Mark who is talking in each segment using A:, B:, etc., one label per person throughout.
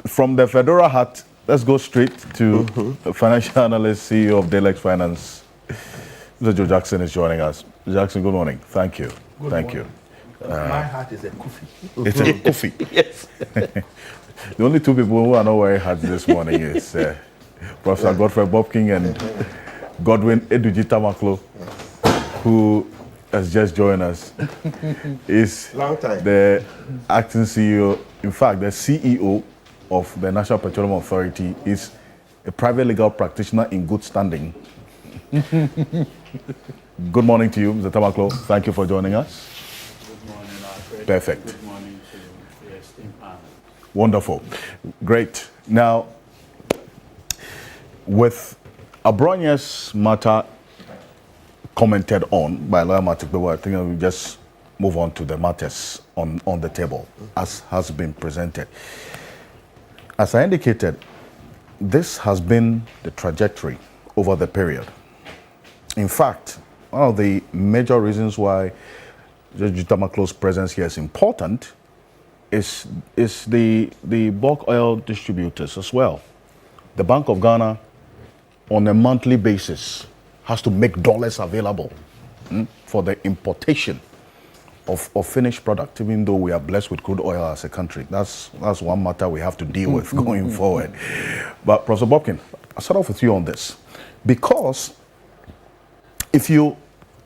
A: from the Fedora hat, let's go straight to the financial analyst, CEO of Dalex Finance. Mr. Joe Jackson is joining us. Jackson, good morning. Thank you. Thank you.
B: My hat is a kufi.
A: It's a kufi.
B: Yes.
A: The only two people who are not wearing hats this morning is Professor Godfrey Bobking and Godwin Edujitamaklo, who has just joined us. Is
B: Long time.
A: the acting CEO, in fact, the CEO of the National Petroleum Authority, is a private legal practitioner in good standing. Good morning to you, Mr. Tamaklo. Thank you for joining us.
C: Good morning, Alfred.
A: Perfect.
C: Good morning to the esteemed panel.
A: Wonderful. Great. Now, with Abronya's matter commented on by Lawyer Matikbewa, I think we'll just move on to the matters on the table as has been presented. As I indicated, this has been the trajectory over the period. In fact, one of the major reasons why Judge Jutamaklo's presence here is important is the bulk oil distributors as well. The Bank of Ghana, on a monthly basis, has to make dollars available for the importation of finished product, even though we are blessed with crude oil as a country. That's one matter we have to deal with going forward. But Professor Bobkin, I'll start off with you on this. Because if you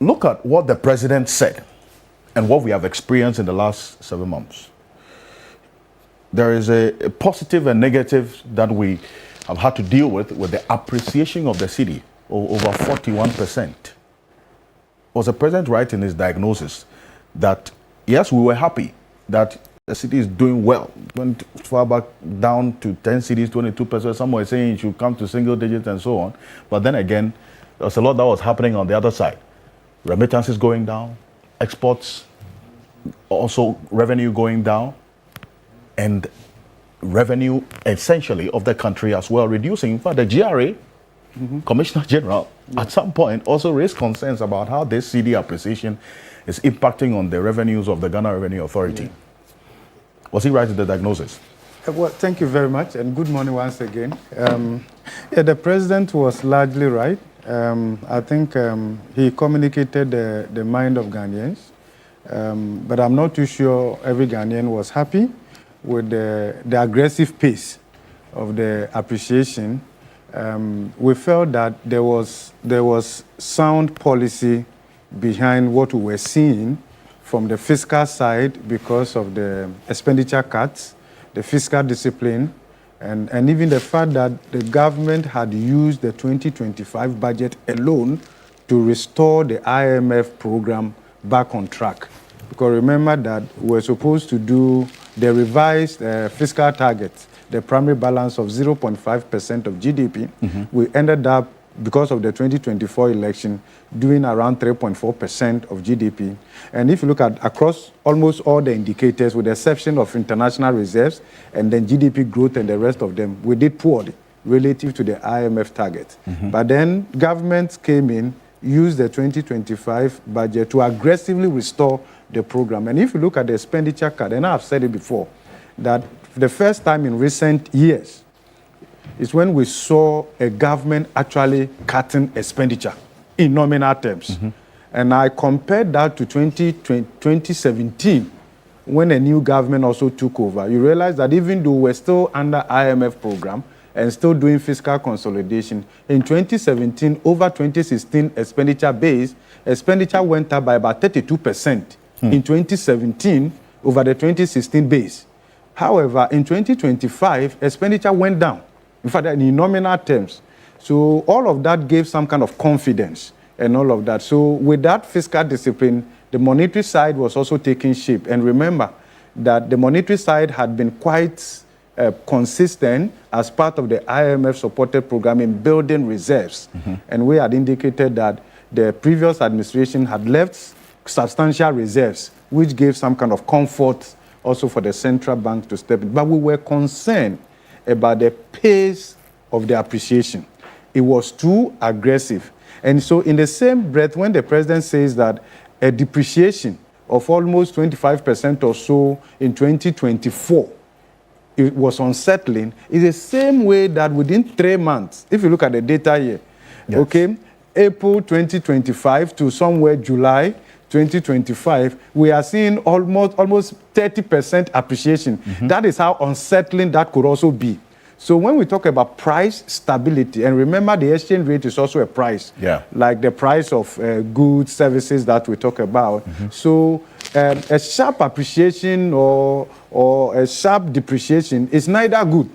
A: look at what the president said and what we have experienced in the last 7 months, there is a positive and negative that we have had to deal with the appreciation of the cedi over 41%. Was the president right in his diagnosis that, yes, we were happy that the city is doing well, went far back down to 10 cities, 22%, some were saying it should come to single digits and so on, but then again, there was a lot that was happening on the other side. Remittances going down, exports, also revenue going down, and revenue essentially of the country as well reducing. In fact, the GRA, Commissioner General, at some point also raised concerns about how this cedi appreciation is impacting on the revenues of the Ghana Revenue Authority. Was he right in the diagnosis?
D: Well, thank you very much, and good morning once again. The president was largely right. I think he communicated the mind of Ghanaians, but I'm not too sure every Ghanaian was happy with the aggressive pace of the appreciation. We felt that there was sound policy behind what we were seeing from the fiscal side because of the expenditure cuts, the fiscal discipline, and even the fact that the government had used the 2025 budget alone to restore the IMF program back on track. Because remember that we're supposed to do the revised fiscal targets, the primary balance of 0.5% of GDP. We ended up, because of the 2024 election, doing around 3.4% of GDP. And if you look at across almost all the indicators, with the exception of international reserves and then GDP growth and the rest of them, we did poorly relative to the IMF target. But then governments came in, used the 2025 budget to aggressively restore the program. And if you look at the expenditure cut, and I've said it before, that the first time in recent years is when we saw a government actually cutting expenditure in nominal terms. And I compared that to 2017, when a new government also took over. You realize that even though we're still under IMF program and still doing fiscal consolidation, in 2017, over 2016 expenditure base, expenditure went up by about 32% in 2017 over the 2016 base. However, in 2025, expenditure went down, in fact, in nominal terms. So all of that gave some kind of confidence and all of that. So with that fiscal discipline, the monetary side was also taking shape. And remember that the monetary side had been quite consistent as part of the IMF-supported program in building reserves. And we had indicated that the previous administration had left substantial reserves, which gave some kind of comfort also for the central bank to step in. But we were concerned about the pace of the appreciation. It was too aggressive. And so in the same breath, when the president says that a depreciation of almost 25% or so in 2024 it was unsettling is the same way that within 3 months, if you look at the data here,
A: Yes.
D: okay, April 2025 to somewhere July 2025, we are seeing almost 30% appreciation. That is how unsettling that could also be. So when we talk about price stability, and remember the exchange rate is also a price, like the price of goods, services that we talk about. So a sharp appreciation or a sharp depreciation is neither good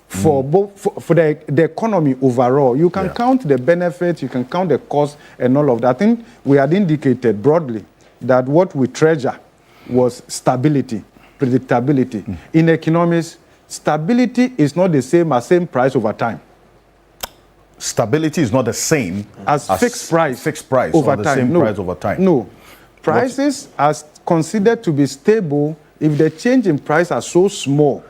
D: for for the economy overall. You can count the benefits, you can count the costs and all of that. I think we had indicated broadly that what we treasure was stability, predictability. In economics, stability is not the same price over time.
A: Stability is not the same
D: as fixed price
A: over
D: over
A: the
D: time.
A: same
D: No.
A: price over time.
D: No. Prices are considered to be stable if the change in price are so small,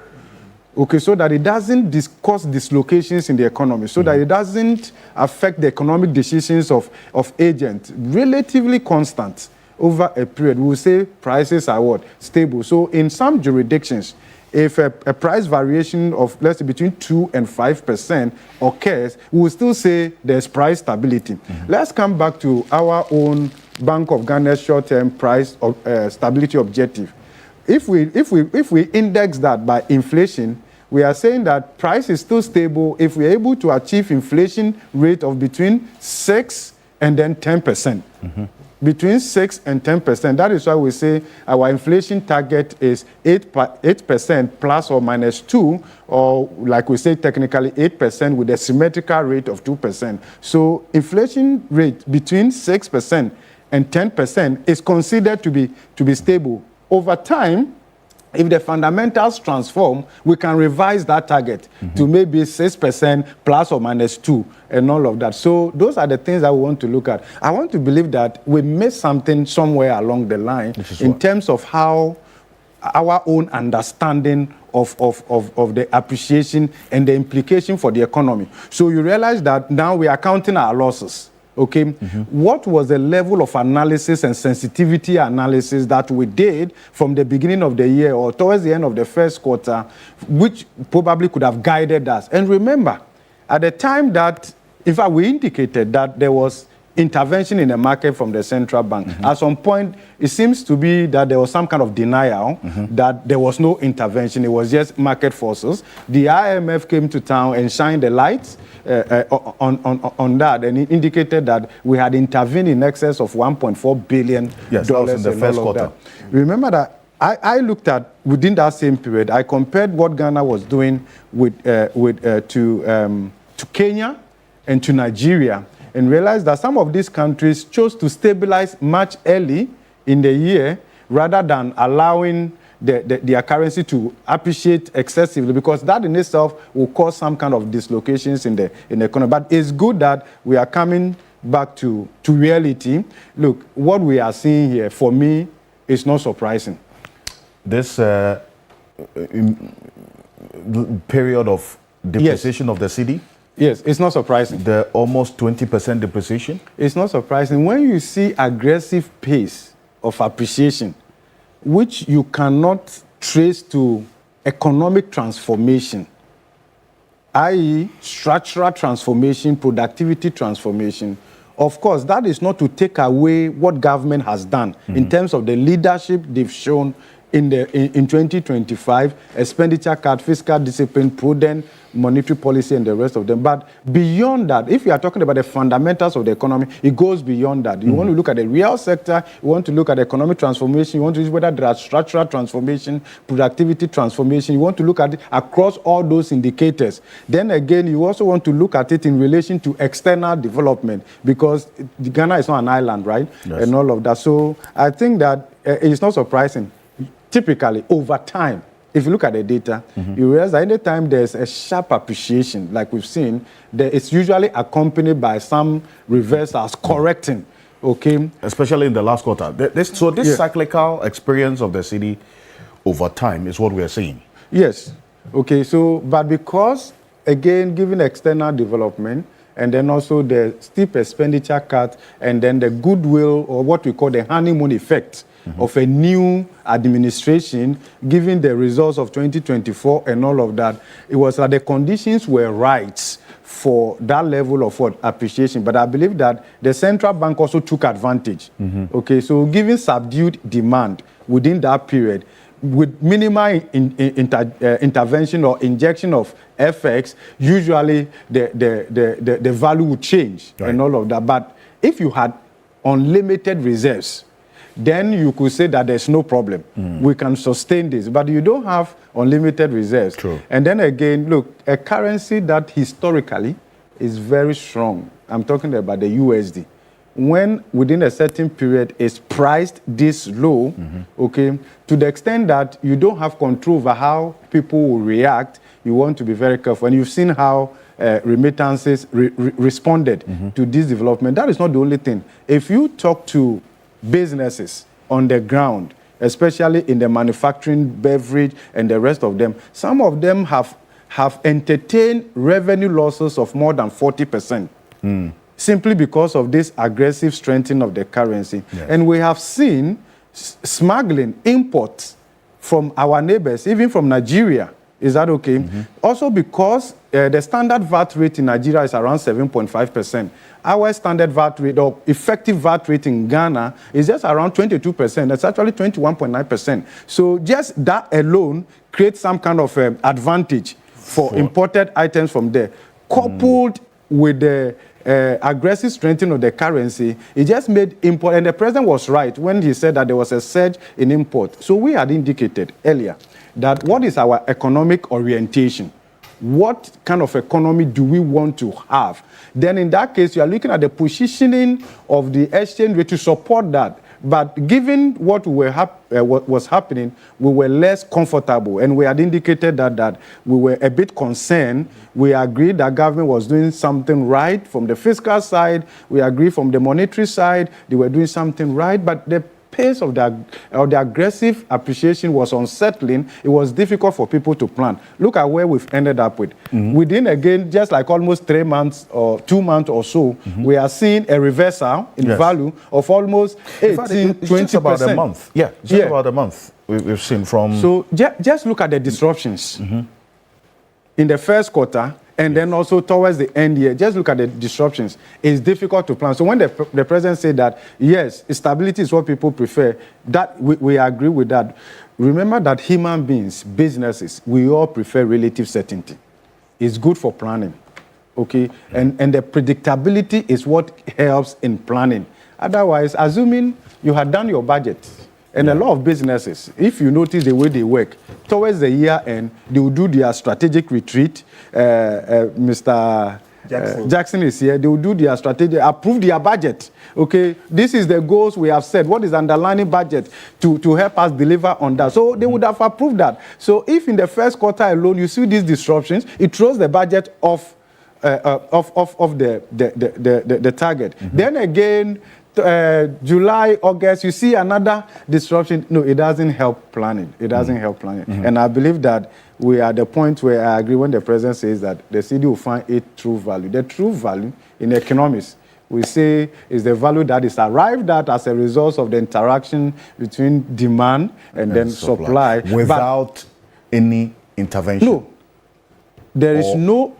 D: okay, so that it doesn't cause dislocations in the economy, so that it doesn't affect the economic decisions of agents. Relatively constant over a period, we will say prices are what? Stable. So in some jurisdictions, if a price variation of, let's say, between 2 and 5% occurs, we will still say there's price stability. Let's come back to our own Bank of Ghana's short-term price stability objective. If we index that by inflation, we are saying that price is still stable if we're able to achieve inflation rate of between 6 and then 10%. Between 6 and 10%. That is why we say our inflation target is 8% plus or minus 2, or like we say technically 8% with a symmetrical rate of 2%. So inflation rate between 6% and 10% is considered to be stable. Over time, if the fundamentals transform, we can revise that target to maybe 6% plus or minus 2 and all of that. So those are the things that we want to look at. I want to believe that we missed something somewhere along the line in terms of how our own understanding of the appreciation and the implication for the economy. So you realize that now we are counting our losses. Okay, what was the level of analysis and sensitivity analysis that we did from the beginning of the year or towards the end of the first quarter, which probably could have guided us? And remember, at the time that, in fact, we indicated that there was intervention in the market from the central bank. At some point, it seems to be that there was some kind of denial that there was no intervention. It was just market forces. The IMF came to town and shined the light on that, and it indicated that we had intervened in excess of $1.4 billion.
A: Yes, that was in the first quarter.
D: Remember that I looked at, within that same period, I compared what Ghana was doing to Kenya and to Nigeria, and realized that some of these countries chose to stabilize much early in the year rather than allowing their currency to appreciate excessively, because that in itself will cause some kind of dislocations in the economy. But it's good that we are coming back to reality. Look, what we are seeing here, for me, is not surprising.
A: This period of depreciation of the cedi?
D: Yes, it's not surprising.
A: The almost 20% depreciation? It's
D: not surprising. When you see aggressive pace of appreciation, which you cannot trace to economic transformation, i.e. structural transformation, productivity transformation, of course, that is not to take away what government has done in terms of the leadership they've shown in 2025, expenditure cut, fiscal discipline, prudent monetary policy, and the rest of them. But beyond that, if you are talking about the fundamentals of the economy, it goes beyond that. You want to look at the real sector, you want to look at economic transformation, you want to see whether there are structural transformation, productivity transformation, you want to look at it across all those indicators. Then again, you also want to look at it in relation to external development, because Ghana is not an island, right?
A: Yes.
D: And all of that. So I think that it's not surprising. Typically, over time, if you look at the data, you realize that any time there's a sharp appreciation, like we've seen, it's usually accompanied by some reversals correcting, okay?
A: Especially in the last quarter. This cyclical experience of the cedi over time is what we are seeing.
D: Yes. Okay, so, but because, again, given external development, and then also the steep expenditure cut, and then the goodwill, or what we call the honeymoon effect, of a new administration, given the results of 2024 and all of that, it was that the conditions were right for that level of appreciation. But I believe that the central bank also took advantage. Okay, so given subdued demand within that period, with minimal intervention or injection of FX, usually the value would change and all of that. But if you had unlimited reserves, then you could say that there's no problem. We can sustain this. But you don't have unlimited reserves.
A: True.
D: And then again, look, a currency that historically is very strong, I'm talking about the USD, when within a certain period is priced this low, okay, to the extent that you don't have control over how people will react, you want to be very careful. And you've seen how remittances responded to this development. That is not the only thing. If you talk to businesses on the ground, especially in the manufacturing, beverage, and the rest of them, some of them have entertained revenue losses of more than 40%. Simply because of this aggressive strengthening of the currency.
A: Yes.
D: And we have seen smuggling imports from our neighbors, even from Nigeria. Is that okay? Also because the standard VAT rate in Nigeria is around 7.5%. Our standard VAT rate or effective VAT rate in Ghana is just around 22%. That's actually 21.9%. So just that alone creates some kind of advantage for imported items from there. Coupled with the aggressive strengthening of the currency, it just made import, and the president was right when he said that there was a surge in import. So we had indicated earlier that what is our economic orientation? What kind of economy do we want to have? Then in that case, you are looking at the positioning of the exchange rate to support that. But given what was happening, we were less comfortable, and we had indicated that we were a bit concerned. We agreed that government was doing something right from the fiscal side. We agreed from the monetary side, they were doing something right, but the pace of the aggressive appreciation was unsettling. It was difficult for people to plan. Look at where we've ended up with. Within, again, just like almost 3 months or 2 months or so, we are seeing a reversal in value of almost 18, 20%.
A: It's just about a month. Yeah, it's just about a month we've seen from...
D: So just look at the disruptions in the first quarter, and then also towards the end year. Just look at the disruptions. It's difficult to plan. So when the president said that, yes, stability is what people prefer, that we agree with that. Remember that human beings, businesses, we all prefer relative certainty. It's good for planning, okay? And the predictability is what helps in planning. Otherwise, assuming you had done your budget, and a lot of businesses, if you notice the way they work, towards the year end, they will do their strategic retreat. Mr. Jackson is here. They will do their strategy, approve their budget. Okay, this is the goals we have set. What is underlying budget to help us deliver on that? So they would have approved that. So if in the first quarter alone you see these disruptions, it throws the budget off the target. Then again, July, August, you see another disruption. No, it doesn't help planning. It doesn't help planning. And I believe that we are at the point where I agree when the president says that the Cedi will find a true value. The true value in economics, we say, is the value that is arrived at as a result of the interaction between demand and then supply.
A: Without any intervention.
D: No. There is no,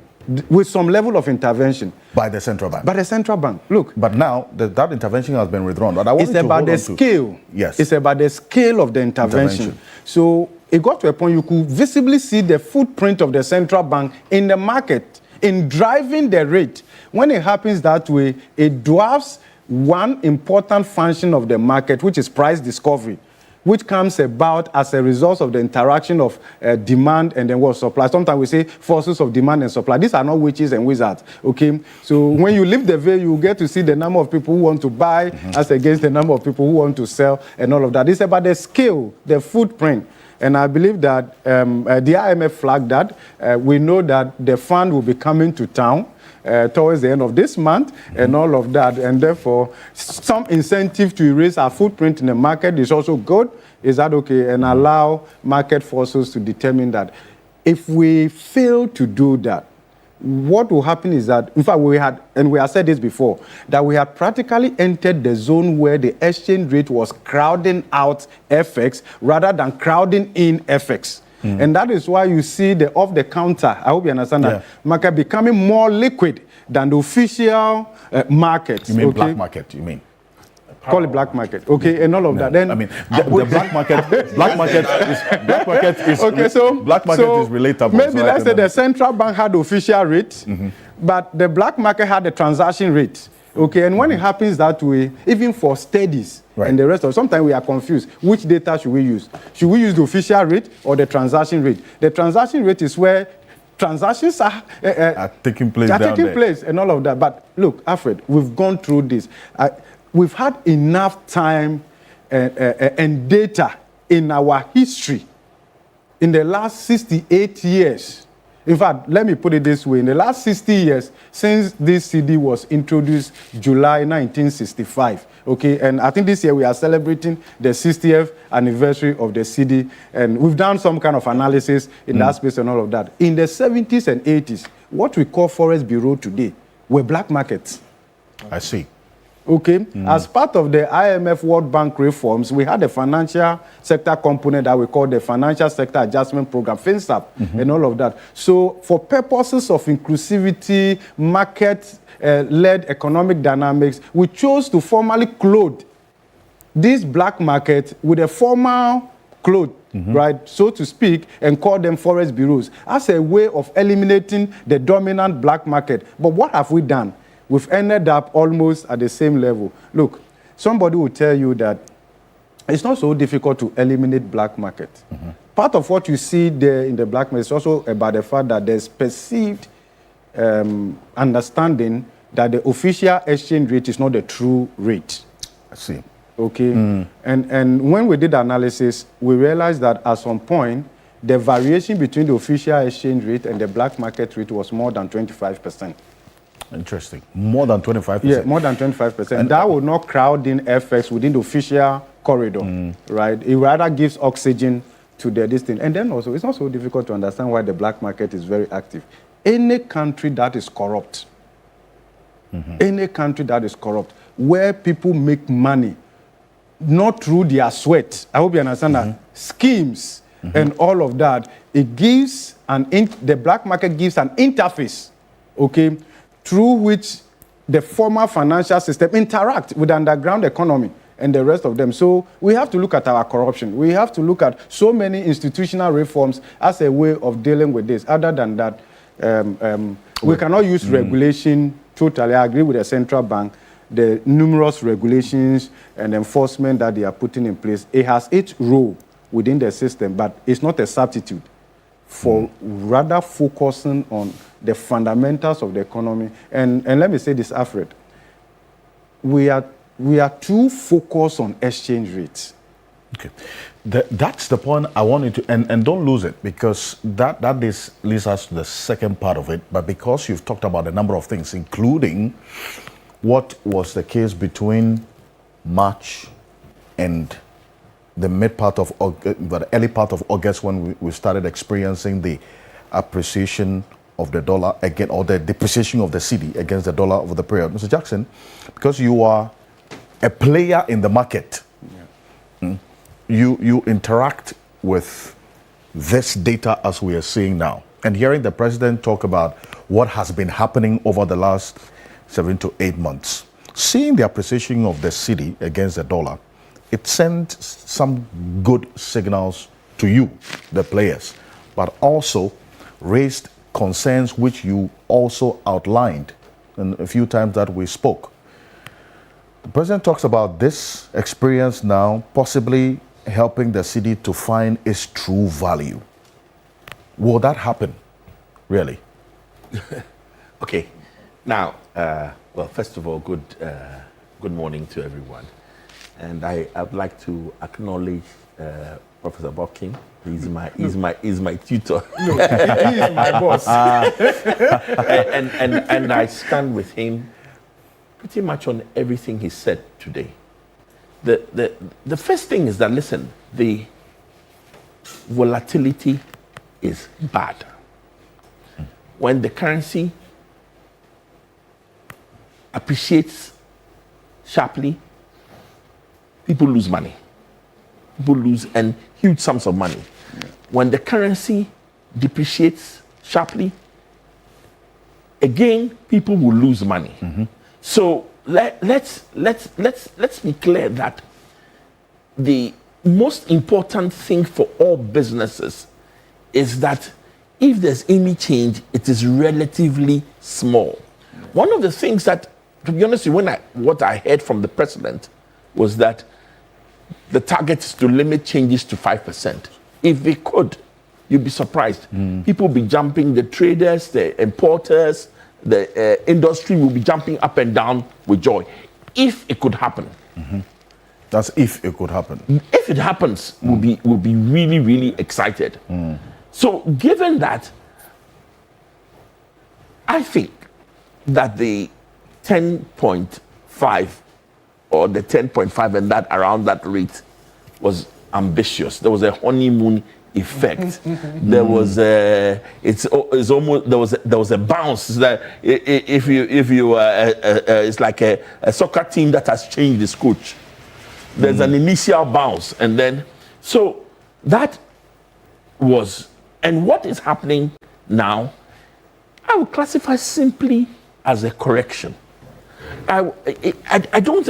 D: with some level of intervention.
A: By the central bank.
D: By the central bank. Look.
A: But now that intervention has been withdrawn. But I want
D: it's about the scale.
A: Yes.
D: It's about the scale of the intervention. So it got to a point you could visibly see the footprint of the central bank in the market, in driving the rate. When it happens that way, it dwarfs one important function of the market, which is price discovery, which comes about as a result of the interaction of demand and then what supply. Sometimes we say forces of demand and supply. These are not witches and wizards, okay? So when you lift the veil, you get to see the number of people who want to buy as against the number of people who want to sell and all of that. It's about the scale, the footprint. And I believe that the IMF flagged that. We know that the fund will be coming to town towards the end of this month and all of that. And therefore, some incentive to erase our footprint in the market is also good. Is that okay? And allow market forces to determine that. If we fail to do that, what will happen is that, in fact, we have said this before, that we had practically entered the zone where the exchange rate was crowding out FX rather than crowding in FX. And that is why you see the off-the-counter, I hope you understand that, market becoming more liquid than the official market.
A: You mean black market, you mean?
D: Call it black market, okay, and all of that. Then
A: I mean, the black market is black market is relatable.
D: Maybe
A: so
D: let's say the central bank had the official rate, but the black market had the transaction rate. Okay, and when it happens that way, even for studies and the rest of, sometimes we are confused. Which data should we use? Should we use the official rate or the transaction rate? The transaction rate is where transactions are
A: taking place,
D: and all of that. But look, Alfred, we've gone through this. We've had enough time and data in our history in the last 68 years. In fact, let me put it this way. In the last 60 years, since this Cedi was introduced July 1965, okay, and I think this year we are celebrating the 60th anniversary of the Cedi, and we've done some kind of analysis in that space and all of that. In the 70s and 80s, what we call Forest Bureau today were black markets.
A: I see.
D: Okay, as part of the IMF World Bank reforms, we had a financial sector component that we call the Financial Sector Adjustment Program, FinSAP, and all of that. So for purposes of inclusivity, market-led economic dynamics, we chose to formally clothe this black market with a formal cloth, right, so to speak, and call them forest bureaus as a way of eliminating the dominant black market. But what have we done? We've ended up almost at the same level. Look, somebody will tell you that it's not so difficult to eliminate black market. Part of what you see there in the black market is also about the fact that there's perceived understanding that the official exchange rate is not the true rate.
A: I see.
D: Okay. And when we did the analysis, we realized that at some point, the variation between the official exchange rate and the black market rate was more than 25%.
A: Interesting. More than 25%.
D: Yeah, more than 25%. And that will not crowd in FX within the official corridor, right? It rather gives oxygen to this thing. And then also, it's not so difficult to understand why the black market is very active. Any country that is corrupt, where people make money, not through their sweat, I hope you understand that, schemes and all of that, it gives the black market gives an interface, okay, through which the formal financial system interact with the underground economy and the rest of them. So we have to look at our corruption. We have to look at so many institutional reforms as a way of dealing with this. Other than that, we cannot use regulation totally. I agree with the central bank. The numerous regulations and enforcement that they are putting in place, it has its role within the system, but it's not a substitute for rather focusing on the fundamentals of the economy. And let me say this, Alfred, we are too focused on exchange rates.
A: Okay. That's the point I wanted to, and don't lose it, because that leads us to the second part of it, but because you've talked about a number of things, including what was the case between March and the early part of August, when we started experiencing the appreciation of the dollar again, or the depreciation of the Cedi against the dollar over the period. Mr. Jackson, because you are a player in the market, you interact with this data as we are seeing now, and hearing the president talk about what has been happening over the last 7 to 8 months, seeing the appreciation of the Cedi against the dollar, it sent some good signals to you, the players, but also raised concerns which you also outlined in a few times that we spoke. The president talks about this experience now possibly helping the Cedi to find its true value. Will that happen, really?
B: Okay. Now, well, first of all, good morning to everyone. And I'd like to acknowledge Professor Bokin. He's my tutor.
D: No, he is my boss.
B: and I stand with him pretty much on everything he said today. The first thing is that, listen, the volatility is bad. when the currency appreciates sharply, people lose money. People lose and huge sums of money. When the currency depreciates sharply, again, people will lose money. So let's be clear that the most important thing for all businesses is that if there's any change, it is relatively small. One of the things that, to be honest, what I heard from the president was that the target is to limit changes to 5%. If they could, you'd be surprised. People will be jumping, the traders, the importers, the industry will be jumping up and down with joy. If it could happen.
A: That's if it could happen.
B: If it happens, we'll be really, really excited. So given that, I think that the 10.5 or the 10.5 and that around that rate was ambitious. There was a honeymoon effect. There was a, it's almost there was a bounce that if you it's like a soccer team that has changed its coach. There's an initial bounce, and then so that was, and what is happening now, I would classify simply as a correction. I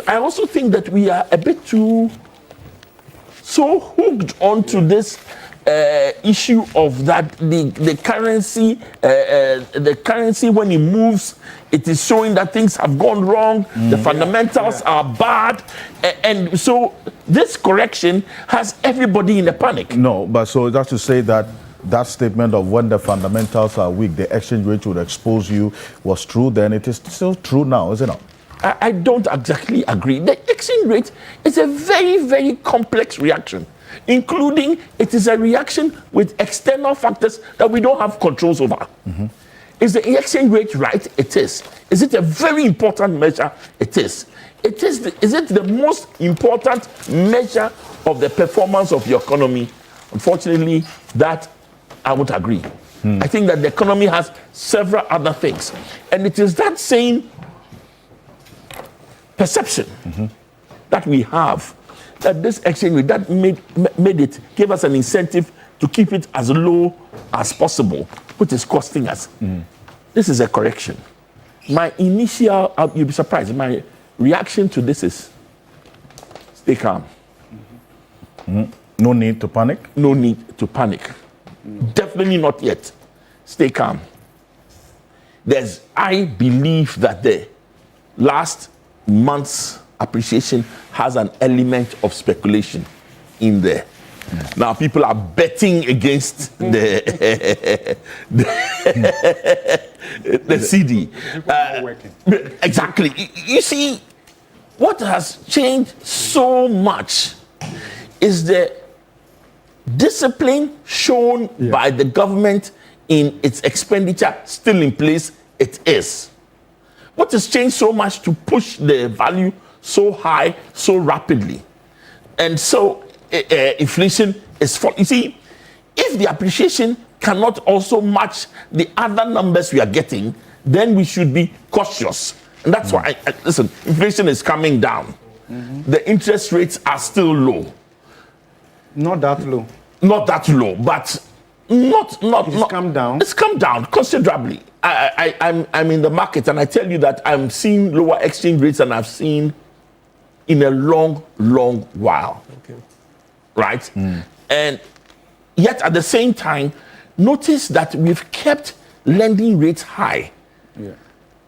B: also think that we are a bit too so hooked onto this issue of that the currency when it moves, it is showing that things have gone wrong. The fundamentals are bad, and so this correction has everybody in a panic.
A: No, but so that's to say that that statement of when the fundamentals are weak, the exchange rate would expose you was true then. It is still true now, isn't it?
B: I don't exactly agree. The exchange rate is a very, very complex reaction, including it is a reaction with external factors that we don't have controls over. Is the exchange rate right? It is. Is it a very important measure? It is. Is it the most important measure of the performance of your economy? Unfortunately, that I would agree. I think that the economy has several other things, and it is that same perception that we have that this exchange rate that made it gave us an incentive to keep it as low as possible, which is costing us. This is a correction. My initial, you'll be surprised, my reaction to this is stay calm.
A: No need to panic?
B: No need to panic. Definitely not yet. Stay calm. I believe that the last month's appreciation has an element of speculation in there. Now people are betting against the Cedi. Exactly. You see, what has changed so much is the discipline shown by the government in its expenditure still in place. It is. What has changed so much to push the value so high so rapidly? And so inflation is you see, if the appreciation cannot also match the other numbers we are getting, then we should be cautious. And that's why, listen, inflation is coming down. The interest rates are still low.
D: Not that low.
B: Not that low, but it's
D: come down.
B: It's come down considerably. I'm in the market, and I tell you that I'm seeing lower exchange rates than I've seen in a long, long while. Right? And yet at the same time, notice that we've kept lending rates high.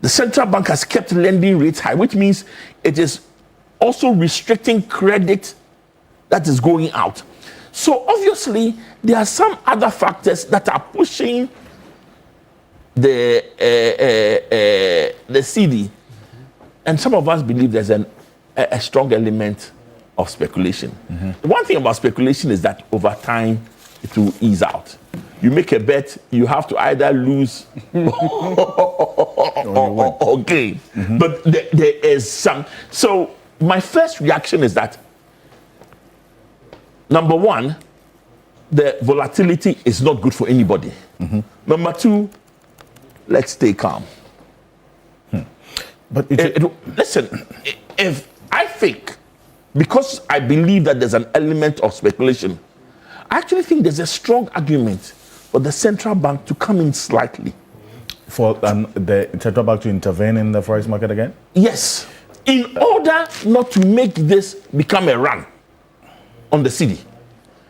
B: The central bank has kept lending rates high, which means it is also restricting credit that is going out. So obviously, there are some other factors that are pushing the Cedi, and some of us believe there's a strong element of speculation. The one thing about speculation is that over time it will ease out. You make a bet, you have to either lose or gain. But there is some. So my first reaction is that, number one, the volatility is not good for anybody. Number two, let's stay calm.
A: But
B: Listen, if I think, because I believe that there's an element of speculation, I actually think there's a strong argument for the central bank to come in slightly.
A: for the central bank to intervene in the forex market again?
B: Yes, in order not to make this become a run on the cedi.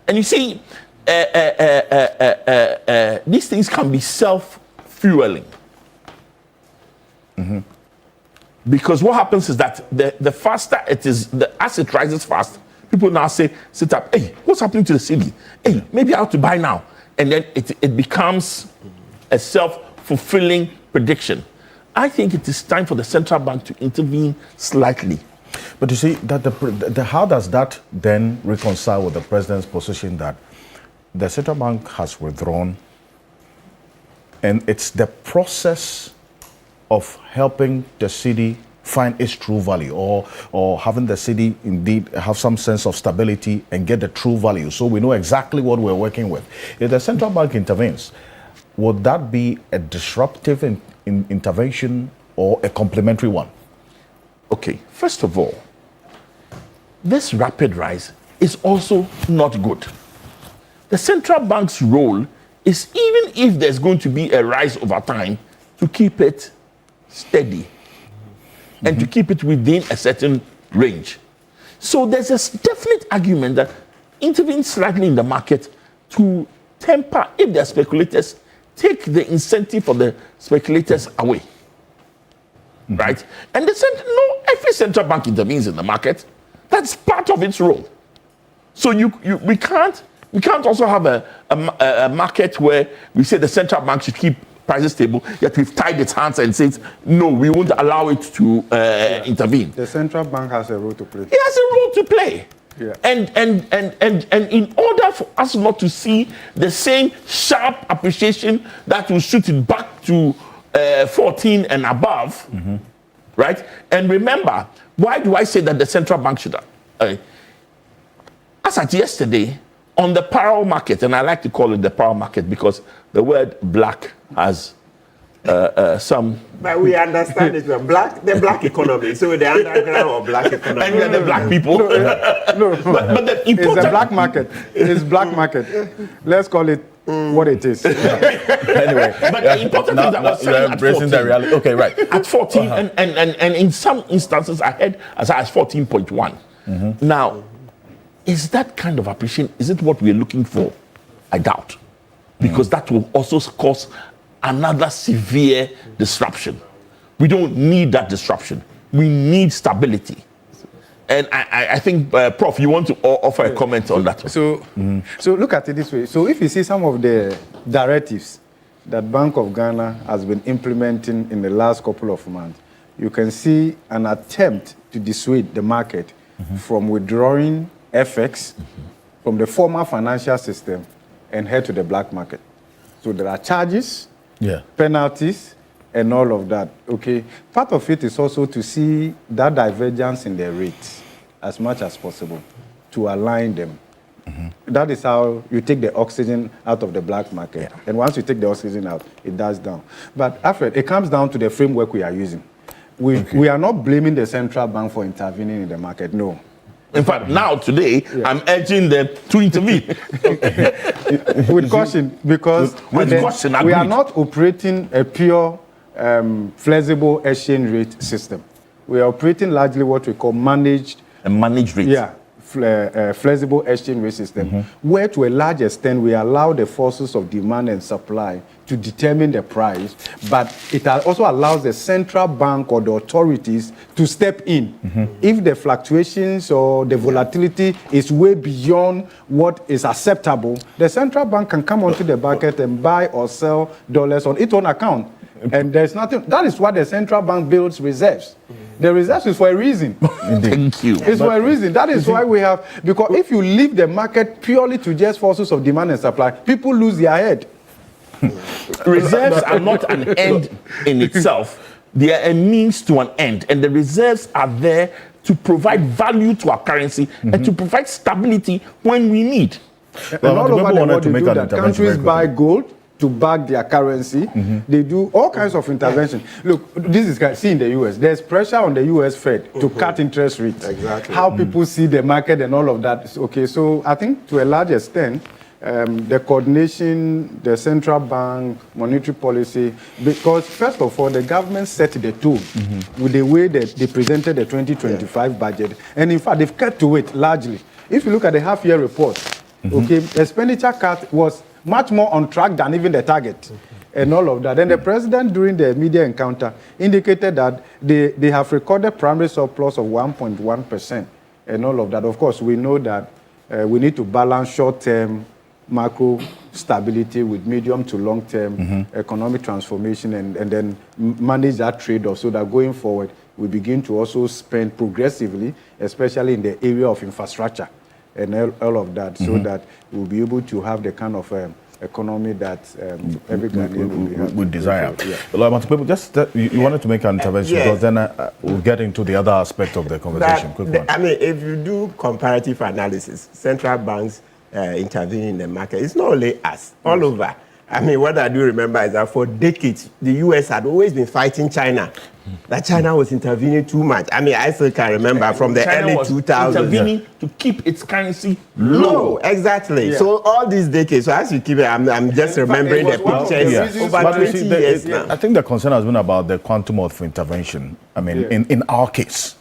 B: And you see, these things can be self-fueling. Because what happens is that the faster it is, as it rises fast, people now say, sit up, hey, what's happening to the cedi? Hey, maybe I have to buy now. And then it becomes a self-fulfilling prediction. I think it is time for the central bank to intervene slightly.
A: But you see, that how does that then reconcile with the president's position that the central bank has withdrawn, and it's the process of helping the cedi find its true value, or having the cedi indeed have some sense of stability and get the true value, so we know exactly what we're working with. If the central bank intervenes, would that be a disruptive intervention or a complementary one?
B: Okay, first of all, this rapid rise is also not good. The central bank's role is, even if there's going to be a rise over time, to keep it steady and to keep it within a certain range. So there's a definite argument that intervene slightly in the market to temper, if there are speculators, take the incentive for the speculators away. Right? And every central bank intervenes in the market. That's part of its role. So we can't also have a market where we say the central bank should keep prices stable, yet we've tied its hands and said, no, we won't allow it to intervene.
D: The central bank has a role to play.
B: It has a role to play.
D: Yeah.
B: And in order for us not to see the same sharp appreciation that will shoot it back to 14 and above, right? And remember, why do I say that the central bank should? As at yesterday, on the parallel market, and I like to call it the parallel market because the word black has some.
E: But we understand it. The black economy. So the underground or black economy.
B: And we are the black people.
D: No,
B: but the
D: it's
B: important
D: a black market. It's black market. Let's call it what it is.
A: Anyway,
B: but the important thing that was
A: you're embracing the reality. Okay, right.
B: At 14, and in some instances I had as high as 14.1. Now, is that kind of appreciation, is it what we're looking for? I doubt. Because that will also cause another severe disruption. We don't need that disruption. We need stability. And I think, Prof, you want to offer a comment on that?
D: So look at it this way. So if you see some of the directives that Bank of Ghana has been implementing in the last couple of months, you can see an attempt to dissuade the market from withdrawing FX from the formal financial system and head to the black market. So there are charges, penalties, and all of that. Okay. Part of it is also to see that divergence in the rates as much as possible to align them. That is how you take the oxygen out of the black market. And once you take the oxygen out, it dies down. But Alfred, it comes down to the framework we are using. We are not blaming the central bank for intervening in the market. No.
B: In fact, now, today, I'm urging them to intervene.
D: With caution, because we are not operating a pure flexible exchange rate system. We are operating largely what we call managed
B: rate.
D: Yeah, flexible exchange rate system, where to a large extent we allow the forces of demand and supply to determine the price, but it also allows the central bank or the authorities to step in. If the fluctuations or the volatility is way beyond what is acceptable, the central bank can come onto the market and buy or sell dollars on its own account. And there's nothing. That is why the central bank builds reserves. The reserves is for a reason.
B: Thank you.
D: It's for a reason. That is why we have, because if you leave the market purely to just forces of demand and supply, people lose their head.
B: Reserves are not an end in itself. They are a means to an end. And the reserves are there to provide value to our currency and to provide stability when we need.
D: And all over the world, you do that. Countries buy gold to back their currency. They do all kinds of intervention. Look, this is see in the U.S. There's pressure on the U.S. Fed to cut interest rates.
E: Exactly.
D: How people see the market and all of that. Okay, so I think to a large extent, the coordination, the central bank, monetary policy, because first of all, the government set the tone with the way that they presented the 2025 budget. And in fact, they've kept to it largely. If you look at the half-year report, okay, expenditure cut was much more on track than even the target and all of that. And the president, during the media encounter, indicated that they have recorded primary surplus of 1.1% and all of that. Of course, we know that we need to balance short-term macro stability with medium to long-term economic transformation and then manage that trade-off so that going forward, we begin to also spend progressively, especially in the area of infrastructure and all of that, so that we'll be able to have the kind of economy that every Ghanaian
A: would desire.
D: Yeah.
A: Well, people, just you wanted to make an intervention because then we'll get into the other aspect of the conversation. Quick one.
E: I mean, if you do comparative analysis, central banks intervene in the market. It's not only us, all over. I mean, what I do remember is that for decades, the U.S. had always been fighting China. That China was intervening too much. I mean, I still can remember from the
B: China
E: early
B: was
E: 2000s.
B: intervening to keep its currency
E: low.
B: low.
E: Exactly.
D: Yeah.
E: So all these decades, so as you keep it, I'm just remembering the
D: it was one of the
E: pictures
D: reasons
E: over
D: why-
E: 20 years now.
A: I think the concern has been about the quantum of intervention. I mean, in our case.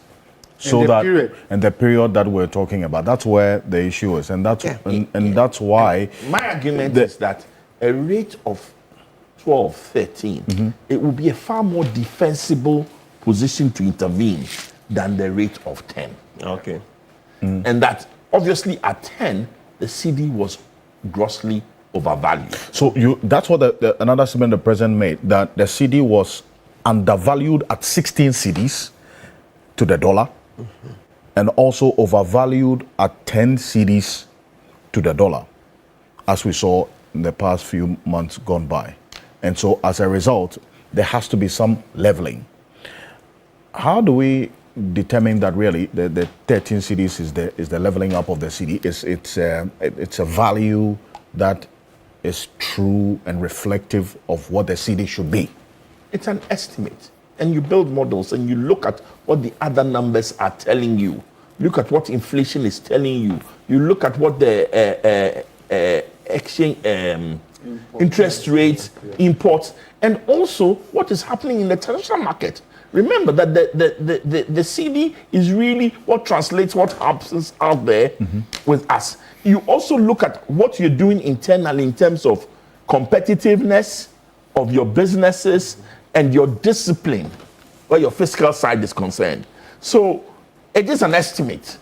A: So
D: the
A: that
D: period.
A: and the period that we're talking about, that's where the issue is, and that's and that's why
B: My argument is that a rate of 12, 13, it will be a far more defensible position to intervene than the rate of 10.
E: Okay.
B: And that obviously at 10, the Cedi was grossly overvalued.
A: So that's what another statement the president made, that the Cedi was undervalued at 16 cedis to the dollar, and also overvalued at 10 cedis to the dollar, as we saw in the past few months gone by. And so as a result, there has to be some leveling. How do we determine that really the 13 cedis is the leveling up of the Cedi? It's a value that is true and reflective of what the Cedi should be.
B: It's an estimate. And you build models and you look at what the other numbers are telling you. Look at what inflation is telling you. You look at what the exchange interest rates, imports, and also what is happening in the international market. Remember that the Cedi is really what translates what happens out there with us. You also look at what you're doing internally in terms of competitiveness of your businesses and your discipline, where your fiscal side is concerned. So it is an estimate.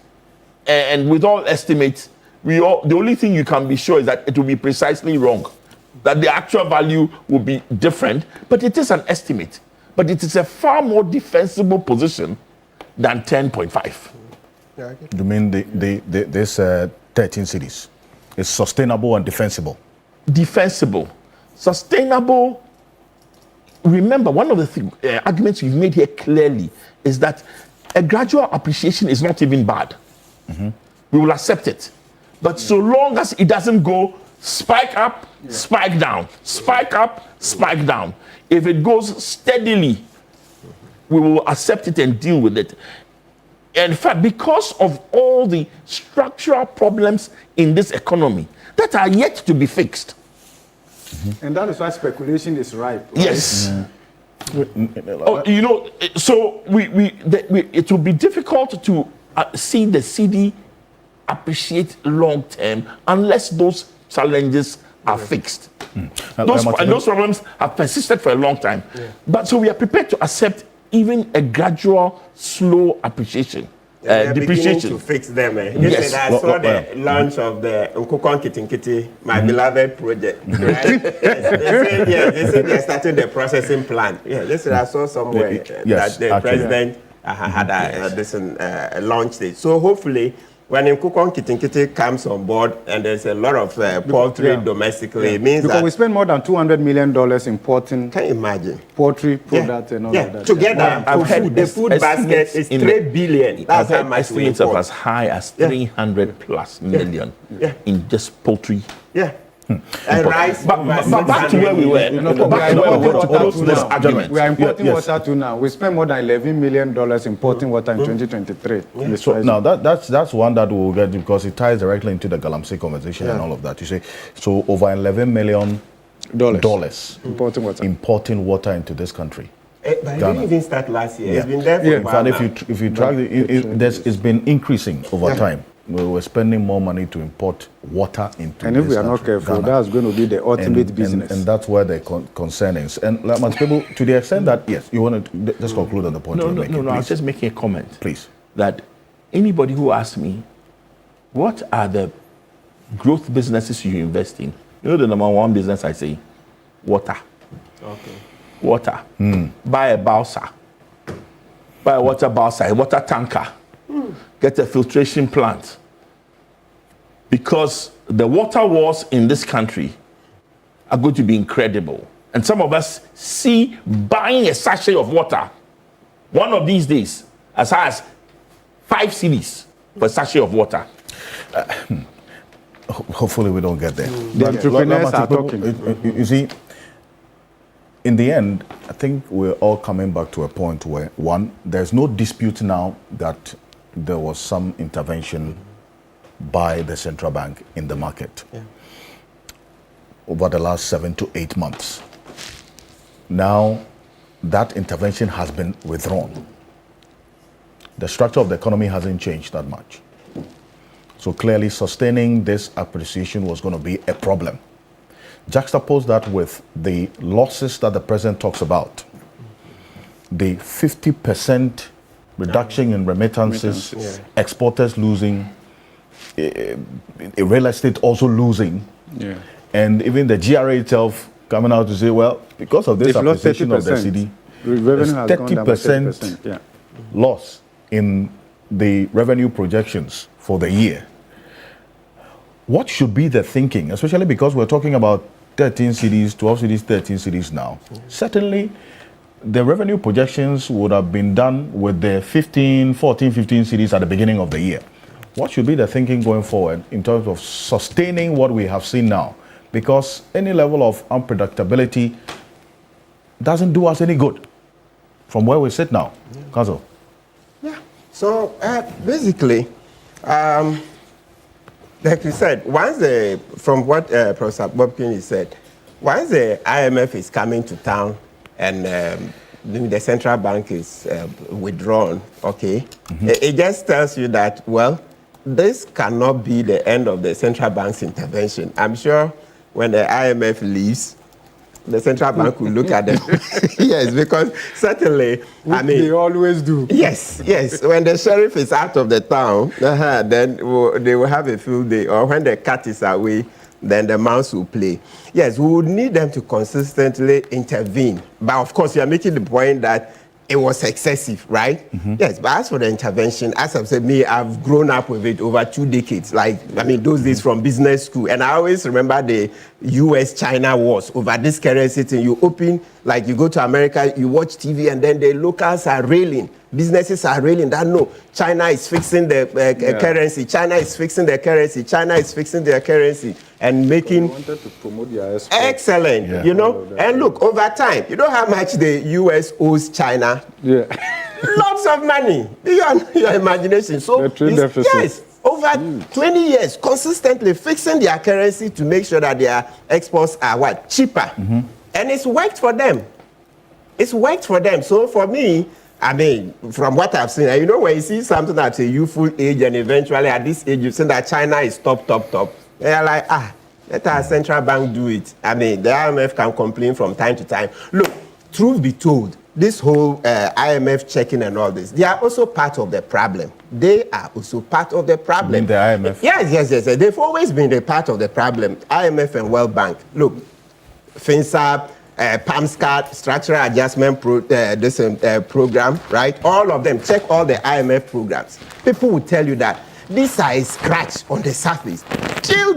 B: And with all estimates, the only thing you can be sure is that it will be precisely wrong, that the actual value will be different, but it is an estimate. But it is a far more defensible position than 10.5.
A: You mean this 13 cedis is sustainable and defensible?
B: Defensible. Sustainable. Remember, one of the arguments we've made here clearly is that a gradual appreciation is not even bad. We will accept it. But so long as it doesn't go spike up, spike down, spike up, spike down. If it goes steadily, we will accept it and deal with it. In fact, because of all the structural problems in this economy that are yet to be fixed.
D: And that is why speculation is ripe. Right?
B: Yes. Oh, you know, so it will be difficult to see the Cedi appreciate long term unless those challenges are fixed. Those problems have persisted for a long time. But so we are prepared to accept even a gradual, slow appreciation. Depreciation
E: to fix them. Yes. I saw the launch of the Nkukon Kitinkiti, my beloved project. Right? They said they started the processing plant. Yeah, yesterday I saw somewhere that the president had launched it. So hopefully, when Nkukon Kitinkiti comes on board and there's a lot of poultry domestically, it means
D: because
E: that
D: we spend more than $200 million importing
E: can you imagine
D: poultry products and all of that.
E: Together, the food basket is $3 billion. That's how much we
B: estimates of
E: import.
B: as high as 300 plus million in just poultry.
E: Yeah. And rice.
B: But back to where we were. Back to where we were to close this argument.
D: We are importing
A: Yes.
D: water to now. We spent more than $11 million importing water in 2023. Mr.
A: So
D: President.
A: now that's one that we'll get because it ties directly into the Galamsey conversation and all of that. You say so over $11 million importing water into this country.
E: But it didn't even start last year. It's been there for
A: Yeah,
E: a
A: in
E: while
A: fact,
E: now.
A: if you track it's been increasing over time. We're spending more money to import water into
D: And if
A: this
D: we are not
A: country,
D: careful,
A: Ghana.
D: that's going to be the ultimate business.
A: And that's where the concern is. And like my people, to the extent that yes, you want to just conclude on the point you're making.
B: No. I was
A: please.
B: just making a comment.
A: Please.
B: That anybody who asks me, what are the growth businesses you invest in? You know the number one business I say? Water.
E: Okay.
B: Water. Buy a balsa. Buy a water balsa, a water tanker. Get a filtration plant. Because the water wars in this country are going to be incredible. And some of us see buying a sachet of water one of these days as high as 5 cedis for a sachet of water.
A: Hopefully we don't get there.
D: The entrepreneurs are talking.
A: You see, in the end, I think we're all coming back to a point where, one, there's no dispute now that there was some intervention by the central bank in the market over the last 7 to 8 months. Now, that intervention has been withdrawn. The structure of the economy hasn't changed that much. So clearly, sustaining this appreciation was going to be a problem. Juxtapose that with the losses that the president talks about, the 50% reduction in remittances, exporters losing, real estate also losing, and even the GRA itself coming out to say, well, because of this
D: They've lost
A: appreciation of the
D: 30%.
A: Cedi,
D: Revenue has gone down by
A: 30% loss in the revenue projections for the year. What should be the thinking, especially because we're talking about 13 cities, 12 cities, 13 cities now? Certainly, the revenue projections would have been done with the 15 cities at the beginning of the year. What should be the thinking going forward in terms of sustaining what we have seen now? Because any level of unpredictability doesn't do us any good from where we sit now. Council.
E: Yeah. So basically, like you said, from what Professor Bobkin said, once the IMF is coming to town and the central bank is withdrawn, okay, it just tells you that, well, this cannot be the end of the central bank's intervention. I'm sure when the IMF leaves, the central bank will look at them. Yes, because certainly, I mean,
D: they always do.
E: Yes. When the sheriff is out of the town, then they will have a field day. Or when the cat is away, then the mouse will play. Yes, we would need them to consistently intervene. But of course, you are making the point that it was excessive, right? Yes, but as for the intervention, as I've said, I've grown up with it over 2 decades. Those days from business school. And I always remember the US-China wars over this currency thing. You open, you go to America, you watch TV, and then the locals are railing. Businesses are railing that, no, China is fixing the currency. China is fixing the currency. China is fixing their currency. And making...
D: They wanted to promote their export.
E: Excellent, And look, over time, you know how much the US owes China?
D: Yeah.
E: Lots of money, beyond your imagination. So, yes, over 20 years, consistently fixing their currency to make sure that their exports are cheaper. And it's worked for them. So for me, I mean, from what I've seen, when you see something at a youthful age and eventually at this age, you've seen that China is top. They're like, let our central bank do it. I mean, the IMF can complain from time to time. Look, truth be told, this whole IMF checking and all this, they are also part of the problem. The IMF? Yes. They've always been a part of the problem. IMF and World Bank. Look, FinSAP, PAMSCAT, Structural Adjustment Program, right? All of them, check all the IMF programs. People will tell you that these are a scratch on the surface. Deal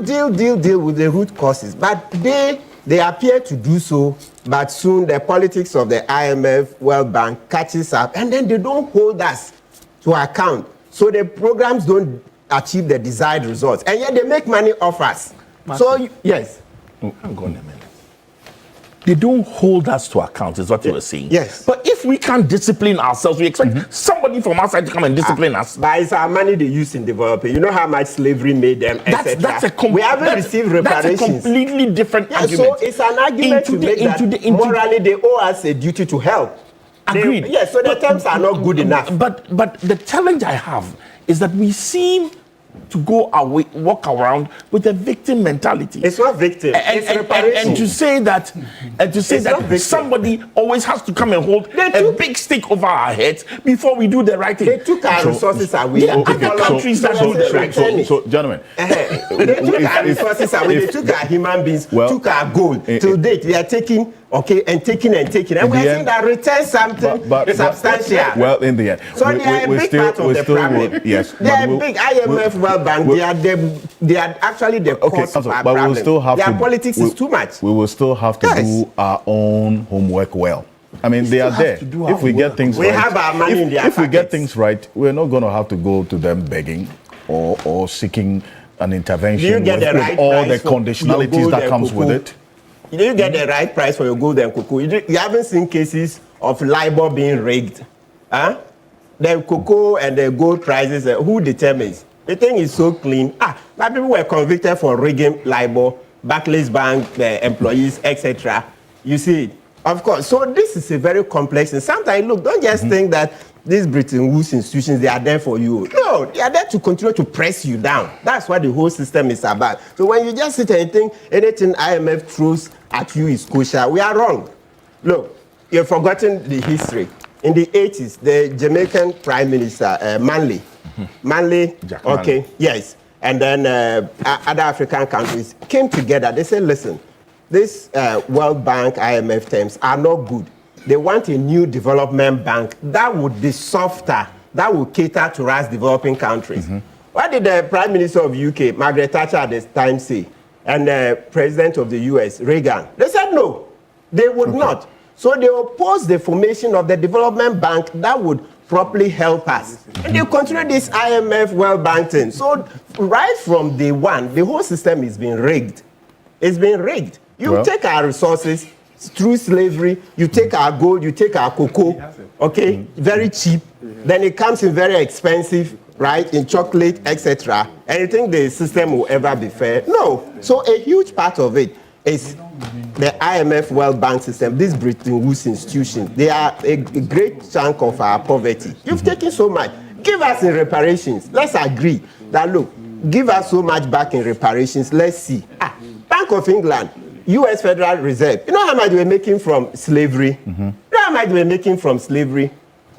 E: with the root causes. But they appear to do so, but soon the politics of the IMF, World Bank catches up, and then they don't hold us to account. So the programs don't achieve the desired results, and yet they make money off us.
B: Martin,
E: So, yes.
B: hang on a minute. They don't hold us to account, is what you were saying.
E: Yes.
B: But if we can't discipline ourselves, we expect somebody from outside to come and discipline us.
E: But it's our money they use in developing. You know how much slavery made them, etc. We haven't received reparations.
B: That's a completely different argument.
E: So it's an argument to make that morally they owe us a duty to help.
B: Agreed.
E: Yes, so the terms are not good enough.
B: But the challenge I have is that we seem to go away, walk around with a victim mentality.
E: It's not victim. It's reparation.
B: And to say that, somebody always has to come and hold a big stick over our heads before we do the right thing.
E: They took our resources away.
B: There are other countries that do the right thing.
A: So, gentlemen,
E: they took our resources away. They took our human beings, took our gold. Till date, they are taking. Okay, and taking. And we're saying that return something substantial.
A: Well, in the end.
E: So they are a big part of the problem.
A: Yes.
E: They are big. IMF, World Bank, they are actually the cause of our problem. Their politics is too much.
A: We will still have to do our own homework well. I mean, they are there. If we get things right.
E: We have our money in their
A: If we get things right, we're not going to have to go to them begging or seeking an intervention with all the conditionalities that comes with it.
E: You didn't get the right price for your gold and cocoa. You haven't seen cases of LIBOR being rigged. Huh? The cocoa and the gold prices, who determines? The thing is so clean. But people were convicted for rigging LIBOR, Barclays Bank, the employees, etc. You see it. Of course. So this is a very complex thing. Sometimes, look, don't just think that these Bretton Woods institutions, they are there for you. No, they are there to continue to press you down. That's what the whole system is about. So when you just sit and think anything IMF throws at you is kosher, we are wrong. Look, you've forgotten the history. In the 80s, the Jamaican Prime Minister, Manley, okay, yes, and then other African countries came together. They said, listen, this World Bank, IMF terms are not good. They want a new development bank that would be softer, that would cater to us developing countries. What did the Prime Minister of UK, Margaret Thatcher at the time, say? And the President of the US, Reagan? They said no, they would not. So they opposed the formation of the development bank that would properly help us. And they continue this IMF World Bank thing. So right from day one, the whole system is being rigged. It's been rigged. You take our resources through slavery, you take our gold, you take our cocoa, okay, very cheap. Then it comes in very expensive, right, in chocolate, etc. And you think the system will ever be fair? No. So a huge part of it is the IMF World Bank system, these Bretton Woods institutions. They are a great chunk of our poverty. You've taken so much. Give us in reparations. Let's agree that, look, give us so much back in reparations. Let's see. Bank of England, US Federal Reserve. You know how much they were making from slavery? You know how much they were making from slavery?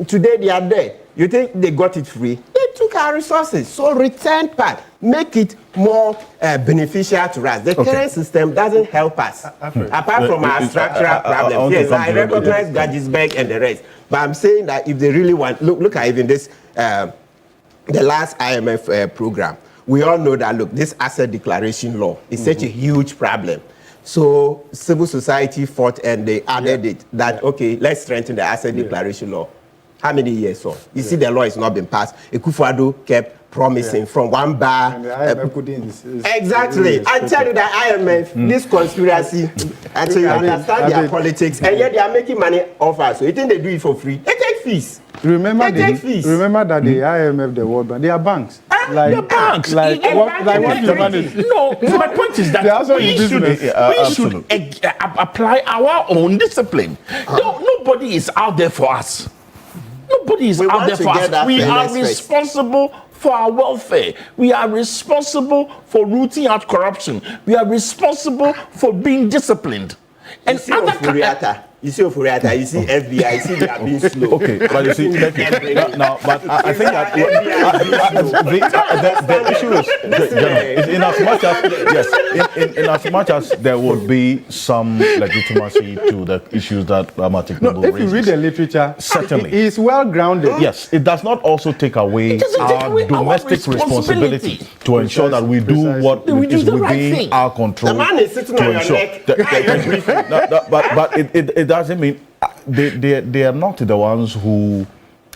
E: Today they are there. You think they got it free? They took our resources. So return part. Make it more beneficial to us. The current system doesn't help us. Apart from our structural problems. Yes, I recognize Gadgisberg and the rest. But I'm saying that if they really want, look at even this, the last IMF program. We all know that, look, this asset declaration law is such a huge problem. So civil society fought and they added it that, okay, let's strengthen the asset declaration law. How many years on? You see the law has not been passed. Akufo-Addo kept promising from one bar.
D: And the IMF couldn't
E: exactly. I tell you that IMF, this conspiracy, and so you understand their politics, and yet they are making money off us. So you think they do it for free? They take fees.
D: Remember that the IMF, the World Bank, they are banks.
B: They're banks.
D: Like what you manage.
B: No, my point is that we should apply our own discipline. Nobody is out there for us. Nobody is out there for us. We are responsible for our welfare. We are responsible for rooting out corruption. We are responsible for being disciplined. And
E: you see Ofuriata, you see FBI, you see they are being slow.
A: Okay, but you see, now, but I think that the issue is in as much as there would be some legitimacy to the issues that Ramatik Noble raises.
D: If you read the literature,
A: certainly
D: it's well grounded.
A: Yes, it does not also take away our domestic responsibility to ensure that we do what is within our control.
E: The man is sitting on your neck.
A: But it doesn't mean they are not the ones who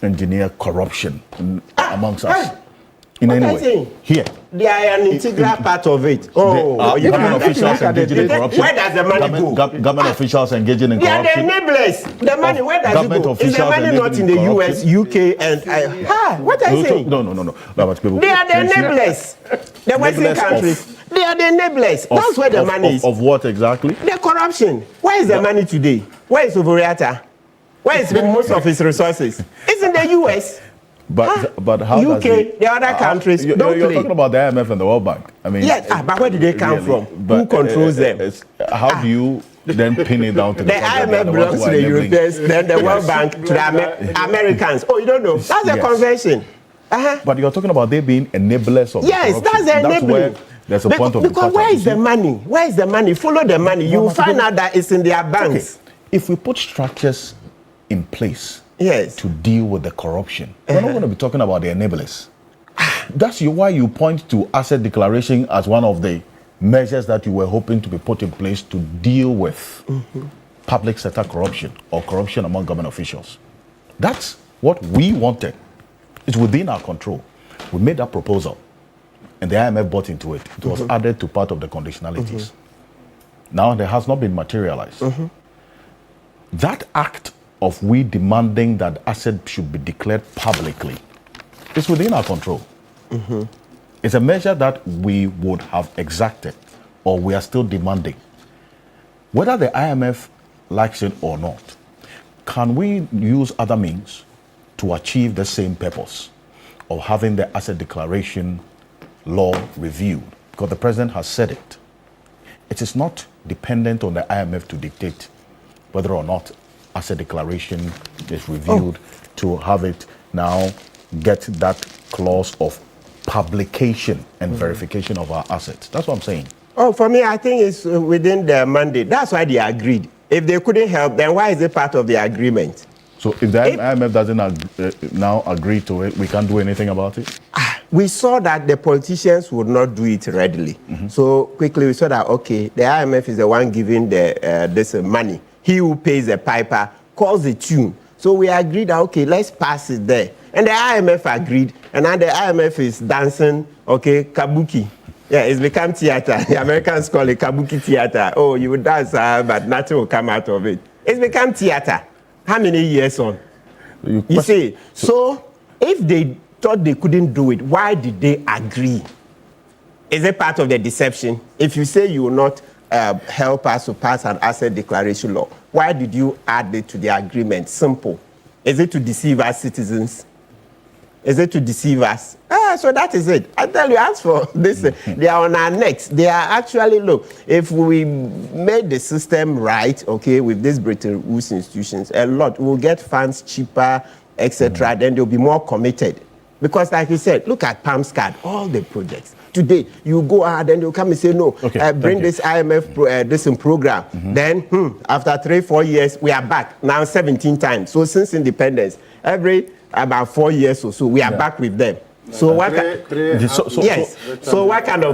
A: engineer corruption amongst us. in
E: What
A: any
E: I'm
A: way.
E: saying?
A: Here.
E: They are an integral part of it. Oh, you
A: Government
E: can-
A: officials engaging in corruption.
E: Where does the money go?
A: Government officials engaging in
E: They are the
A: corruption.
E: enablers. The money, where does it
A: Government
E: go? Is the
A: officials
E: money not
A: engaging
E: in the
A: in
E: US, UK, and what are you saying?
A: No. But people,
E: They are the enablers. The Western
A: Enablers
E: countries. They are the enablers. That's where the money is.
A: Of what exactly?
E: The corruption. Where is the money today? Where is Overiata? Where is most of his resources? It's in the US.
A: But how
E: UK,
A: does it,
E: the other countries
A: you're
E: don't play.
A: talking about the IMF and the World Bank. I mean,
E: Yes, but where do they come from?
A: But,
E: Who controls them?
A: How do you then pin it down to
E: The IMF belongs to the Europeans, then the World Bank to the Americans. Oh, you don't know? That's the
A: Yes.
E: convention.
A: But you're talking about they being enablers of
E: Yes,
A: corruption.
E: that's the enabling.
A: Where there's a point of
E: Because
A: departure.
E: where
A: You
E: is the
A: see?
E: money? Where is the money? Follow the money. You will find out that it's in their banks.
A: If we put structures in place
E: Yes.
A: to deal with the corruption, we're not going to be talking about the enablers. That's why you point to asset declaration as one of the measures that you were hoping to be put in place to deal with public sector corruption or corruption among government officials. That's what we wanted. It's within our control. We made that proposal and the IMF bought into it. It was added to part of the conditionalities. Now there has not been materialized. That act of we demanding that assets should be declared publicly is within our control. It's a measure that we would have exacted or we are still demanding. Whether the IMF likes it or not, can we use other means to achieve the same purpose of having the asset declaration law reviewed? Because the president has said it. It is not dependent on the IMF to dictate whether or not asset declaration is reviewed to have it now get that clause of publication and verification of our assets. That's what I'm saying.
E: Oh, for me, I think it's within their mandate. That's why they agreed. If they couldn't help, then why is it part of the agreement?
A: So if the IMF doesn't now agree to it, we can't do anything about it?
E: We saw that the politicians would not do it readily. So quickly we saw that, okay, the IMF is the one giving this money. He who pays the piper calls the tune. So we agreed that, okay, let's pass it there. And the IMF agreed, and now the IMF is dancing, okay, kabuki. Yeah, it's become theater. The Americans call it kabuki theater. Oh, you would dance, but nothing will come out of it. It's become theater. How many years on? You see, so if they thought they couldn't do it, why did they agree? Is it part of the deception? If you say you will not help us to pass an asset declaration law, why did you add it to the agreement? Simple. Is it to deceive us citizens? Is it to deceive us? So that is it. I tell you, as for this, they are on our necks. They are actually, look, if we made the system right, okay, with these Bretton Woods institutions, a lot, we'll get funds cheaper, etc., then they'll be more committed. Because like you said, look at PAMSCAD, all the projects. Today, you go out and they'll come and say, no,
A: Okay,
E: bring this IMF this in program. Then, after 3-4 years, we are back. Now 17 times. So since independence, every about 4 years or so, we are back with them. So what? So what kind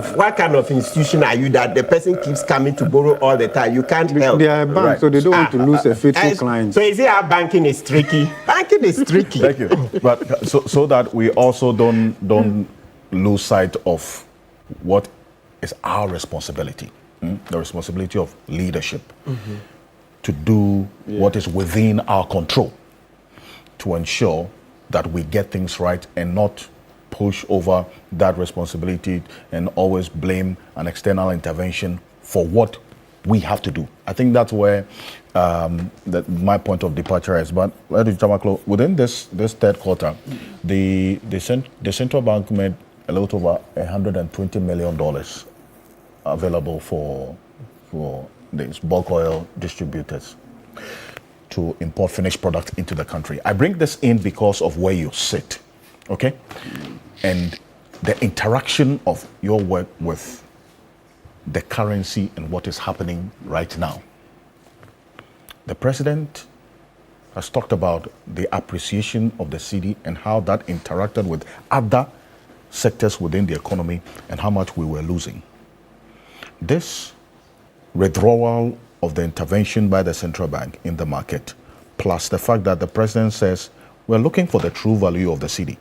E: of institution are you that the person keeps coming to borrow all the time? You can't help.
D: They are a bank, so they don't want to lose a faithful client.
E: So is it how banking is tricky? Banking is tricky.
A: Thank you. But so that we also don't lose sight of what is our responsibility, the responsibility of leadership, to do what is within our control to ensure that we get things right and not push over that responsibility and always blame an external intervention for what we have to do. I think that's where my point of departure is. But within this third quarter, the central bank made a little over $120 million available for these bulk oil distributors to import finished products into the country. I bring this in because of where you sit, okay? And the interaction of your work with the currency and what is happening right now. The president has talked about the appreciation of the Cedi and how that interacted with other sectors within the economy and how much we were losing. This withdrawal of the intervention by the central bank in the market, plus the fact that the president says we're looking for the true value of the Cedi.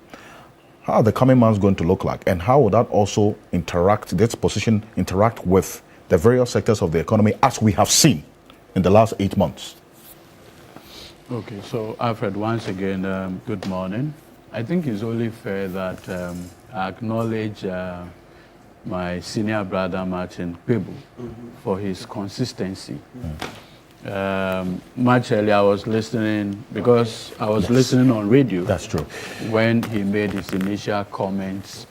A: How are the coming months going to look like? And how will that also this position interact with the various sectors of the economy as we have seen in the last 8 months?
C: Okay, so Alfred, once again, good morning. I think it's only fair that I acknowledge my senior brother Martin Pebu for his consistency. Much earlier I was listening, because I was listening on radio.
A: That's true.
C: When he made his initial comments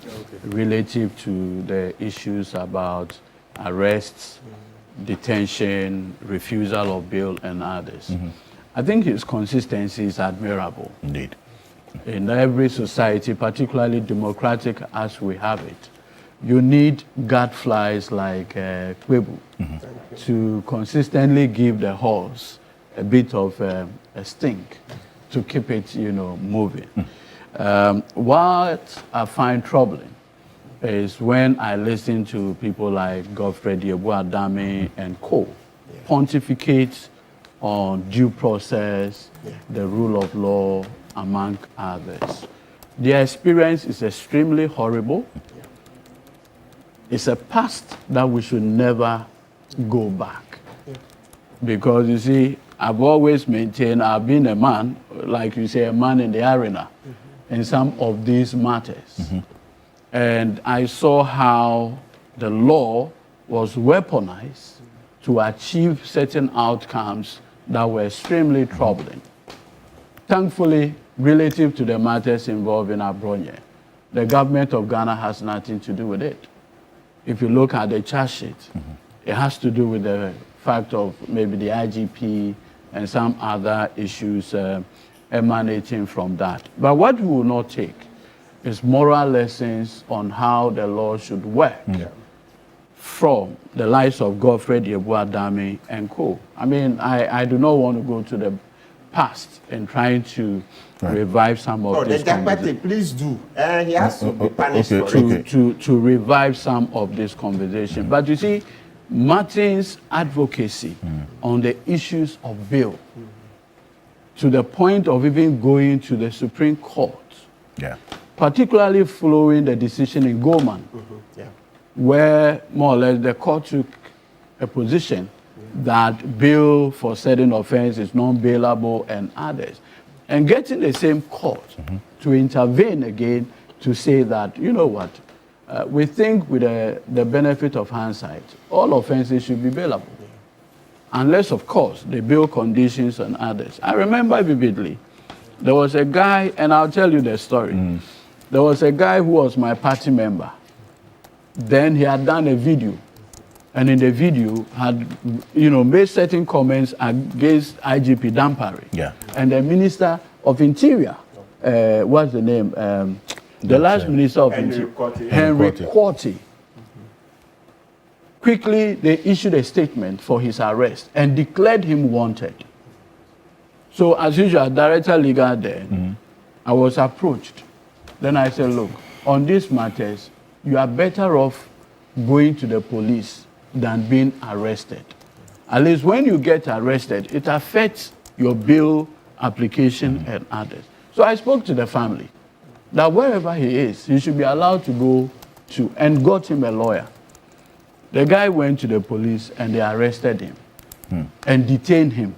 C: relative to the issues about arrests, detention, refusal of bail, and others. I think his consistency is admirable.
A: Indeed.
C: In every society, particularly democratic as we have it, you need gadflies like Kwebu to consistently give the horse a bit of a stink to keep it, moving. What I find troubling is when I listen to people like Alfred Ocansey and co. pontificate on due process, the rule of law, among others. Their experience is extremely horrible. It's a past that we should never go back. Because you see, I've always maintained I've been a man, like you say, a man in the arena in some of these matters. And I saw how the law was weaponized to achieve certain outcomes that were extremely troubling. Thankfully, relative to the matters involving Abronye, the government of Ghana has nothing to do with it. If you look at the charge sheet, it has to do with the fact of maybe the IGP and some other issues emanating from that. But what we will not take is moral lessons on how the law should work from the likes of Alfred Ocansey and co. I mean, I do not want to go to the past and trying to revive some of this
E: conversation. Please do. He has to be punished for it.
C: To revive some of this conversation. But you see, Martin's advocacy on the issues of bail, to the point of even going to the Supreme Court, particularly following the decision in Goldman, where more or less the court took a position that bail for certain offense is non-bailable and others. And getting the same court to intervene again to say that, you know what, we think with the benefit of hindsight, all offenses should be bailable. Unless, of course, the bail conditions and others. I remember vividly, there was a guy, and I'll tell you the story. There was a guy who was my party member. Then he had done a video. And in the video had, made certain comments against IGP Dampare. And the Minister of Interior, what's the name? The last Minister of Interior, Henry Quarty. Quickly, they issued a statement for his arrest and declared him wanted. So, as usual, Director Legal there, I was approached. Then I said, look, on these matters, you are better off going to the police than being arrested. At least when you get arrested, it affects your bail application and others. So I spoke to the family that wherever he is, he should be allowed to go to, and got him a lawyer. The guy went to the police and they arrested him and detained him.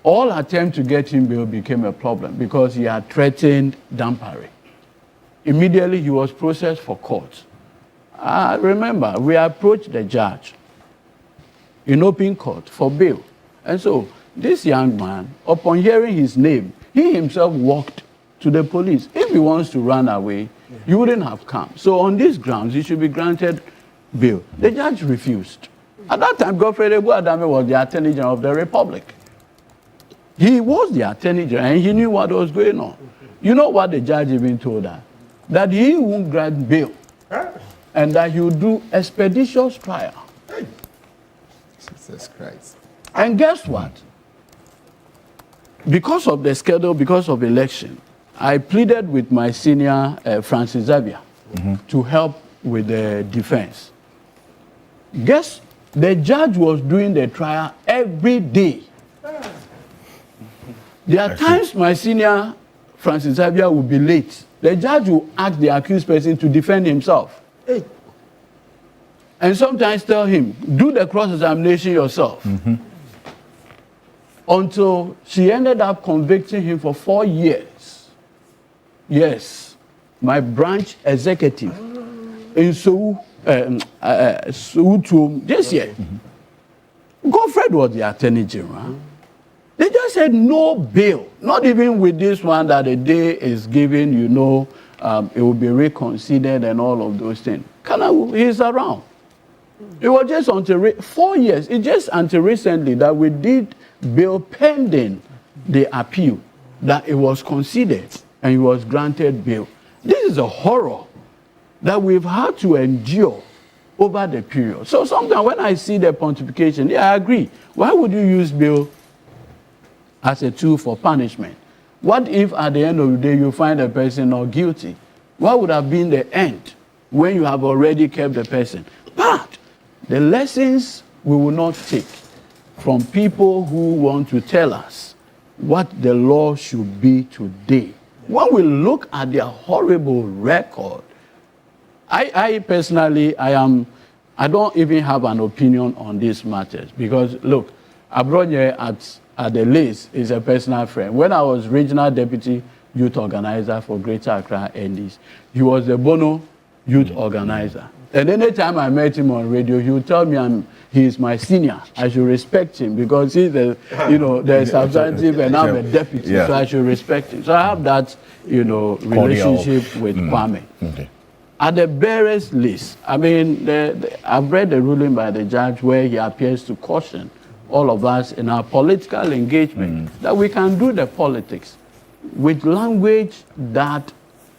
C: All attempt to get him bail became a problem because he had threatened Dampare. Immediately he was processed for court. I remember we approached the judge in open court for bail. And so this young man, upon hearing his name, he himself walked to the police. If he wants to run away, he wouldn't have come. So on these grounds, he should be granted bail. The judge refused. At that time, Alfred Ocansey was the Attorney General of the Republic. He was the Attorney General and he knew what was going on. You know what the judge even told her? That he won't grant bail and that he would do expeditious trial.
E: Jesus Christ.
C: And guess what? Because of the schedule, because of election, I pleaded with my senior, Francis Xavier, to help with the defense. Guess the judge was doing the trial every day. There are times my senior, Francis Xavier, would be late the judge will ask the accused person to defend himself.
E: Hey.
C: And sometimes tell him, do the cross-examination yourself. Until she ended up convicting him for 4 years. Yes, my branch executive in Suutum this year. Godfred was the attorney general. They just said no bail, not even with this one that the day is given, it will be reconsidered and all of those things. He's around. It was just until 4 years. It's just until recently that we did bail pending the appeal, that it was considered and he was granted bail. This is a horror that we've had to endure over the period. So sometimes when I see the pontification, I agree. Why would you use bail as a tool for punishment? What if at the end of the day you find a person not guilty? What would have been the end when you have already kept the person? But the lessons we will not take from people who want to tell us what the law should be today. When we look at their horrible record, I personally, I don't even have an opinion on these matters because, look, Abronye at the least is a personal friend. When I was regional deputy youth organizer for Greater Accra NDs, he was the Bono youth organizer. And anytime I met him on radio, he would tell me he is my senior. I should respect him because he's the substantive and I'm a deputy, so I should respect him. So I have that, relationship with Kwame.
A: Okay.
C: At the barest least, I mean, I've read the ruling by the judge where he appears to caution all of us in our political engagement that we can do the politics with language that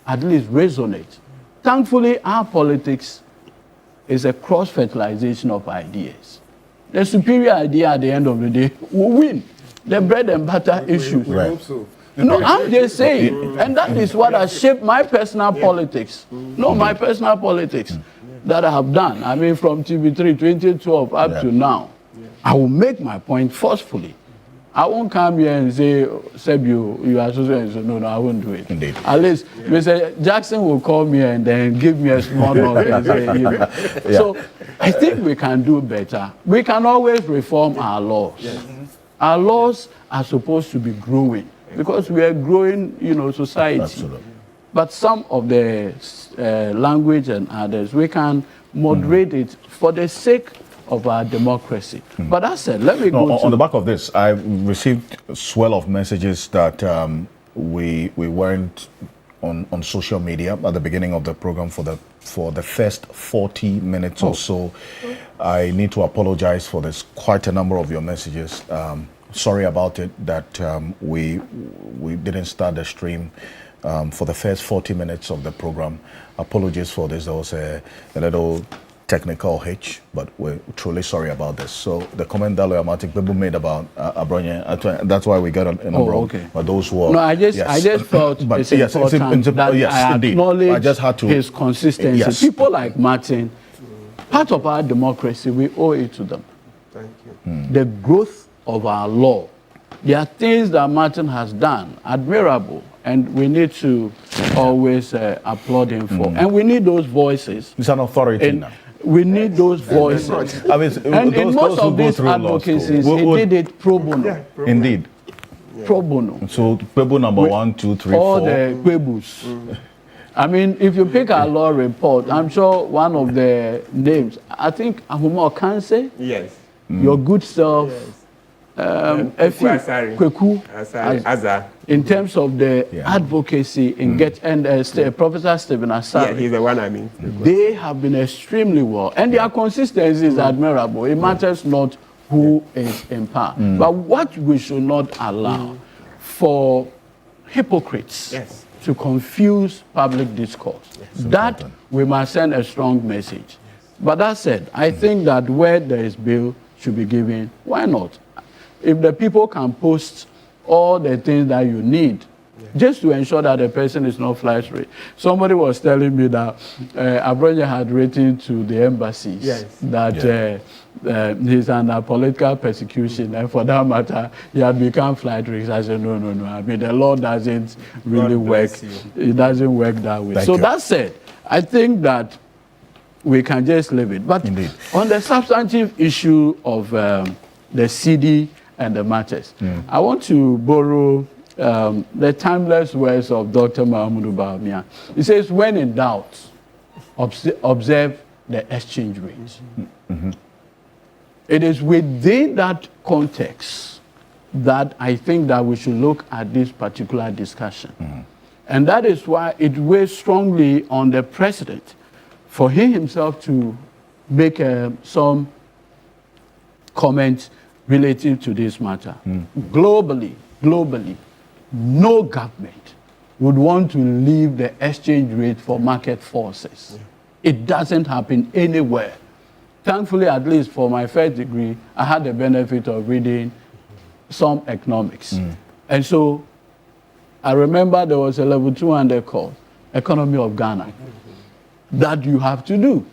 C: at least resonates. Thankfully, our politics is a cross-fertilization of ideas. The superior idea at the end of the day will win. The bread and butter issues.
D: We hope so.
C: No, I'm just saying, and that is what has shaped my personal politics. No, my personal politics that I have done. I mean, from TV3 2012 up to now, I will make my point forcefully. I won't come here and say, Seb, you are so. No, I won't do it.
A: Indeed.
C: At least Mr. Jackson will call me and then give me a small note and say, So I think we can do better. We can always reform our laws. Yes. Our laws are supposed to be growing because we are growing, society.
A: Absolutely.
C: But some of the language and others, we can moderate it for the sake of our democracy. But that said, let me go
A: on the back of this, I received a swell of messages that we weren't on social media at the beginning of the program for the first 40 minutes or so. I need to apologize for this. Quite a number of your messages. Sorry about it that we didn't start the stream for the first 40 minutes of the program. Apologies for this. There was a little technical hitch, but we're truly sorry about this. So the comment that Lawyer Martin Bebo made about Abronye, that's why we got a number of those who are...
C: No, I just felt it's important that I acknowledge
A: I just had to,
C: his consistency. Yes. People like Martin, part of our democracy, we owe it to them.
E: Thank you.
C: The growth of our law. There are things that Martin has done, admirable, and we need to always applaud him for. And we need those voices.
A: It's an authority now.
C: We need those voices.
A: I mean,
C: and in most of these advocacies, he did it pro bono.
E: Yeah,
A: Indeed.
C: Pro bono.
A: So, Pebo number 1, 2, 3, 4.
C: All the Pebus. I mean, if you pick our law report, I'm sure one of the names, I think Alfred Ocansey,
E: yes.
C: Your good self, Kweku,
E: Aza.
C: In terms of the advocacy in Professor Stephen Asari.
E: Yeah, he's the one I mean.
C: They have been extremely well. And their consistency is admirable. It matters not who is in power. But what we should not allow for hypocrites to confuse public discourse. That we must send a strong message. But that said, I think that where there is bail should be given, why not? If the people can post all the things that you need, just to ensure that the person is not flight free. Somebody was telling me that Abronye had written to the embassies that he's under political persecution, and for that matter, he had become flight risk. I said, no. I mean, the law doesn't really work. It doesn't work that way. So that said, I think that we can just leave it. But
A: Indeed.
C: On the substantive issue of the Cedi and the matters, I want to borrow the timeless words of Dr. Mahmoud Bawumia. He says, when in doubt, observe the exchange rate. It is within that context that I think that we should look at this particular discussion. And that is why it weighs strongly on the president for he himself to make some comments related to this matter. Globally, no government would want to leave the exchange rate for market forces. It doesn't happen anywhere. Thankfully, at least for my first degree, I had the benefit of reading some economics. And so I remember there was a level 200 course, Economy of Ghana, that you have to do.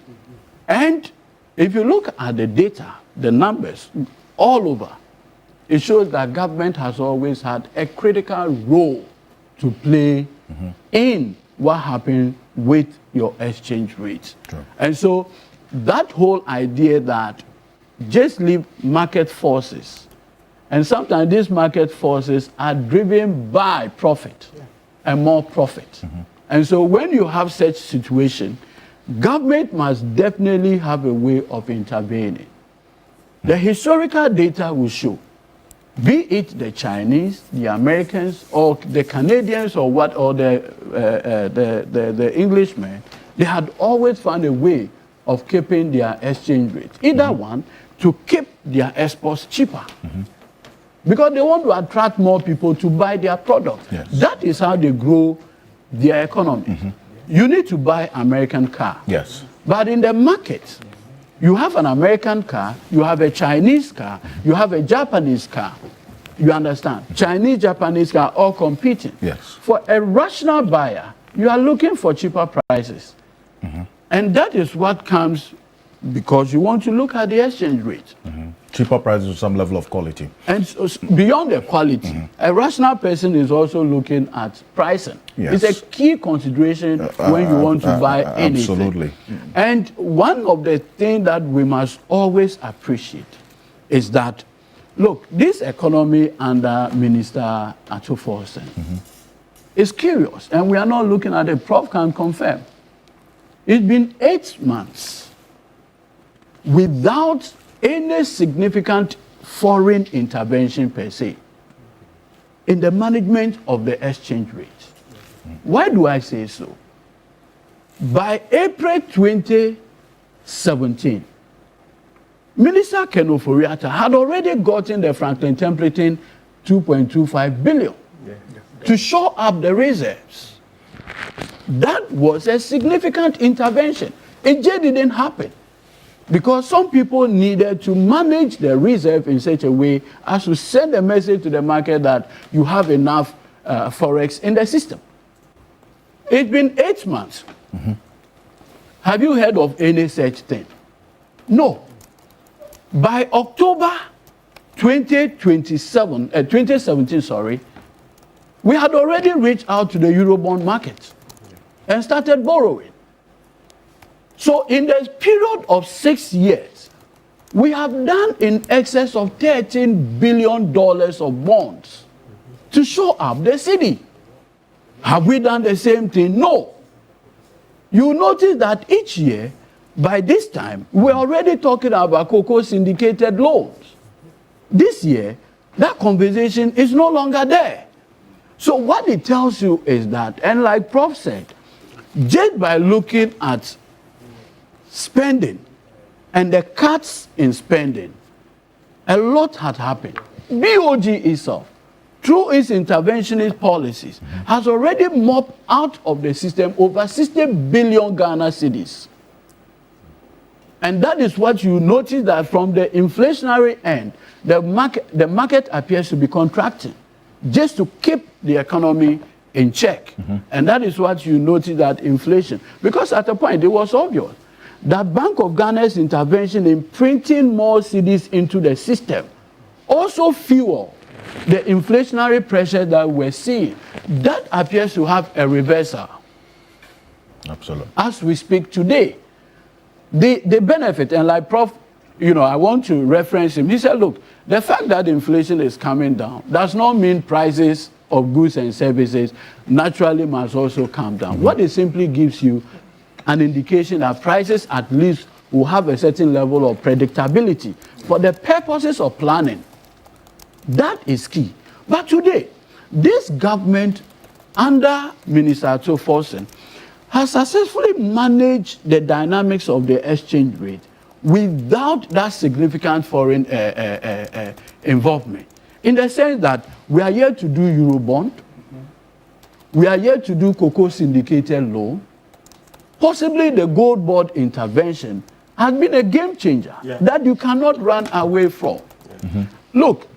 C: And if you look at the data, the numbers all over, it shows that government has always had a critical role to play in what happened with your exchange rates. And so that whole idea that just leave market forces, and sometimes these market forces are driven by profit and more profit. And so when you have such situation, government must definitely have a way of intervening. The historical data will show, be it the Chinese, the Americans, or the Canadians, or what, or the Englishmen, they had always found a way of keeping their exchange rate. Either one, to keep their exports cheaper. Because they want to attract more people to buy their products. That is how they grow their economy. You need to buy American car. But in the market, you have an American car, you have a Chinese car, you have a Japanese car. You understand? Chinese, Japanese car all competing. For a rational buyer, you are looking for cheaper prices. And that is what comes because you want to look at the exchange rate.
A: Cheaper prices with some level of quality.
C: And so beyond the quality, a rational person is also looking at pricing. It's a key consideration when you want to buy anything.
A: Absolutely.
C: And one of the things that we must always appreciate is that, look, this economy under Minister Atuforsen is curious, and we are not looking at it. Prof can confirm. It's been 8 months without any significant foreign intervention per se in the management of the exchange rate. Why do I say so? By April 2017, Minister Ken Ofori-Atta had already gotten the Franklin Templeton 2.25 billion to shore up the reserves. That was a significant intervention. It just didn't happen because some people needed to manage the reserve in such a way as to send a message to the market that you have enough forex in the system. It's been 8 months. Have you heard of any such thing? No. By October 2017, we had already reached out to the Eurobond market and started borrowing. So in the period of 6 years, we have done in excess of $13 billion of bonds to show up the city. Have we done the same thing? No. You notice that each year, by this time, we're already talking about cocoa syndicated loans. This year, that conversation is no longer there. So what it tells you is that, and like Prof said, just by looking at spending and the cuts in spending, a lot had happened. BOG itself, through its interventionist policies, has already mopped out of the system over 60 billion Ghana cedis. And that is what you notice, that from the inflationary end, the market appears to be contracting just to keep the economy in check. And that is what you notice, that inflation. Because at a point, it was obvious that Bank of Ghana's intervention in printing more cedis into the system also fueled the inflationary pressure that we're seeing. That appears to have a reversal.
A: Absolutely.
C: As we speak today, the benefit, and like Prof, I want to reference him. He said, look, the fact that inflation is coming down does not mean prices of goods and services naturally must also come down. What it simply gives you an indication that prices at least will have a certain level of predictability for the purposes of planning. That is key. But today, this government under Minister Atto-Forson has successfully managed the dynamics of the exchange rate without that significant foreign involvement. In the sense that we are here to do Eurobond, we are here to do cocoa syndicated loan. Possibly the gold board intervention has been a game changer that you cannot run away from. Look,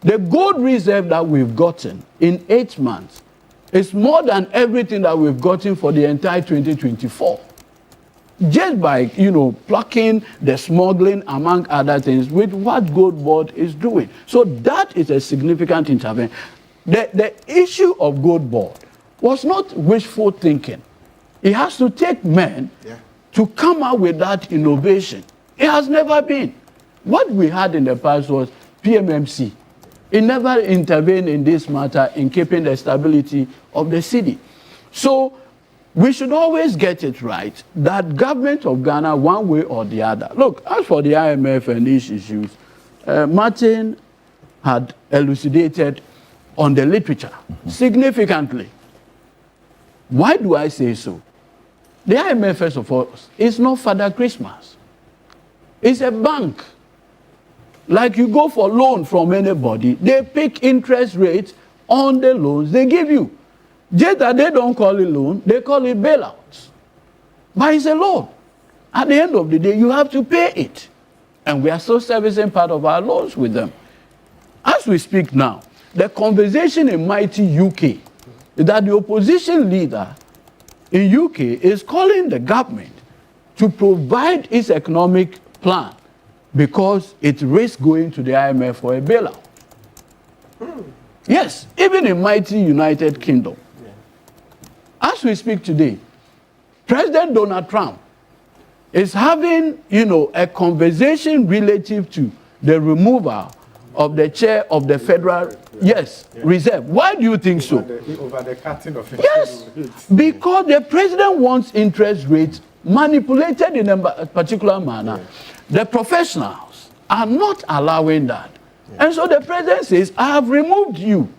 C: the gold reserve that we've gotten in 8 months is more than everything that we've gotten for the entire 2024. Just by, plucking the smuggling, among other things, with what Gold Board is doing. So that is a significant intervention. The issue of Gold Board was not wishful thinking. It has to take men to come out with that innovation. It has never been. What we had in the past was PMMC. It never intervened in this matter in keeping the stability of the city. So we should always get it right that government of Ghana, one way or the other. Look, as for the IMF and these issues, Martin had elucidated on the literature significantly. Why do I say so? The IMF, first of all, is not Father Christmas. It's a bank. Like you go for loan from anybody, they pick interest rates on the loans they give you. Just that they don't call it loan, they call it bailouts. But it's a loan. At the end of the day, you have to pay it. And we are still servicing part of our loans with them. As we speak now, the conversation in mighty UK is that the opposition leader in UK is calling the government to provide its economic plan because it risks going to the IMF for a bailout. Yes, even in mighty United Kingdom. As we speak today, President Donald Trump is having, a conversation relative to the removal of the chair of the Federal Reserve. Why do you think so?
D: Over the cutting of
C: yes, because the president wants interest rates manipulated in a particular manner. The professionals are not allowing that. And so the president says, I have removed you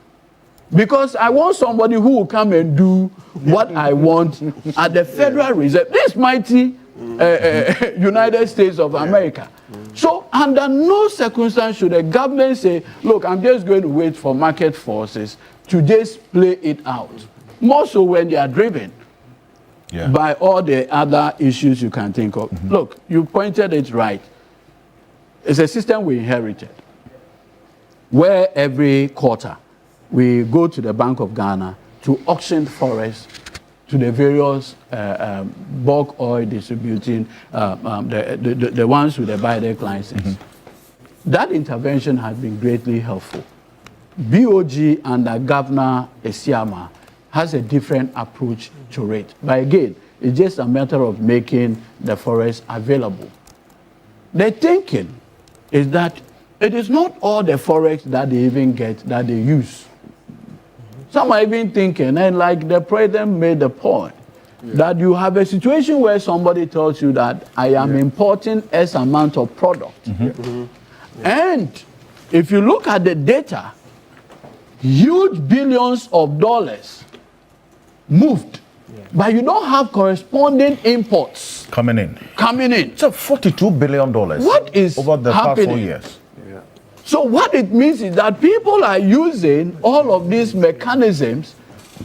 C: because I want somebody who will come and do what I want at the Federal Reserve. This mighty United States of America. So under no circumstance should the government say, look, I'm just going to wait for market forces to just play it out. More so when they are driven by all the other issues you can think of. Look, you pointed it right. It's a system we inherited, where every quarter we go to the Bank of Ghana to auction forests to the various bulk oil distributing, the ones with the Biden license. That intervention has been greatly helpful. BOG under Governor Esiama has a different approach to it. But again, it's just a matter of making the forest available. The thinking is that it is not all the forests that they even get that they use. Some are even thinking, and like the president made the point, that you have a situation where somebody tells you that I am importing X amount of product. And if you look at the data, huge billions of dollars moved, but you don't have corresponding imports
A: Coming in.
C: So
A: $42 billion.
C: What is
A: over the past 4 years?
C: So what it means is that people are using all of these mechanisms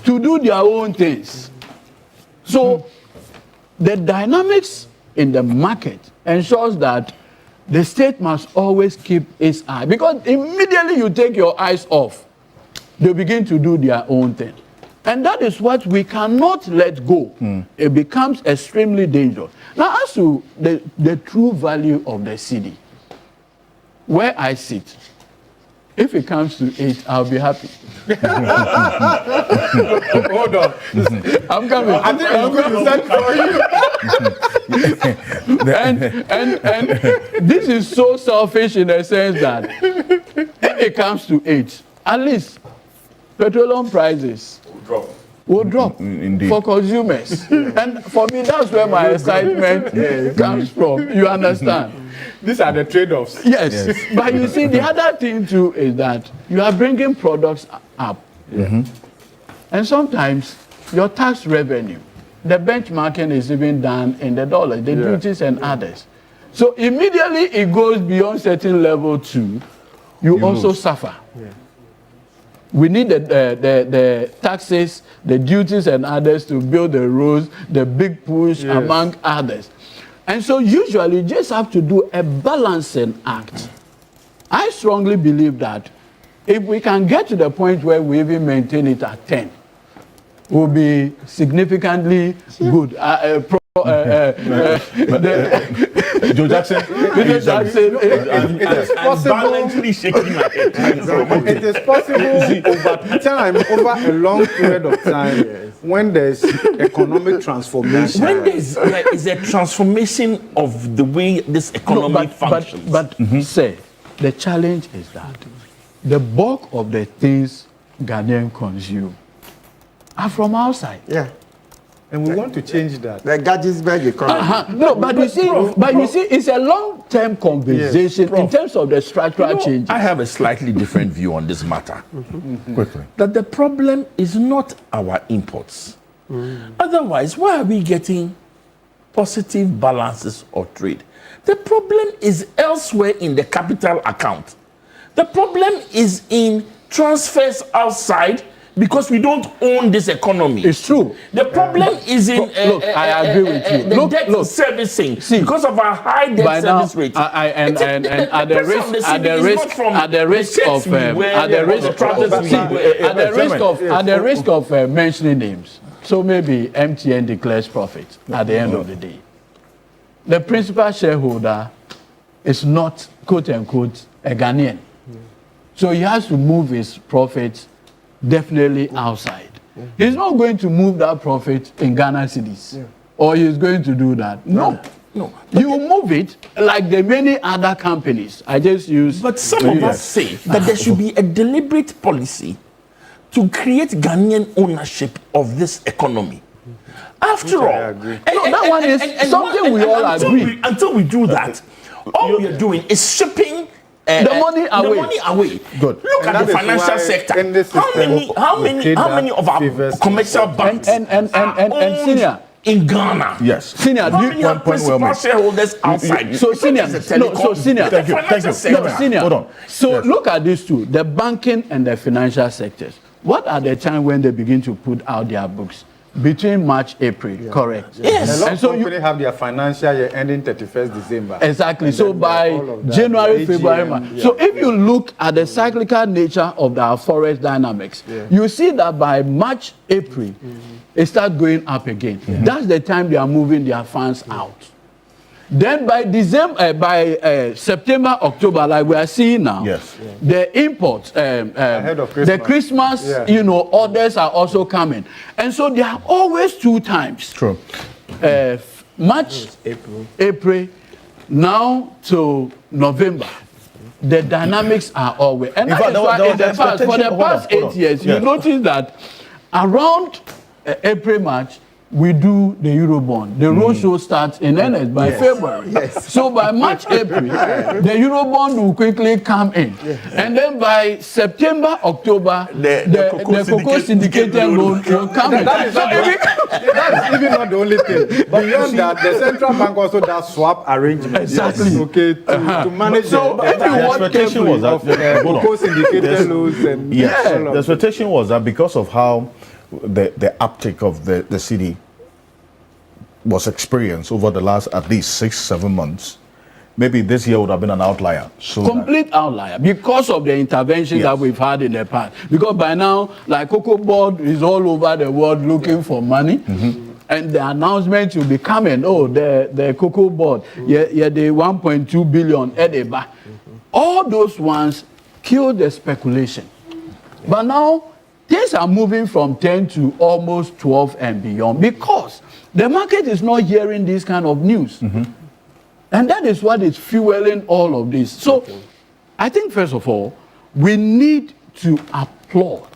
C: to do their own things. So the dynamics in the market ensures that the state must always keep its eye, because immediately you take your eyes off, they begin to do their own thing. And that is what we cannot let go. It becomes extremely dangerous. Now, as to the true value of the cedi, where I sit, if it comes to 8, I'll be happy.
D: Hold on.
C: I'm coming.
D: I think I'm going to send for you.
C: And this is so selfish in the sense that if it comes to 8, at least petroleum prices will drop
A: Indeed.
C: for consumers. And for me, that's where my excitement comes from. You understand?
D: These are the trade-offs.
C: Yes. But you see, the other thing too is that you are bringing products up. And sometimes your tax revenue, the benchmarking is even done in the dollars, the duties and others. So immediately it goes beyond certain level 2, you also
A: lose.
C: suffer. We need the taxes, the duties and others to build the roads, the big push among others. And so usually you just have to do a balancing act. I strongly believe that if we can get to the point where we even maintain it at 10, will be significantly good.
A: Joe Jackson.
C: It
D: is possible.
B: Violently shaking my head.
D: It is possible over time, over a long period of time, when there's economic transformation.
B: When there is a transformation of the way this economy functions.
C: But say, the challenge is that the bulk of the things Ghanaians consume are from outside.
E: Yeah.
D: And we want to change that.
E: The Gettysburg economy.
C: No, but you see, it's a long-term conversation in terms of the structural changes.
B: I have a slightly different view on this matter.
A: Quickly.
B: That the problem is not our imports. Otherwise, why are we getting positive balances of trade? The problem is elsewhere in the capital account. The problem is in transfers outside because we don't own this economy.
C: It's true.
B: The problem is in
C: look, I agree with you.
B: the
C: Look,
B: debt servicing because of our high debt service rate.
C: At the risk of mentioning names, so maybe MTN declares profit at the end of the day. The principal shareholder is not, quote unquote, a Ghanaian. So he has to move his profits definitely outside. He's not going to move that profit in Ghana cedis. Or he's going to do that. No. You move it like the many other companies. I just use.
B: But some of us say that there should be a deliberate policy to create Ghanaian ownership of this economy. After all,
C: that one is something we all agree.
B: Until we do that, all we are doing is shipping
C: the money away.
A: Good.
B: Look at the financial sector. How many of our commercial banks
C: and senior
B: in Ghana?
A: Yes.
C: Senior,
B: How many are principal shareholders outside?
C: So senior, Thank you. Senior.
A: Hold on.
C: So look at these two: the banking and the financial sectors. What are the time when they begin to put out their books? Between March, April, correct?
D: Yes. A lot of companies have their financial year ending 31st December.
C: Exactly. So by January, February, March. So if you look at the cyclical nature of our forex dynamics, you see that by March, April, it starts going up again. That's the time they are moving their funds out. Then by September, October, like we are seeing now, the imports,
D: ahead of
C: the Christmas, orders are also coming. And so there are always two times.
A: True.
C: March, April, now to November. The dynamics are always. And that is why in the past, for the past 8 years, you notice that around April, March, we do the Eurobond. The roadshow starts in earnest by February. So by March, April, the Eurobond will quickly come in. And then by September, October, the cocoa syndicated loan will come in.
D: That is even not the only thing. Beyond that, the central bank also does swap arrangements.
C: Exactly.
D: Okay, to manage
C: so if you want
A: expectation was that
D: cocoa syndicated loans and
A: the expectation was that because of how the uptick of the cedi was experienced over the last at least 6-7 months, maybe this year would have been an outlier. So
C: complete outlier because of the interventions that we've had in the past. Because by now, like Cocoa Board is all over the world looking for money. And the announcement will be coming. Oh, the Cocoa Board, the 1.2 billion Edeba. All those ones kill the speculation. But now, things are moving from 10 to almost 12 and beyond because the market is not hearing this kind of news. And that is what is fueling all of this. So I think, first of all, we need to applaud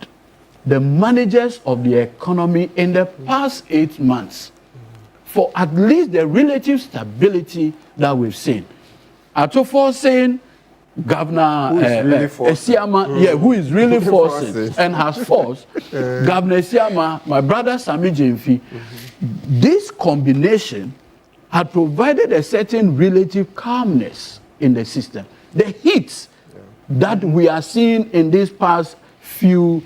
C: the managers of the economy in the past 8 months for at least the relative stability that we've seen. Atofo saying Governor Esiama, who is really forcing and has forced Governor Esiama, my brother Sami Jemfi. This combination had provided a certain relative calmness in the system. The hits that we are seeing in these past few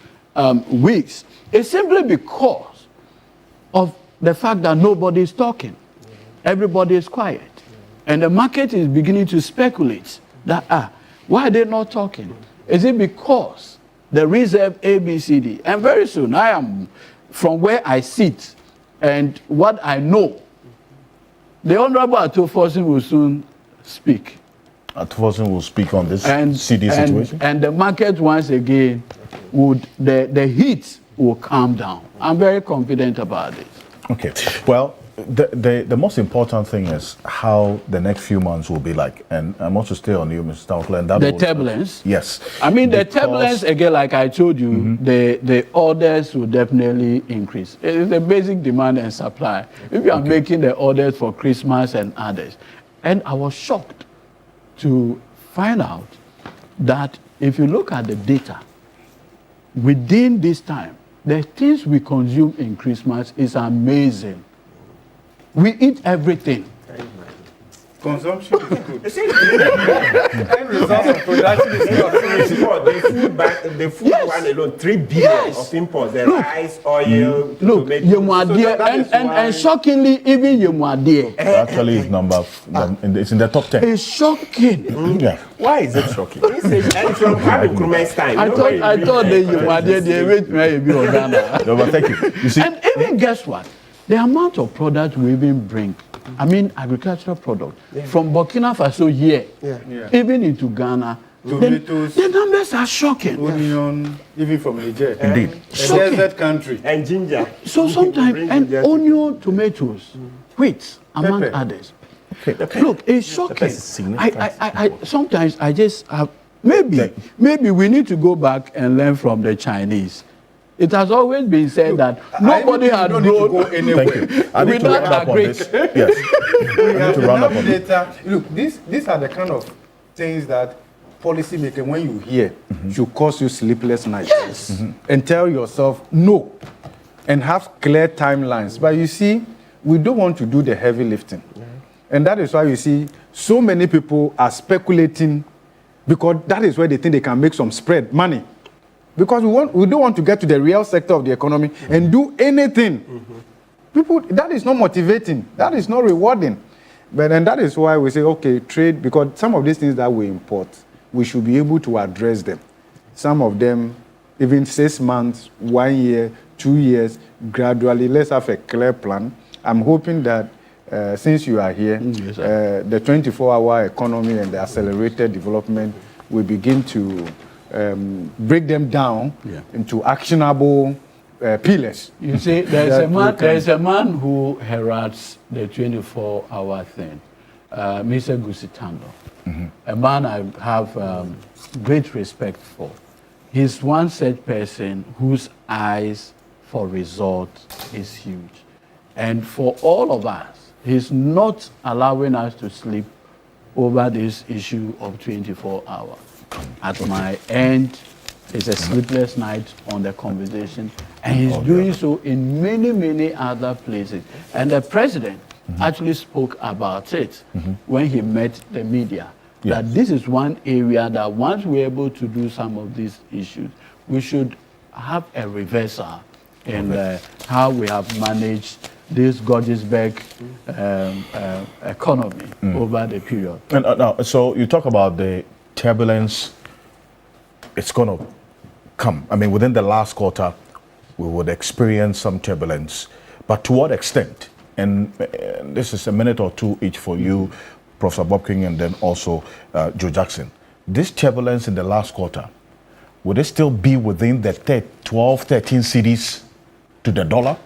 C: weeks is simply because of the fact that nobody is talking. Everybody is quiet. And the market is beginning to speculate that, why are they not talking? Is it because the reserve ABCD? And very soon, I am, from where I sit and what I know, the Honorable Atoforsin will soon speak.
A: Atoforsin will speak on this CD situation?
C: And the market, once again, the heat will calm down. I'm very confident about it.
A: Okay. Well, the most important thing is how the next few months will be like. And I want to stay on you, Mr. Auckland.
C: The turbulence?
A: Yes.
C: I mean, the turbulence, again, like I told you, the orders will definitely increase. It's the basic demand and supply. If you are making the orders for Christmas and others. And I was shocked to find out that if you look at the data, within this time, the things we consume in Christmas is amazing. We eat everything.
D: Consumption is good.
E: End result of production is not. The food one alone, 3 billion of imports. The rice, oil,
C: tomatoes. And shockingly, even Yemuadie.
A: Actually, it's in the top 10.
C: It's shocking.
A: Yeah.
E: Why is it shocking? And from Kwame Nkrumah's time.
C: I thought the Yemuadie, they wait maybe on Ghana.
A: No, but thank you. You see,
C: And even guess what? The amount of product we even bring, I mean agricultural product, from Burkina Faso here, even into Ghana,
D: tomatoes,
C: the numbers are shocking.
D: Onion, even from Niger.
A: Indeed.
D: A desert country.
E: And ginger.
C: So sometimes, and onion, tomatoes, wheat, among others.
A: okay.
C: Look, it's shocking.
B: is significant.
C: I sometimes I just have, maybe we need to go back and learn from the Chinese. It has always been said that nobody had grown
D: anywhere.
A: Thank you. I need to
C: without
A: round up on
C: agric.
A: this. Yes.
D: We
A: I need
D: have
A: to round up
D: enough
A: on this.
D: data. Look, these are the kind of things that policy making, when you hear, should cause you sleepless nights.
C: Yes.
D: And tell yourself no, and have clear timelines. But you see, we don't want to do the heavy lifting. And that is why you see so many people are speculating, because that is where they think they can make some spread money. Because we don't want to get to the real sector of the economy and do anything. People, that is not motivating. That is not rewarding. And that is why we say, okay, trade, because some of these things that we import, we should be able to address them. Some of them, even 6 months, 1 year, 2 years, gradually. Let's have a clear plan. I'm hoping that since you are here, the 24-hour economy and the accelerated development will begin to break them down into actionable pillars.
C: You see, there's a man who heralds the 24-hour thing, Mr. Gusitando, a man I have great respect for. He's one such person whose eyes for results is huge. And for all of us, he's not allowing us to sleep over this issue of 24 hours. At my end, it's a sleepless night on the conversation, and he's doing so in many, many other places. And the president actually spoke about it when he met the media, that this is one area that once we're able to do some of these issues, we should have a reversal in how we have managed this Georgesburg economy over the period.
A: And now, so you talk about the turbulence. It's going to come. I mean, within the last quarter, we would experience some turbulence. But to what extent? And this is a minute or two each for you, Professor Bob King, and then also Joe Jackson. This turbulence in the last quarter, would it still be within the 12, 13 cedis to the dollar?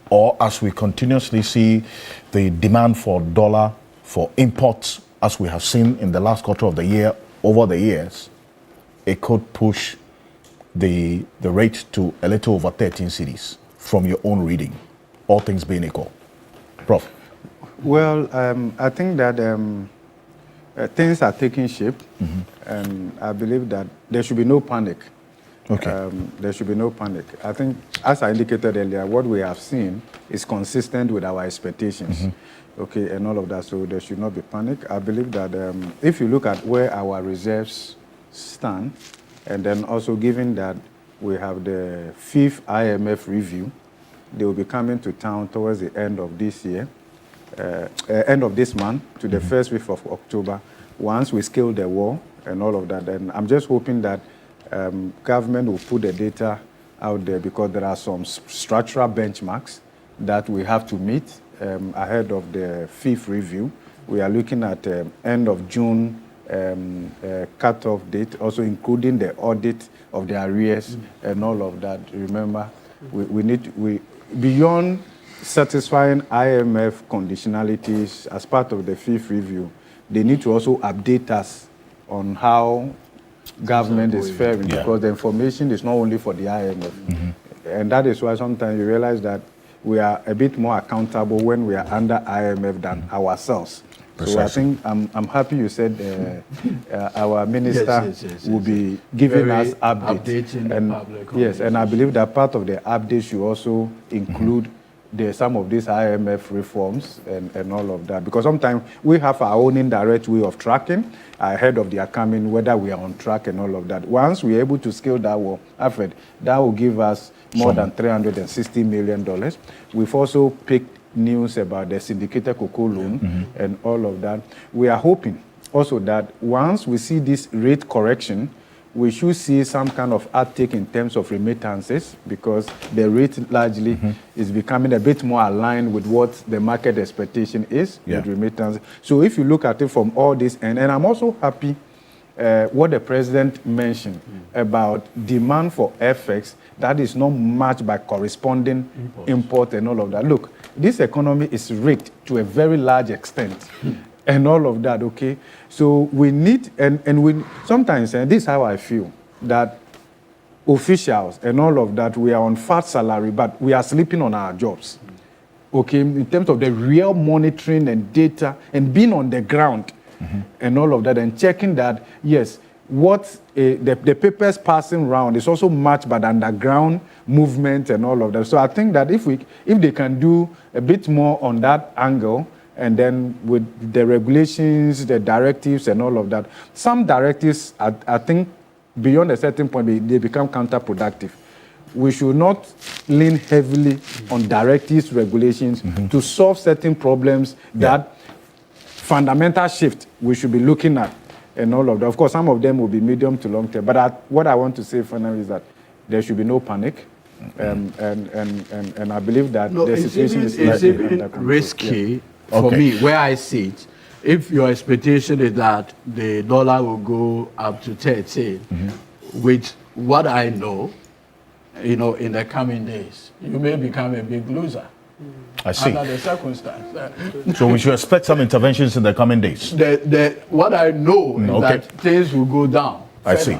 A: Or as we continuously see the demand for dollar for imports, as we have seen in the last quarter of the year, over the years, it could push the rate to a little over 13 cedis from your own reading, all things being equal. Prof.
D: Well, I think that things are taking shape, and I believe that there should be no panic.
A: Okay.
D: There should be no panic. I think, as I indicated earlier, what we have seen is consistent with our expectations, okay, and all of that, so there should not be panic. I believe that if you look at where our reserves stand, and then also given that we have the 5th IMF review, they will be coming to town towards the end of this year, end of this month to the first week of October, once we scale the wall and all of that. And I'm just hoping that government will put the data out there, because there are some structural benchmarks that we have to meet ahead of the 5th review. We are looking at end of June cutoff date, also including the audit of the arrears and all of that. Remember, we beyond satisfying IMF conditionalities as part of the 5th review, they need to also update us on how government is faring, because the information is not only for the IMF. And that is why sometimes you realize that we are a bit more accountable when we are under IMF than ourselves.
A: Precisely.
D: So I think I'm happy you said our minister will be giving us updates.
C: Updating
D: And
C: the public.
D: yes, and I believe that part of the update should also include some of these IMF reforms and all of that. Because sometimes we have our own indirect way of tracking ahead of their coming, whether we are on track and all of that. Once we're able to scale that wall, Alfred, that will give us more than $360 million. We've also picked news about the syndicated cocoa loan and all of that. We are hoping also that once we see this rate correction, we should see some kind of uptick in terms of remittances, because the rate largely is becoming a bit more aligned with what the market expectation is with remittances. So if you look at it from all this, and I'm also happy what the president mentioned about demand for FX that is not matched by corresponding import and all of that. Look, this economy is rigged to a very large extent. And all of that, okay? So we need, and we sometimes, and this is how I feel, that officials and all of that, we are on fat salary, but we are sleeping on our jobs. Okay, in terms of the real monitoring and data and being on the ground and all of that, and checking that, yes, what the papers passing around is also matched by the underground movement and all of that. So I think that if they can do a bit more on that angle, and then with the regulations, the directives and all of that, some directives, I think, beyond a certain point, they become counterproductive. We should not lean heavily on directives, regulations to solve certain problems that fundamental shift we should be looking at and all of that. Of course, some of them will be medium to long term, but what I want to say finally is that there should be no panic. And I believe that the situation is
C: even risky. For me, where I see it, if your expectation is that the dollar will go up to 13, with what I know, in the coming days, you may become a big loser.
A: I see.
C: Under the circumstance.
A: So we should expect some interventions in the coming days.
C: What I know is that things will go down.
A: I see.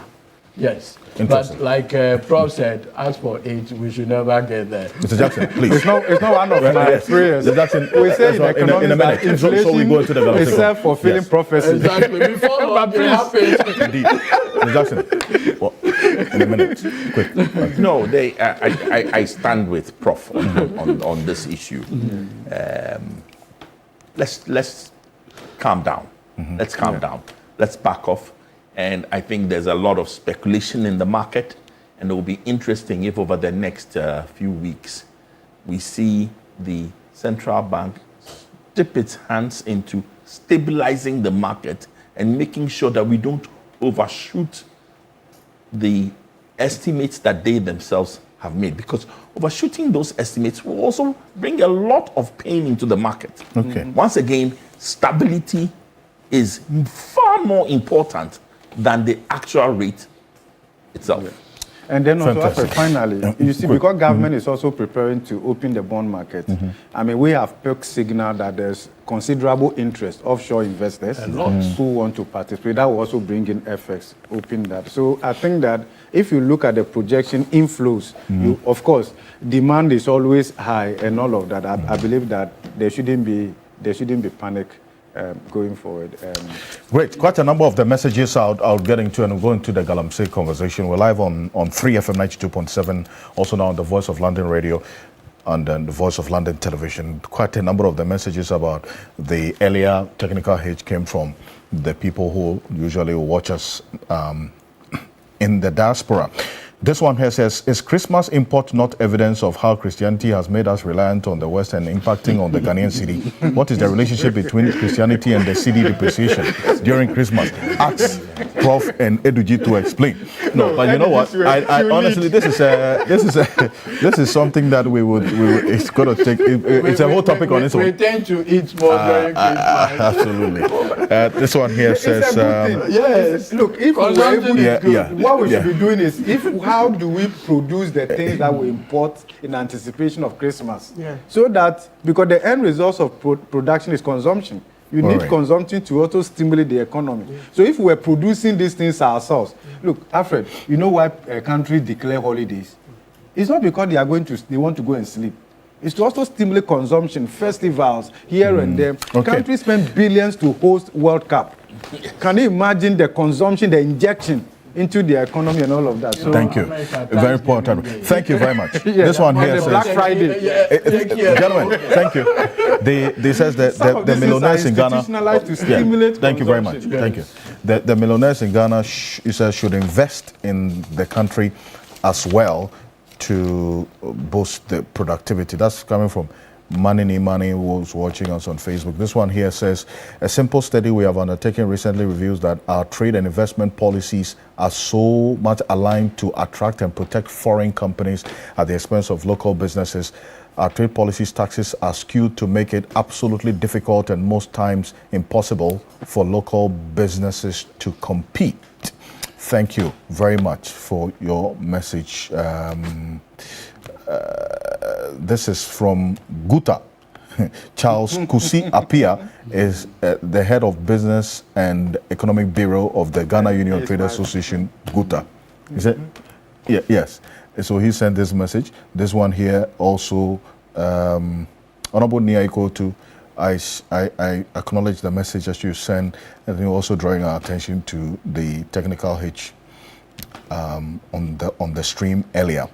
C: Yes. But like Prof said, as for it, we should never get there.
A: Mr. Jackson, please.
D: It's not one of my prayers.
A: Mr. Jackson,
D: we say in economics
A: in a minute. So we go into the
D: Galamsey. It's self-fulfilling prophecy.
C: Exactly. Before long, it happens.
A: Indeed. Mr. Jackson, well, in a minute. Quick.
B: No, I stand with Prof on this issue. Let's calm down. Let's calm down. Let's back off. And I think there's a lot of speculation in the market, and it will be interesting if over the next few weeks we see the central bank dip its hands into stabilizing the market and making sure that we don't overshoot the estimates that they themselves have made, because overshooting those estimates will also bring a lot of pain into the market.
A: Okay.
B: Once again, stability is far more important than the actual rate itself.
D: And then also,
A: Fantastic.
D: finally, you see, because government is also preparing to open the bond market, I mean, we have peak signal that there's considerable interest, offshore investors who want to participate. That will also bring in FX, open that. So I think that if you look at the projection inflows, you, of course, demand is always high and all of that. I believe that there shouldn't be panic going forward.
A: Great. Quite a number of the messages I'll get into, and we'll go into the Galamsey conversation. We're live on 3FM 92.7, also now on the Voice of London Radio and then the Voice of London Television. Quite a number of the messages about the earlier technical hitch came from the people who usually watch us in the diaspora. This one here says, is Christmas import not evidence of how Christianity has made us reliant on the West and impacting on the Ghanaian cedi? What is the relationship between Christianity and the cedi depreciation during Christmas? Ask Prof and Eduji to explain. No, but you know what? I honestly, this is something that we would it's going to take. It's a whole topic on its own.
C: We tend to eat more during Christmas.
A: Absolutely. This one here says,
D: Yes. Look, if we were able
A: Yeah,
D: what we should be doing is, how do we produce the things that we import in anticipation of Christmas?
E: Yeah.
D: So that, because the end result of production is consumption. You need
A: Right.
D: consumption to also stimulate the economy. So if we're producing these things ourselves, look, Alfred, you know why countries declare holidays? It's not because they want to go and sleep. It's to also stimulate consumption, festivals here and there.
A: Okay.
D: Countries spend billions to host World Cup. Can you imagine the consumption, the injection into the economy and all of that? So,
A: thank you. Very important. Thank you very much. This one here
D: the
A: says,
D: Black Friday.
A: gentlemen, thank you. They says that
D: Some of
A: the
D: these things are
A: millionaires in Ghana.
D: institutionalized to stimulate
A: Thank you very much.
D: consumption.
A: Thank you. The millionaires in Ghana, he says, should invest in the country as well to boost the productivity. That's coming from Money who was watching us on Facebook. This one here says, a simple study we have undertaken recently reveals that our trade and investment policies are so much aligned to attract and protect foreign companies at the expense of local businesses. Our trade policies taxes are skewed to make it absolutely difficult and most times impossible for local businesses to compete. Thank you very much for your message. This is from Guta. Charles Kusi Apia is the head of Business and Economic Bureau of the Ghana Union Trade Association, Guta. Is it? Yeah, yes. So he sent this message. This one here also, Honorable Nia Ikotu, I acknowledge the message that you sent, and you're also drawing our attention to the technical hitch on the stream earlier.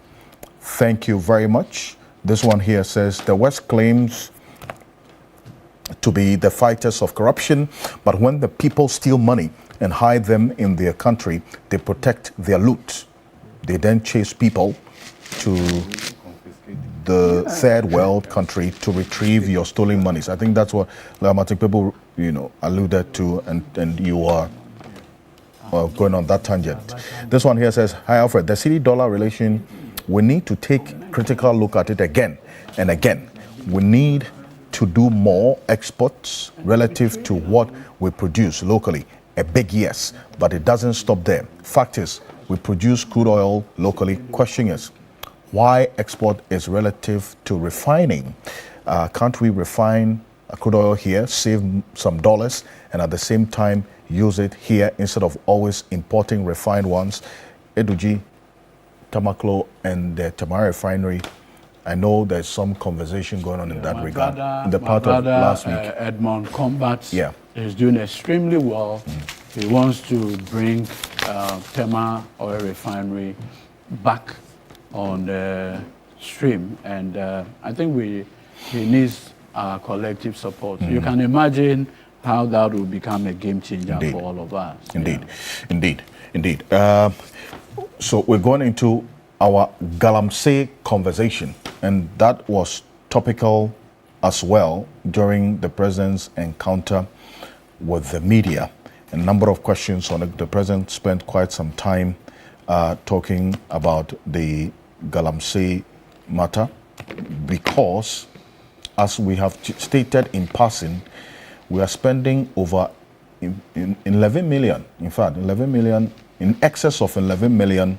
A: Thank you very much. This one here says, the West claims to be the fighters of corruption, but when the people steal money and hide them in their country, they protect their loot. They then chase people to the third world country to retrieve your stolen monies. I think that's what Lamatic people, alluded to, and you are going on that tangent. This one here says, hi Alfred, the cedi-dollar relation, we need to take critical look at it again and again. We need to do more exports relative to what we produce locally. A big yes, but it doesn't stop there. Fact is, we produce crude oil locally. Question is, why export is relative to refining? Can't we refine crude oil here, save some dollars, and at the same time use it here instead of always importing refined ones? Eduji, Tamaklo, and the Tamara refinery, I know there's some conversation going on in that regard. In the part of last week.
C: Edmond Combat
A: Yeah.
C: is doing extremely well. He wants to bring Tema Oil Refinery back on the stream, and I think he needs our collective support. You can imagine how that will become a game changer for all of us.
A: Indeed. So we're going into our Galamsey conversation, and that was topical as well during the president's encounter with the media. A number of questions on it. The president spent quite some time talking about the Galamsey matter because, as we have stated in passing, we are spending over 11 million, in fact, 11 million, in excess of $11 million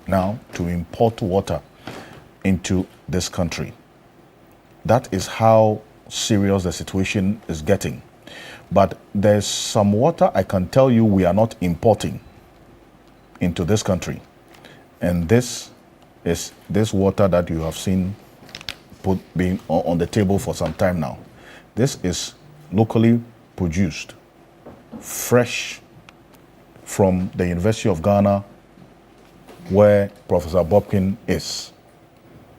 A: now to import water into this country. That is how serious the situation is getting. But there's some water I can tell you we are not importing into this country. And this is this water that you have seen being on the table for some time now. This is locally produced, fresh from the University of Ghana, where Professor Bobkin is.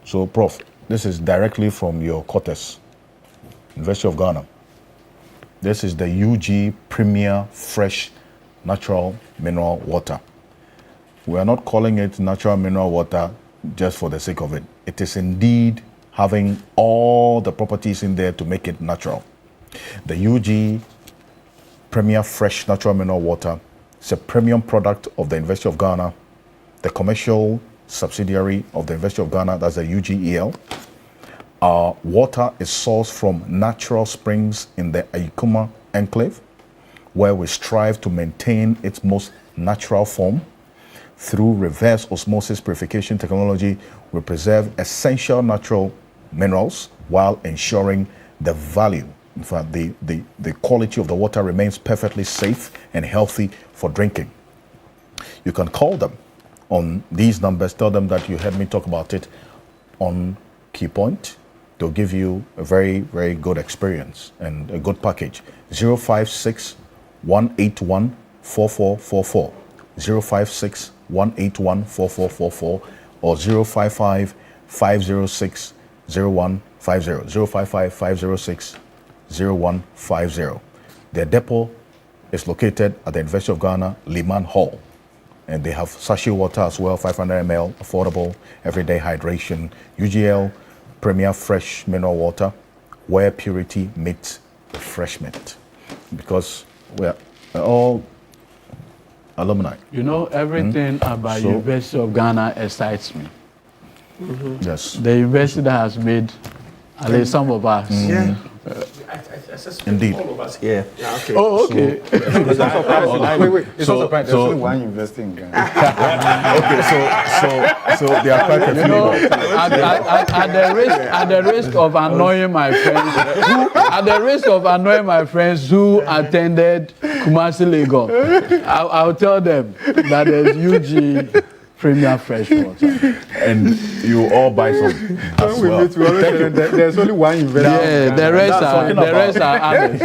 A: So, Prof, this is directly from your quarters, University of Ghana. This is the UG Premier Fresh Natural Mineral Water. We are not calling it natural mineral water just for the sake of it. It is indeed having all the properties in there to make it natural. The UG Premier Fresh Natural Mineral Water is a premium product of the University of Ghana, the commercial subsidiary of the University of Ghana, that's the UGEL. Our water is sourced from natural springs in the Ayikuma enclave, where we strive to maintain its most natural form. Through reverse osmosis purification technology, we preserve essential natural minerals while ensuring the value. In fact, the quality of the water remains perfectly safe and healthy for drinking. You can call them on these numbers, tell them that you heard me talk about it on KeyPoint. They'll give you a very, very good experience and a good package. 056 181 4444, 056 181 4444, or 055 506 0150, 055 506 0150. Their depot is located at the University of Ghana, Liman Hall. And they have sachet water as well, 500 ml, affordable, everyday hydration. UGL Premier Fresh Mineral Water, where purity meets refreshment. Because we're all alumni.
C: You know, everything about University of Ghana excites me.
A: Yes.
C: The university that has made at least some of us.
B: Yeah.
A: Indeed.
B: All of us here.
E: Yeah, okay.
C: Oh, okay.
D: It's not surprising. Wait. It's
A: So-
D: not surprising. There's
A: so-
D: only one university in Ghana.
A: Okay, so there are quite a
C: You
A: few.
C: know, at the risk of annoying my friends who attended Kumasi Lagos, I'll tell them that there's UG Premier Fresh Water.
A: And you all buy some as
D: We
A: well.
D: meet, we always say that there's only one university.
C: Yeah,
D: in
C: the
D: Ghana.
C: rest are others.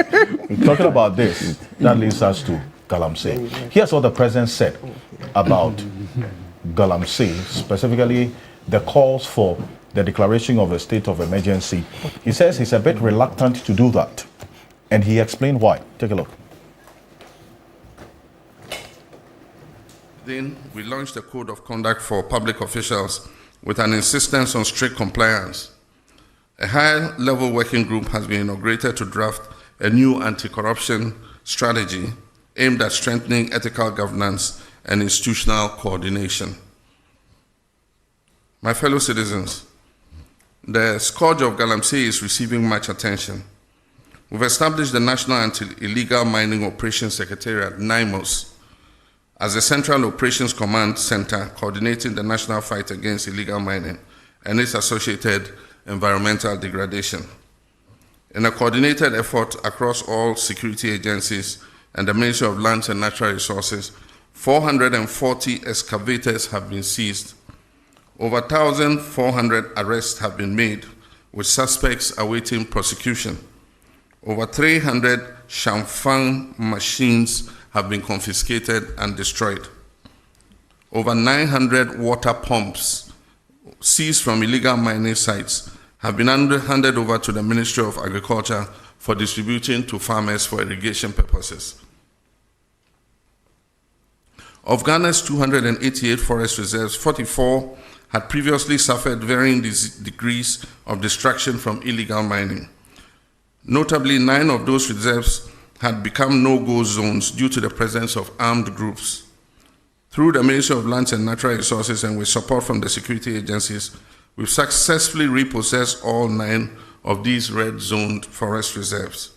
A: Talking about this, that leads us to Galamsey. Here's what the president said about Galamsey, specifically the calls for the declaration of a state of emergency. He says he's a bit reluctant to do that, and he explained why. Take a look.
F: Then we launched a code of conduct for public officials with an insistence on strict compliance. A high-level working group has been inaugurated to draft a new anti-corruption strategy aimed at strengthening ethical governance and institutional coordination. My fellow citizens, the scourge of Galamsey is receiving much attention. We've established the National Anti-Illegal Mining Operations Secretariat, Nimos, as the Central Operations Command Center coordinating the national fight against illegal mining and its associated environmental degradation. In a coordinated effort across all security agencies and the Ministry of Lands and Natural Resources, 440 excavators have been seized. Over 1,400 arrests have been made, with suspects awaiting prosecution. Over 300 Shamfang machines have been confiscated and destroyed. Over 900 water pumps seized from illegal mining sites have been handed over to the Ministry of Agriculture for distributing to farmers for irrigation purposes. Of Ghana's 288 forest reserves, 44 had previously suffered varying degrees of destruction from illegal mining. Notably, 9 of those reserves had become no-go zones due to the presence of armed groups. Through the Ministry of Lands and Natural Resources and with support from the security agencies, we've successfully repossessed all 9 of these red-zoned forest reserves.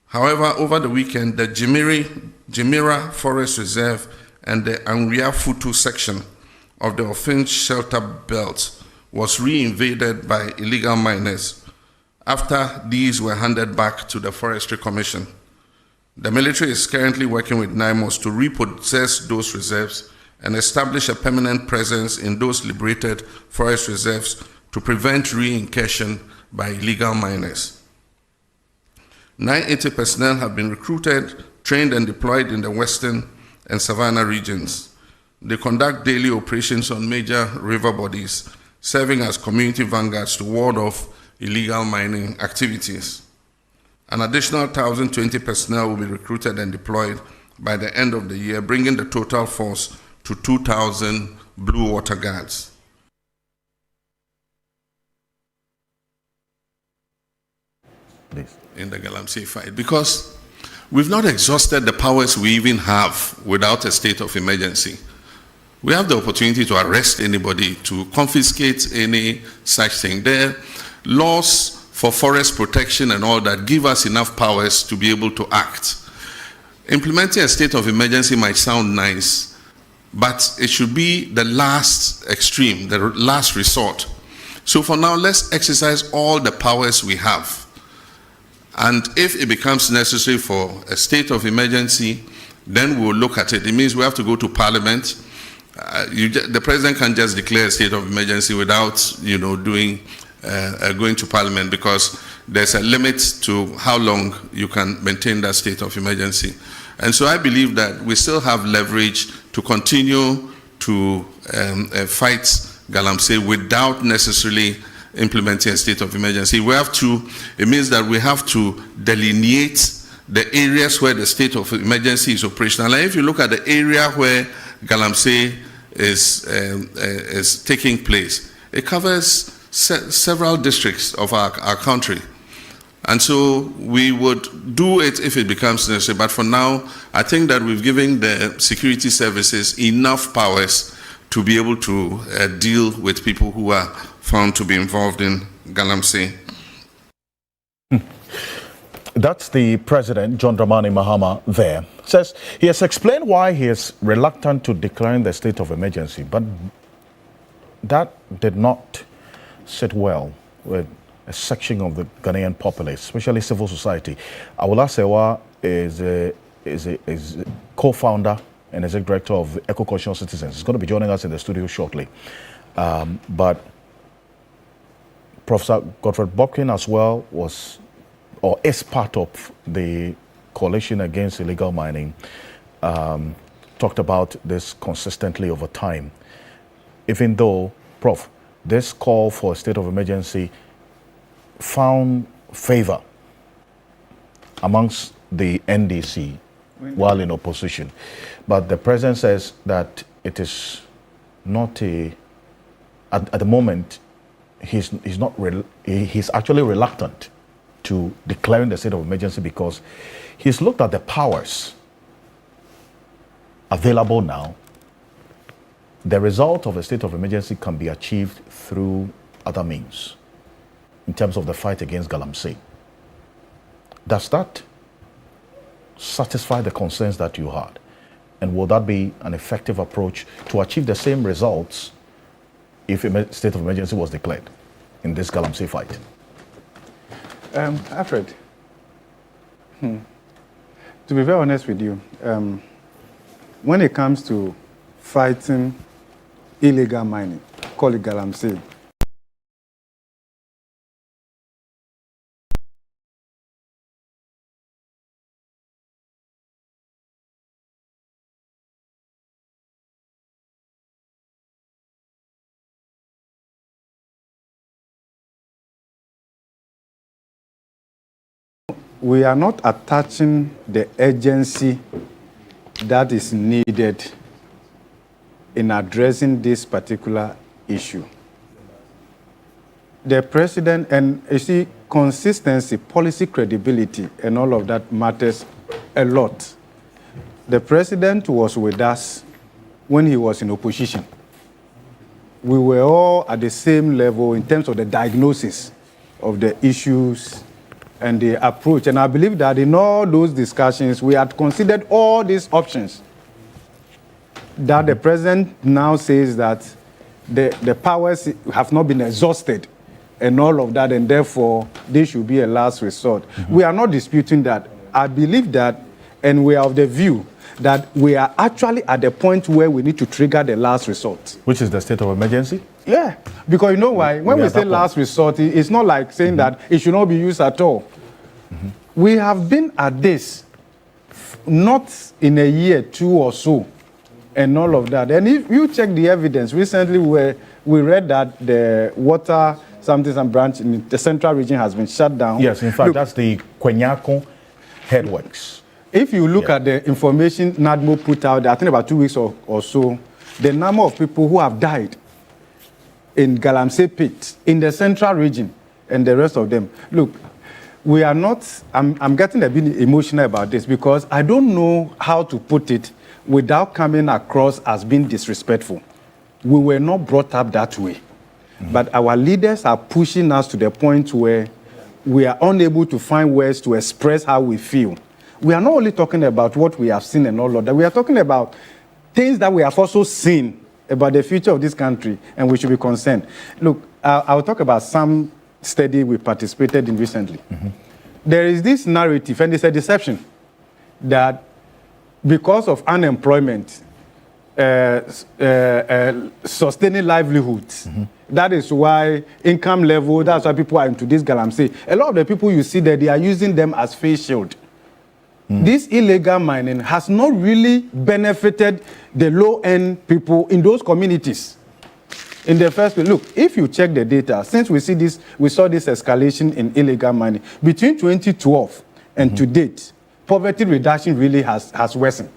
F: However, over the weekend, the Jimira Forest Reserve and the Anria Futu section of the Ofinch Shelter Belt was re-invaded by illegal miners after these were handed back to the Forestry Commission. The military is currently working with Nimos to repossess those reserves and establish a permanent presence in those liberated forest reserves to prevent re-incursion by illegal miners. 980 personnel have been recruited, trained, and deployed in the Western and Savannah regions. They conduct daily operations on major river bodies, serving as community vanguards to ward off illegal mining activities. An additional 1,020 personnel will be recruited and deployed by the end of the year, bringing the total force to 2,000 Blue Water Guards.
A: Please.
F: In the Galamsey fight, because we've not exhausted the powers we even have without a state of emergency. We have the opportunity to arrest anybody, to confiscate any such thing. There are laws for forest protection and all that give us enough powers to be able to act. Implementing a state of emergency might sound nice, but it should be the last extreme, the last resort. So for now, let's exercise all the powers we have. And if it becomes necessary for a state of emergency, then we'll look at it. It means we have to go to Parliament. The President can't just declare a state of emergency without, going to Parliament, because there's a limit to how long you can maintain that state of emergency. And so I believe that we still have leverage to continue to fight Galamsey without necessarily implementing a state of emergency. It means that we have to delineate the areas where the state of emergency is operational. And if you look at the area where Galamsey is taking place, it covers several districts of our country. And so we would do it if it becomes necessary. But for now, I think that we've given the security services enough powers to be able to deal with people who are found to be involved in Galamsey.
A: That's the President, John Dramani Mahama, there. Says he has explained why he is reluctant to declaring the state of emergency, but that did not sit well with a section of the Ghanaian populace, especially civil society. Awula Sewa is a co-founder and executive director of Eco-Conscious Citizens. He's going to be joining us in the studio shortly. But Professor Godfred Bobkin as well is part of the coalition against illegal mining, talked about this consistently over time. Even though, Prof, this call for a state of emergency found favor amongst the NDC while in opposition. But the President says that it is not at the moment, he's actually reluctant to declaring the state of emergency because he's looked at the powers available now. The result of a state of emergency can be achieved through other means in terms of the fight against Galamsey. Does that satisfy the concerns that you had? And will that be an effective approach to achieve the same results if a state of emergency was declared in this Galamsey fight?
D: Alfred, to be very honest with you, when it comes to fighting illegal mining, call it Galamsey, we are not attaching the urgency that is needed in addressing this particular issue. The president, and you see, consistency, policy credibility, and all of that matters a lot. The president was with us when he was in opposition. We were all at the same level in terms of the diagnosis of the issues and the approach. And I believe that in all those discussions, we had considered all these options. That the president now says that the powers have not been exhausted and all of that, and therefore, this should be a last resort. We are not disputing that. I believe that, and we are of the view that we are actually at the point where we need to trigger the last resort.
A: Which is the state of emergency?
D: Yeah, because you know why? When we say last resort, it's not like saying that it should not be used at all. We have been at this not in a year, 2 or so, and all of that. And if you check the evidence, recently we read that the water some branch in the central region has been shut down.
A: Yes, in fact, that's the Kwenyako headworks.
D: If you look at the information NADMO put out, I think about 2 weeks or so, the number of people who have died in Galamsey pit, in the central region, and the rest of them. Look, we are not, I'm getting a bit emotional about this because I don't know how to put it without coming across as being disrespectful. We were not brought up that way. But our leaders are pushing us to the point where we are unable to find words to express how we feel. We are not only talking about what we have seen and all of that. We are talking about things that we have also seen about the future of this country, and we should be concerned. Look, I'll talk about some study we participated in recently. There is this narrative, and it's a deception, that because of unemployment, sustaining livelihoods, that is why income level, that's why people are into this Galamsey. A lot of the people you see there, they are using them as face shield. This illegal mining has not really benefited the low-end people in those communities. In the first place, look, if you check the data, since we saw this escalation in illegal mining, between 2012 and to date, poverty reduction really has worsened.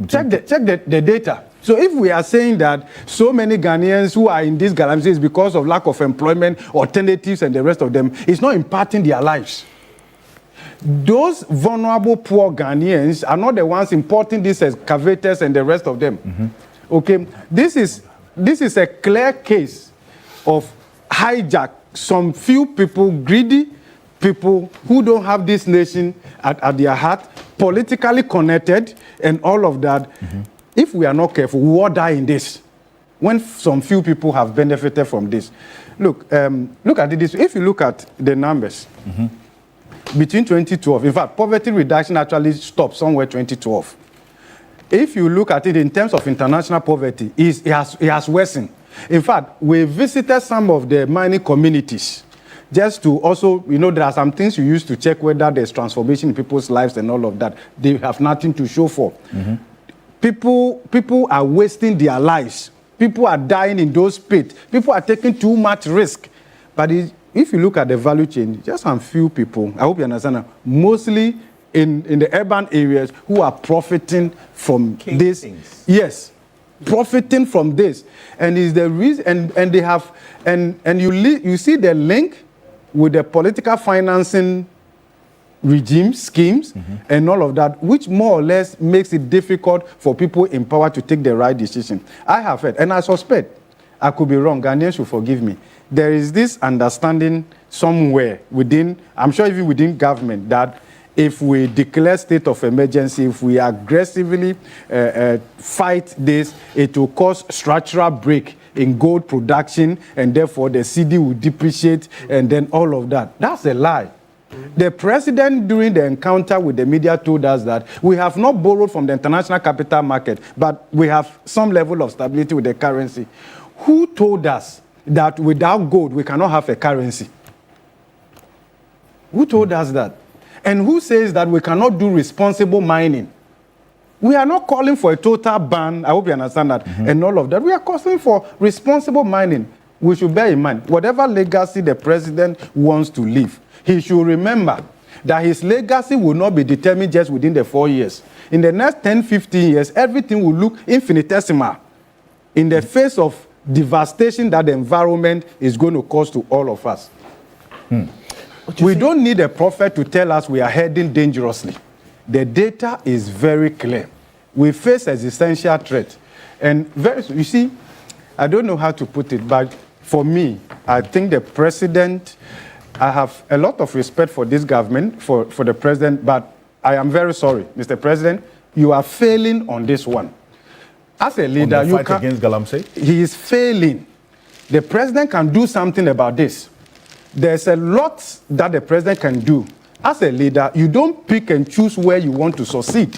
D: Check the data. So if we are saying that so many Ghanaians who are in these Galamsey is because of lack of employment, alternatives, and the rest of them, it's not impacting their lives. Those vulnerable poor Ghanaians are not the ones importing these excavators and the rest of them. Okay, this is a clear case of hijack. Some few people, greedy people who don't have this nation at their heart, politically connected, and all of that. If we are not careful, we will die in this. When some few people have benefited from this. Look at it this way. If you look at the numbers, between 2012, in fact, poverty reduction actually stopped somewhere 2012. If you look at it in terms of international poverty, it has worsened. In fact, we visited some of the mining communities just to also, there are some things you use to check whether there's transformation in people's lives and all of that. They have nothing to show for. People are wasting their lives. People are dying in those pits. People are taking too much risk. But if you look at the value chain, just some few people, I hope you understand that, mostly in the urban areas who are profiting from this. Yes, profiting from this. And is the reason, and they have, and you see the link with the political financing regime schemes and all of that, which more or less makes it difficult for people in power to take the right decision. I have heard, and I suspect, I could be wrong, Ghanaians should forgive me, there is this understanding somewhere within, I'm sure even within government, that if we declare state of emergency, if we aggressively fight this, it will cause structural break in gold production, and therefore the Cedi will depreciate, and then all of that. That's a lie. The president, during the encounter with the media, told us that we have not borrowed from the international capital market, but we have some level of stability with the currency. Who told us that without gold, we cannot have a currency? Who told us that? And who says that we cannot do responsible mining? We are not calling for a total ban, I hope you understand that, and all of that. We are calling for responsible mining. We should bear in mind, whatever legacy the president wants to leave, he should remember that his legacy will not be determined just within the 4 years. In the next 10, 15 years, everything will look infinitesimal. in the face of devastation that the environment is going to cause to all of us. We don't need a prophet to tell us we are heading dangerously. The data is very clear. We face existential threat. And you see, I don't know how to put it, but for me, I think the president, I have a lot of respect for this government, for the president, but I am very sorry, Mr. President, you are failing on this one. As a leader,
A: on the fight against Galamsey?
D: He is failing. The president can do something about this. There's a lot that the president can do. As a leader, you don't pick and choose where you want to succeed.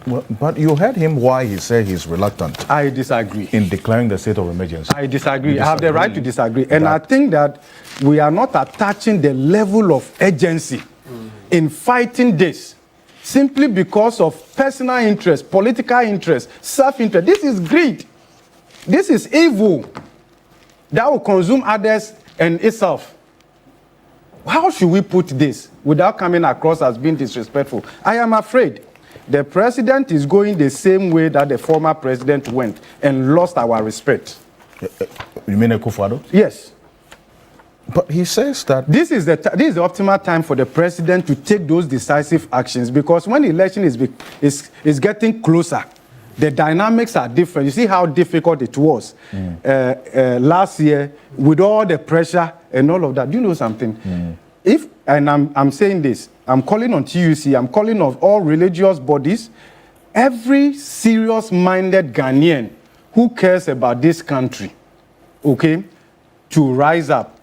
A: Well, but you heard him why he said he's reluctant.
D: I disagree.
A: In declaring the state of emergency.
D: I disagree. I have the right to disagree. And I think that we are not attaching the level of urgency in fighting this simply because of personal interest, political interest, self-interest. This is greed. This is evil that will consume others and itself. How should we put this without coming across as being disrespectful? I am afraid the president is going the same way that the former president went and lost our respect.
A: You mean Akufo-Addo?
D: Yes.
A: But he says that
D: this is the optimal time for the president to take those decisive actions, because when the election is getting closer, the dynamics are different. You see how difficult it was last year with all the pressure and all of that. Do you know something? I'm saying this, I'm calling on TUC, I'm calling on all religious bodies, every serious-minded Ghanaian who cares about this country, okay, to rise up.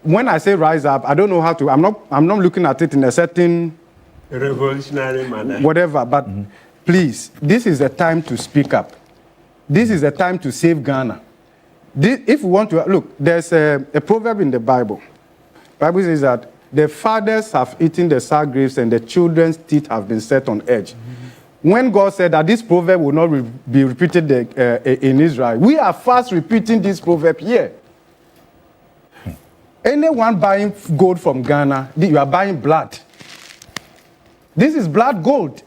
D: When I say rise up, I don't know how to, I'm not looking at it in a certain
E: revolutionary manner.
D: Whatever, but please, this is the time to speak up. This is the time to save Ghana. If we want to, look, there's a proverb in the Bible. The Bible says that the fathers have eaten the sour grapes and the children's teeth have been set on edge. When God said that this proverb will not be repeated in Israel, we are fast repeating this proverb here. Anyone buying gold from Ghana, you are buying blood. This is blood gold.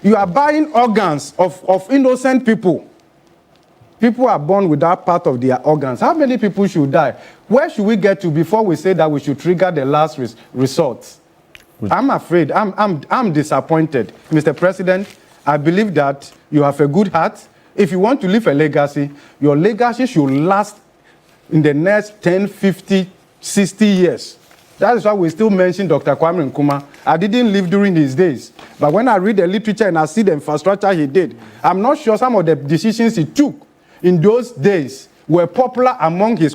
D: You are buying organs of innocent people. People are born without part of their organs. How many people should die? Where should we get to before we say that we should trigger the last resort? I'm afraid. I'm disappointed. Mr. President, I believe that you have a good heart. If you want to leave a legacy, your legacy should last in the next 10, 50, 60 years. That is why we still mention Dr. Kwame Nkrumah. I didn't live during his days. But when I read the literature and I see the infrastructure he did, I'm not sure some of the decisions he took in those days were popular among his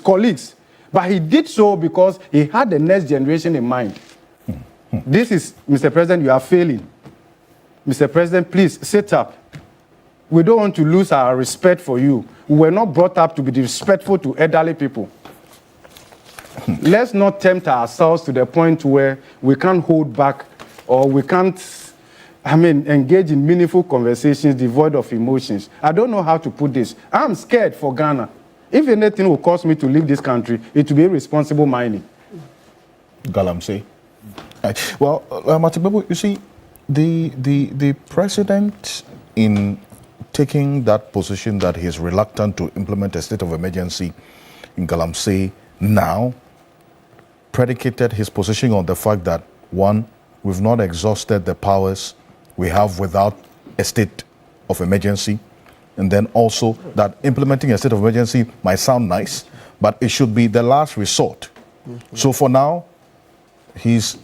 D: colleagues. But he did so because he had the next generation in mind. This is, Mr. President, you are failing. Mr. President, please sit up. We don't want to lose our respect for you. We were not brought up to be disrespectful to elderly people. Let's not tempt ourselves to the point where we can't hold back or we can't, engage in meaningful conversations devoid of emotions. I don't know how to put this. I'm scared for Ghana. If anything will cause me to leave this country, it will be irresponsible mining.
A: Galamsey. Well, Matibabu, you see, the president, in taking that position that he is reluctant to implement a state of emergency in Galamsey now, predicated his position on the fact that, one, we've not exhausted the powers we have without a state of emergency, and then also that implementing a state of emergency might sound nice, but it should be the last resort. So for now, he's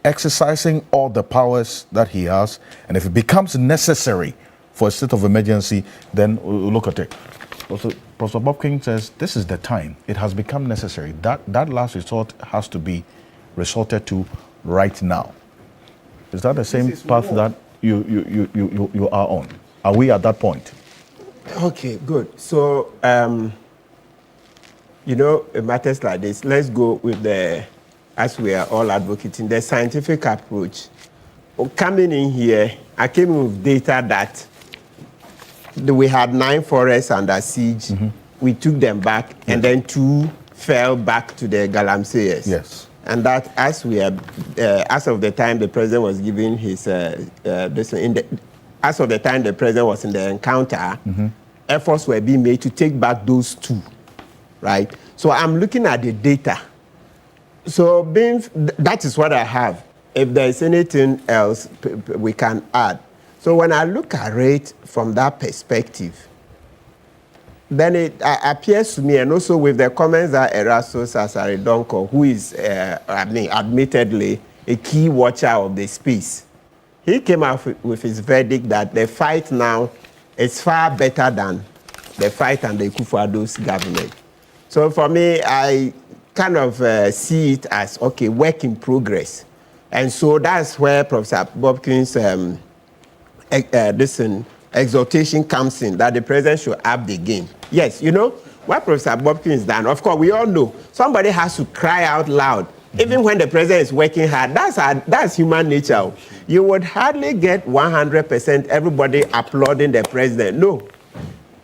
A: exercising all the powers that he has, and if it becomes necessary for a state of emergency, then we'll look at it. Also, Professor Bob King says this is the time. It has become necessary. That last resort has to be resorted to right now. Is that the same path that you are on? Are we at that point?
E: Okay, good. So, matters like this, let's go with as we are all advocating, the scientific approach. Coming in here, I came in with data that we had 9 forests under siege. We took them back, and then 2 fell back to the Galamseyers.
A: Yes.
E: And that, as of the time the president was giving his as of the time the president was in the encounter, efforts were being made to take back those 2, right? So I'm looking at the data. So that is what I have. If there is anything else we can add. So when I look at it from that perspective, then it appears to me, and also with the comments that Erastus Asaridonko, who is, admittedly a key watcher of the space, he came out with his verdict that the fight now is far better than the fight under Akufo-Addo's government. So for me, I kind of see it as, okay, work in progress. And so that's where Professor Bobkin's exhortation comes in, that the president should up the game. Yes, you know, what Professor Bobkin has done, of course, we all know, somebody has to cry out loud, even when the president is working hard. That's human nature. You would hardly get 100% everybody applauding the president. No.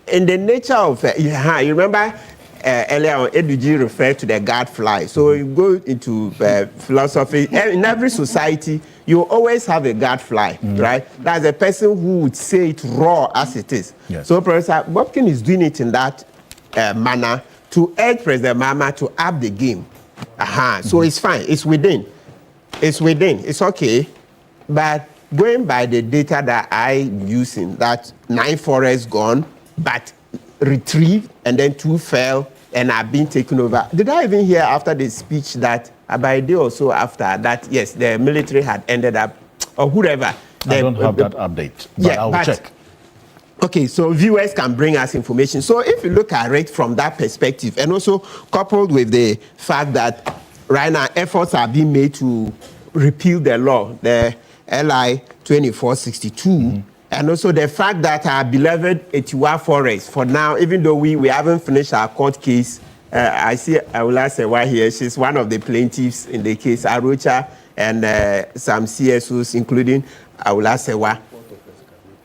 E: In the nature of, you remember earlier on, Eduji referred to the gadfly. So you go into philosophy, in every society, you always have a gadfly, right? That's a person who would say it raw as it is. Yes. So Professor Bobkin is doing it in that manner to urge President Mahama to up the game. So it's fine, it's within. It's okay. But going by the data that I'm using, that 9 forests gone, but retrieved, and then 2 fell and are being taken over. Did I even hear after the speech that about a day or so after that, yes, the military had ended up, or whoever.
A: I don't have that update, but I will check.
E: Okay, so viewers can bring us information. So if you look at it from that perspective, and also coupled with the fact that right now efforts are being made to repeal the law, the LI 2462, and also the fact that our beloved Etiwa Forest, for now, even though we haven't finished our court case, I see Awula Sewa here. She's one of the plaintiffs in the case, Arocha, and some CSOs, including Awula Sewa.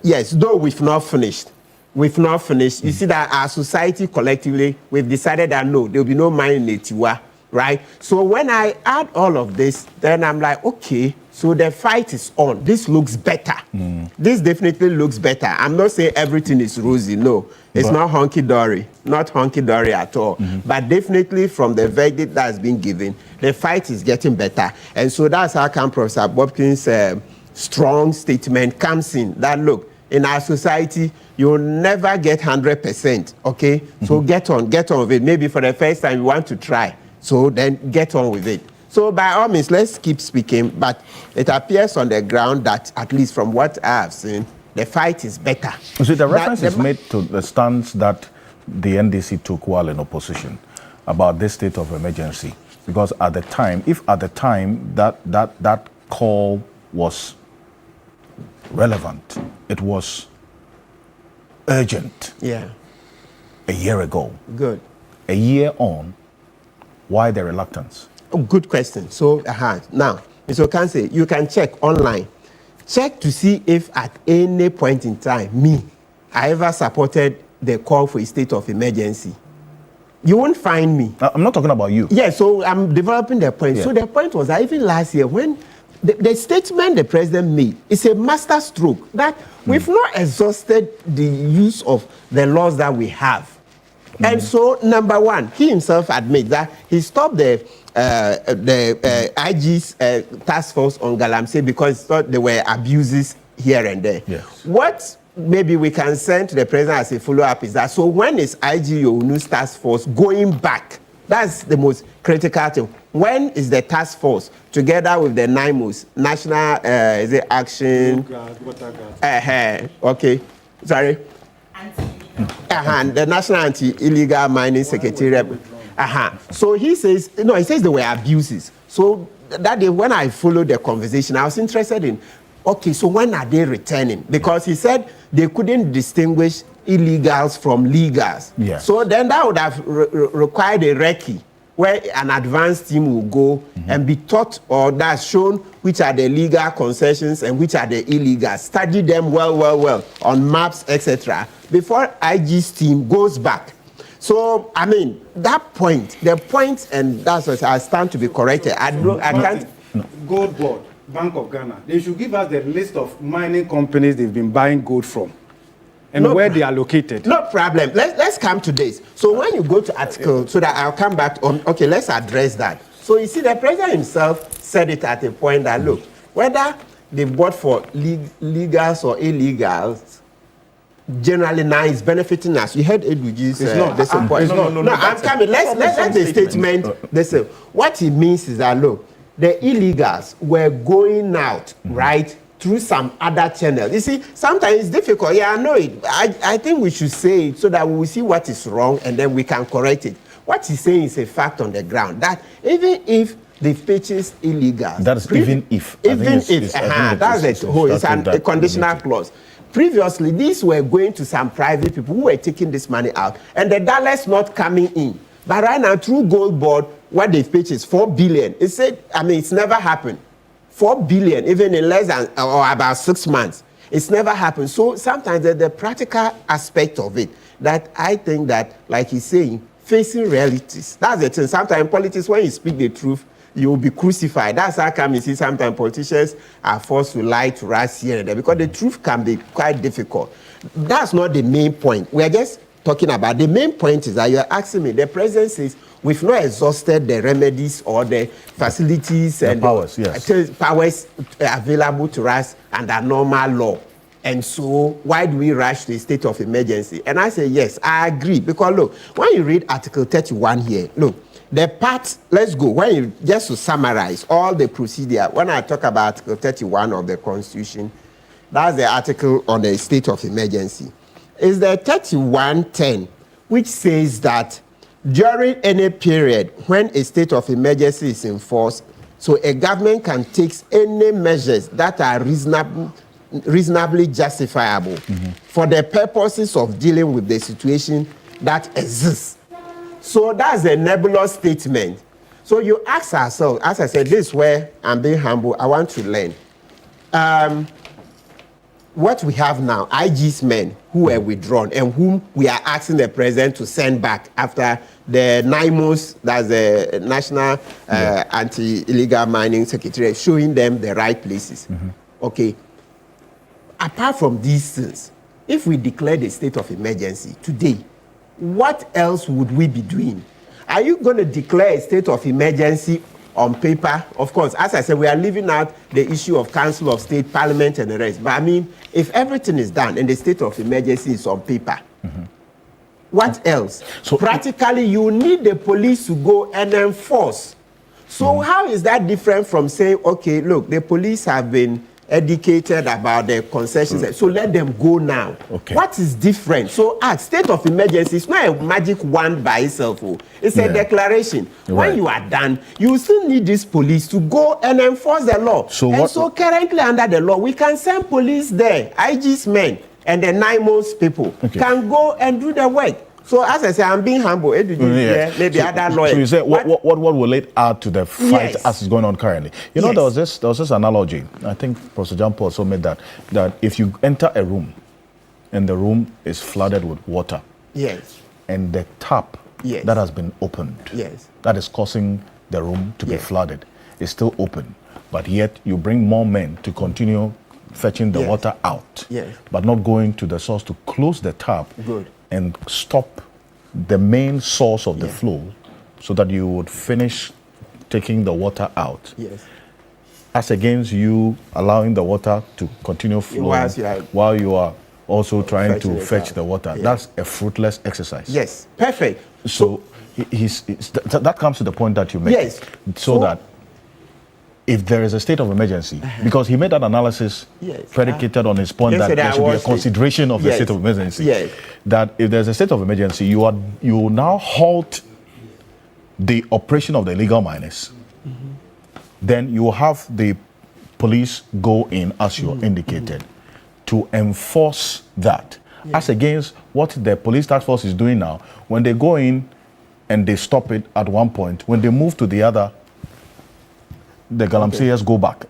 E: Yes, though we've not finished. You see that our society collectively, we've decided that no, there will be no mine in Etiwa, right? So when I add all of this, then I'm like, okay, so the fight is on. This looks better. This definitely looks better. I'm not saying everything is rosy. No, it's not hunky-dory. Not hunky-dory at all. But definitely from the verdict that's been given, the fight is getting better. And so that's how Professor Bobkin's strong statement comes in. That look, in our society, you'll never get 100%. Okay? So get on with it. Maybe for the first time you want to try. So then get on with it. So by all means, let's keep speaking, but it appears on the ground that, at least from what I have seen, the fight is better.
A: So the reference is made to the stance that the NDC took while in opposition about this state of emergency. Because at the time, if at the time that call was relevant, it was urgent.
E: Yeah.
A: A year ago.
E: Good.
A: A year on, why the reluctance?
E: Oh, good question. So, now, Mr. Ocansey, you can check online. Check to see if at any point in time, I ever supported the call for a state of emergency. You won't find me.
A: I'm not talking about you.
E: Yeah, so I'm developing the point. Yeah. So the point was that even last year, when the statement the president made is a master stroke, that we've not exhausted the use of the laws that we have. And so, number one, he himself admits that he stopped the IG's task force on Galamsey because he thought there were abuses here and there.
A: Yes.
E: What maybe we can send to the president as a follow-up is that, so when is IG Onu's task force going back? That's the most critical thing. When is the task force, together with the Nimos, National is it Action? Okay, sorry. The National Anti-Illegal Mining Secretariat. So he says, he says there were abuses. So that day when I followed the conversation, I was interested in, okay, so when are they returning? Because he said they couldn't distinguish illegals from legals.
A: Yes.
E: So then that would have required a recce, where an advanced team will go and be taught, or that's shown which are the legal concessions and which are the illegals. Study them well on maps, etc. before IG's team goes back. So, I mean, the point, and that's what I stand to be corrected. I can't.
D: Gold board. Bank of Ghana, they should give us the list of mining companies they've been buying gold from and where they are located.
E: No problem. Let's come to this. So when you go to article, so that I'll come back on, okay, let's address that. So you see, the president himself said it at a point that, look, whether they bought for legals or illegals, generally now is benefiting us. You heard Eduji's point. No, I'm coming. Let's the statement. Listen, what it means is that, look, the illegals were going out, right, through some other channel. You see, sometimes it's difficult. Yeah, I know it. I think we should say it so that we will see what is wrong and then we can correct it. What he's saying is a fact on the ground, that even if the purchase illegal.
A: That is even if.
E: Even if. That's a conditional clause. Previously, these were going to some private people who were taking this money out, and the dollar's not coming in. But right now, through Gold Board, what they've pitched is 4 billion. It said, it's never happened. 4 billion, even in less than or about 6 months. It's never happened. So sometimes the practical aspect of it, that I think that, like he's saying, facing realities. That's the thing. Sometimes in politics, when you speak the truth, you will be crucified. That's how come you see sometimes politicians are forced to lie to us here and there, because the truth can be quite difficult. That's not the main point. We are just talking about the main point is that you are asking me, the president says we've not exhausted the remedies or the facilities and
A: powers
E: available to us under normal law. And so why do we rush to a state of emergency? And I say, yes, I agree. Because look, when you read Article 31 here, look, the part, let's go, when you, just to summarize all the procedure, when I talk about Article 31 of the Constitution, that's the article on the state of emergency. Is the 3110, which says that during any period when a state of emergency is enforced, so a government can take any measures that are reasonably justifiable for the purposes of dealing with the situation that exists. So that's a nebulous statement. So you ask ourselves, as I said, this is where I'm being humble, I want to learn. What we have now, IG's men who were withdrawn and whom we are asking the president to send back after the Nimos, that's the National Anti-Illegal Mining Secretariat, showing them the right places. Okay. Apart from these things, if we declare the state of emergency today, what else would we be doing? Are you going to declare a state of emergency on paper? Of course, as I said, we are leaving out the issue of Council of State, Parliament, and the rest. But I mean, if everything is done and the state of emergency is on paper, what else? So practically, you need the police to go and enforce. So how is that different from saying, okay, look, the police have been educated about the concessions, so let them go now. Okay. What is different? So state of emergency is not a magic wand by itself. It's a declaration. When you are done, you still need this police to go and enforce the law. So currently under the law, we can send police there, IG's men and the Nimos people can go and do the work. So as I say, I'm being humble. Maybe other lawyers.
A: So you say, what will it add to the fight as it's going on currently? You know, there was this analogy. I think Professor John Paul also made that if you enter a room and the room is flooded with water, and the tap that has been opened, that is causing the room to be flooded, is still open, but yet you bring more men to continue fetching the water out, but not going to the source to close the tap. And stop the main source of the flow so that you would finish taking the water out. As against you allowing the water to continue flowing while you are also trying to fetch the water. That's a fruitless exercise.
E: Perfect.
A: So that comes to the point that you make. So that if there is a state of emergency, because he made that analysis predicated on his point that there should be a consideration of the state of emergency, that if there's a state of emergency, you will now halt the operation of the illegal miners. Then you will have the police go in, as you indicated, to enforce that. As against what the police task force is doing now, when they go in and they stop it at one point, when they move to the other, the Galamseyers go back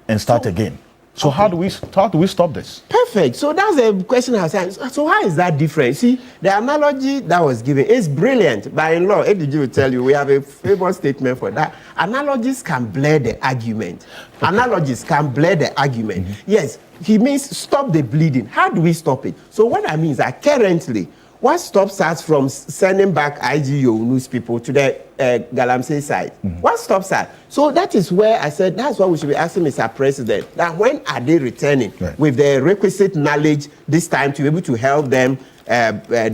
A: and start again. So how do we stop this?
E: Perfect. So that's the question I was saying. So how is that different? See, the analogy that was given is brilliant. By law, ADG will tell you we have a famous statement for that. Analogies can blur the argument. Okay. Analogies can blur the argument. Yes, he means stop the bleeding. How do we stop it? So what I mean is that currently, what stops us from sending back IGO news people to the Galamsey side? What stops us? So that is where I said that's what we should be asking Mr. President. That when are they returning with the requisite knowledge this time to be able to help them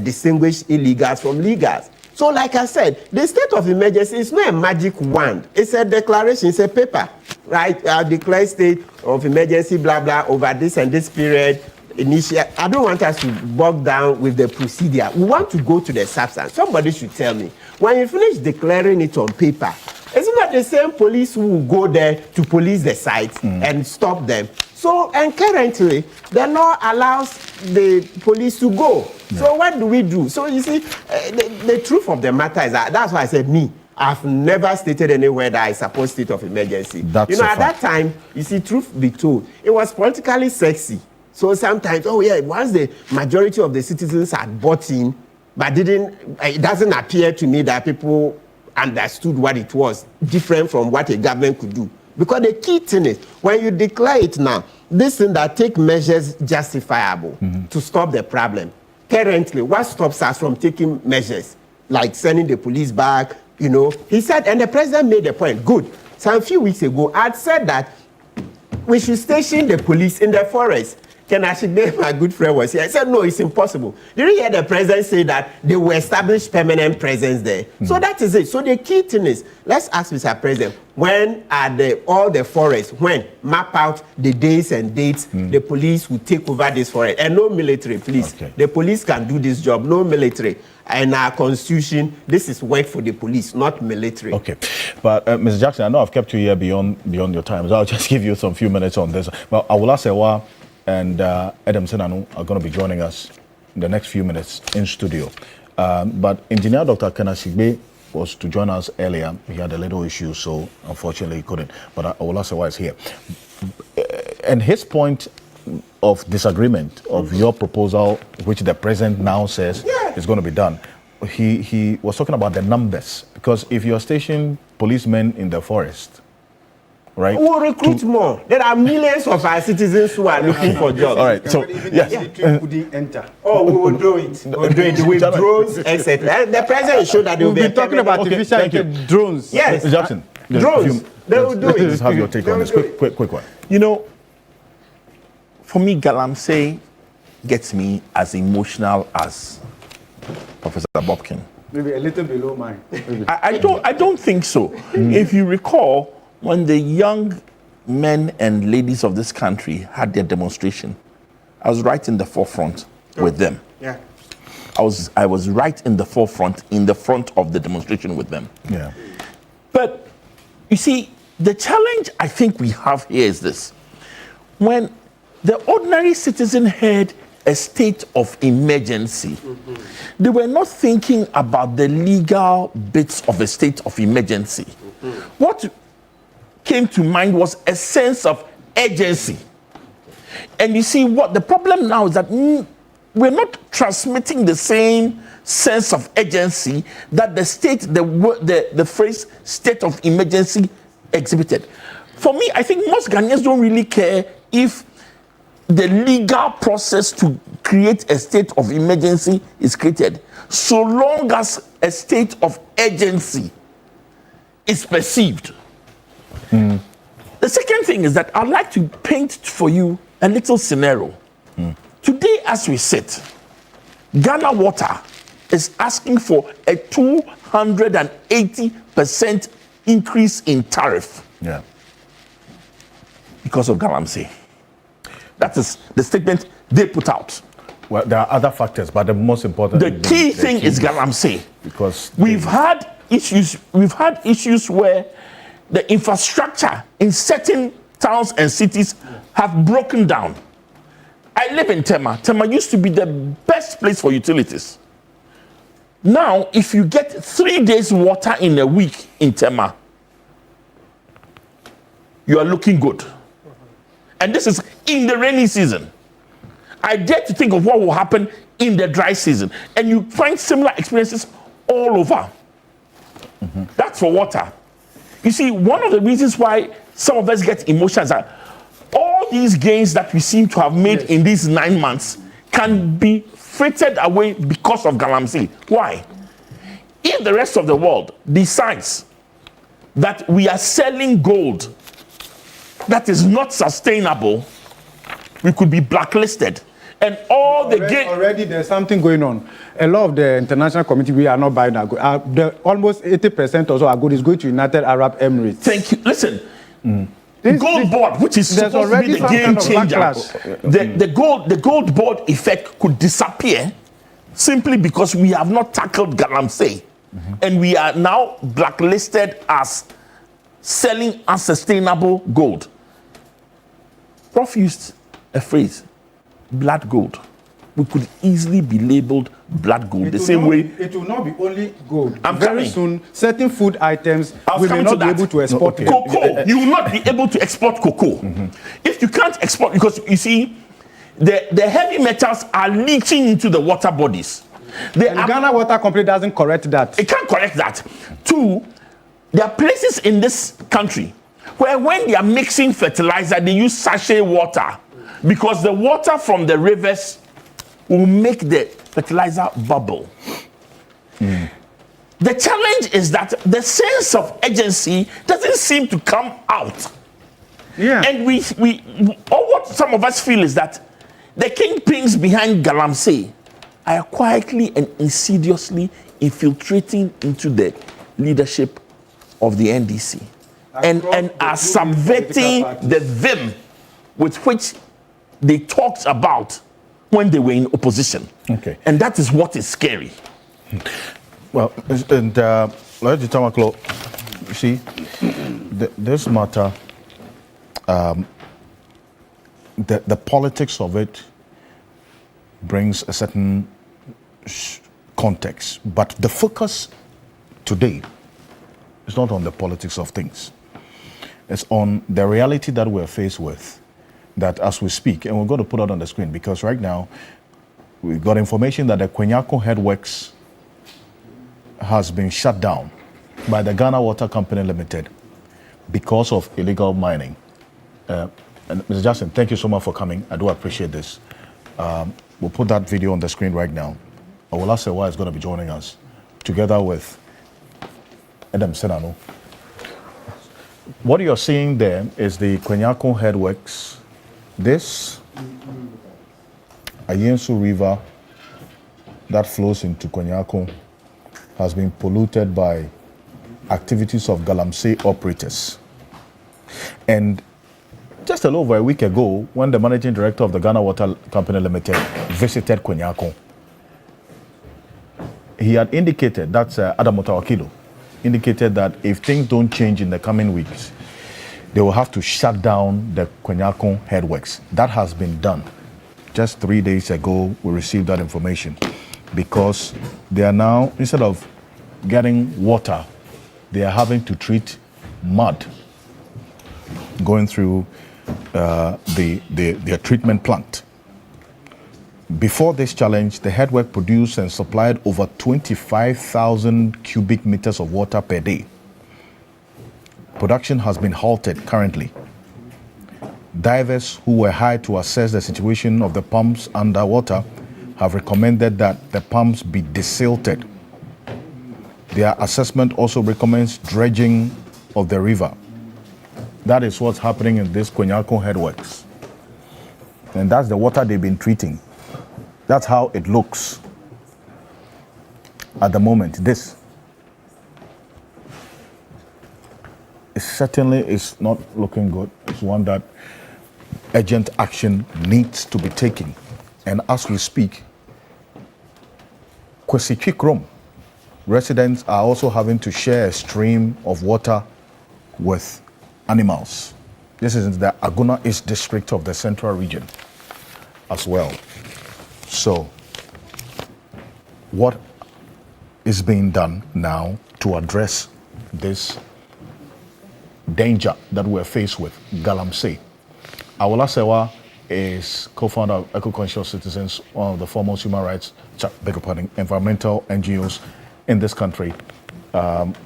E: distinguish illegals from legals? So like I said, the state of emergency is not a magic wand. It's a declaration, it's a paper, right? I declare state of emergency, blah, blah, over this and this period. I don't want us to bog down with the procedure. We want to go to the substance. Somebody should tell me, when you finish declaring it on paper, isn't that the same police who will go there to police the sites and stop them? So, and currently, the law allows the police to go. Yeah. So what do we do? So you see, the truth of the matter is that's why I said I've never stated anywhere that I support state of emergency. That's at that time, you see, truth be told, it was politically sexy. So sometimes, once the majority of the citizens had bought in, but it doesn't appear to me that people understood what it was, different from what a government could do. Because the key thing is, when you declare it now, this thing that take measures justifiable to stop the problem. Currently, what stops us from taking measures, like sending the police back, he said, and the president made the point, good. So a few weeks ago, I'd said that we should station the police in the forest. Ken Ashigbe, my good friend, was here. I said, no, it's impossible. Did you hear the president say that they will establish permanent presence there? So that is it. So the key thing is, let's ask Mr. President, when are all the forests, map out the days and dates, the police will take over this forest. And no military, please. Okay. The police can do this job, no military. And our constitution, this is work for the police, not military.
A: Okay. But Mr. Jackson, I know I've kept you here beyond your time, so I'll just give you some few minutes on this. But I will ask Ewa and Adam Senanu are going to be joining us in the next few minutes in studio. But Engineer Dr. Kenashigbe was to join us earlier. He had a little issue, so unfortunately he couldn't. But I will ask Ewa is here. And his point of disagreement of your proposal, which the president now says is going to be done, he was talking about the numbers. Because if you're stationing policemen in the forest, right?
E: We'll recruit more. There are millions of our citizens who are looking for jobs.
A: All right. So, yes.
D: Couldn't enter.
E: Oh, we will do it. We'll do it with drones, etc. The president showed that they will be
D: talking about artificial drones.
E: Yes.
A: Mr. Jackson.
E: Drones. They will do it.
A: Just have your take on this. Quick one.
B: For me, Galamsey gets me as emotional as Professor Bobkin.
D: Maybe a little below mine.
B: I don't think so. If you recall, when the young men and ladies of this country had their demonstration, I was right in the forefront with them.
E: Yeah.
B: I was right in the forefront, in the front of the demonstration with them.
A: Yeah.
B: But you see, the challenge I think we have here is this. When the ordinary citizen heard a state of emergency, they were not thinking about the legal bits of a state of emergency. What came to mind was a sense of urgency. And you see, what the problem now is that we're not transmitting the same sense of urgency that the phrase state of emergency exhibited. For me, I think most Ghanaians don't really care if the legal process to create a state of emergency is created, so long as a state of urgency is perceived. The second thing is that I'd like to paint for you a little scenario. Today, as we sit, Ghana Water is asking for a 280% increase in tariff.
A: Yeah.
B: Because of Galamsey. That is the statement they put out.
A: Well, there are other factors, but the most important.
B: The key thing is Galamsey.
A: Because
B: we've had issues where the infrastructure in certain towns and cities have broken down. I live in Tema. Tema used to be the best place for utilities. Now, if you get 3 days water in a week in Tema, you are looking good. And this is in the rainy season. I dare to think of what will happen in the dry season. And you find similar experiences all over. That's for water. You see, one of the reasons why some of us get emotions are all these gains that we seem to have made in these 9 months can be frittered away because of Galamsey. Why? If the rest of the world decides that we are selling gold that is not sustainable, we could be blacklisted. And all the gain.
D: Already there's something going on. A lot of the international community, we are not buying our gold. Almost 80% or so our gold is going to United Arab Emirates.
B: Thank you. Listen. Gold board, which is supposed to be the game changer, the gold board effect could disappear simply because we have not tackled Galamsey, and we are now blacklisted as selling unsustainable gold. Prof used a phrase, blood gold. We could easily be labeled blood gold the same way.
D: It will not be only gold.
B: I'm
D: Very
B: coming.
D: soon, certain food items we may not be able to export.
B: Cocoa, you will not be able to export cocoa. If you can't export, because you see, the heavy metals are leaching into the water bodies.
D: Ghana Water Company doesn't correct that.
B: It can't correct that. Two, there are places in this country where when they are mixing fertilizer, they use sachet water because the water from the rivers will make the fertilizer bubble. The challenge is that the sense of urgency doesn't seem to come out.
D: Yeah.
B: And or what some of us feel is that the kingpins behind Galamsey are quietly and insidiously infiltrating into the leadership of the NDC and are subverting the vim with which they talked about when they were in opposition.
A: Okay.
B: And that is what is scary.
A: Well, and let's you see, this matter, the politics of it brings a certain context, but the focus today is not on the politics of things. It's on the reality that we're faced with, that as we speak, and we're going to put it on the screen because right now we've got information that the Kwenyako headworks has been shut down by the Ghana Water Company Limited because of illegal mining. And Mr. Jackson, thank you so much for coming. I do appreciate this. We'll put that video on the screen right now. I will ask why is going to be joining us together with Adam Senano. What you're seeing there is the Kwenyako headworks. This Ayensu River that flows into Kwenyako has been polluted by activities of Galamsey operators. And just a little over a week ago, when the managing director of the Ghana Water Company Limited visited Kwenyako, he had indicated, that's Adam Otawakilo, indicated that if things don't change in the coming weeks, they will have to shut down the Kwenyako headworks. That has been done. Just 3 days ago, we received that information because they are now, instead of getting water, they are having to treat mud going through their treatment plant. Before this challenge, the headwork produced and supplied over 25,000 cubic meters of water per day. Production has been halted currently. Divers who were hired to assess the situation of the pumps underwater have recommended that the pumps be desilted. Their assessment also recommends dredging of the river. That is what's happening in this Kwenyako headworks. And that's the water they've been treating. That's how it looks at the moment. This certainly is not looking good. It's one that urgent action needs to be taken. And as we speak, Kwesi Chikrom residents are also having to share a stream of water with animals. This is in the Aguna East district of the Central Region as well. So, what is being done now to address this danger that we're faced with, Galamsey? Awola Sewa is co-founder of Eco-Conscious Citizens, one of the foremost human rights, environmental NGOs in this country,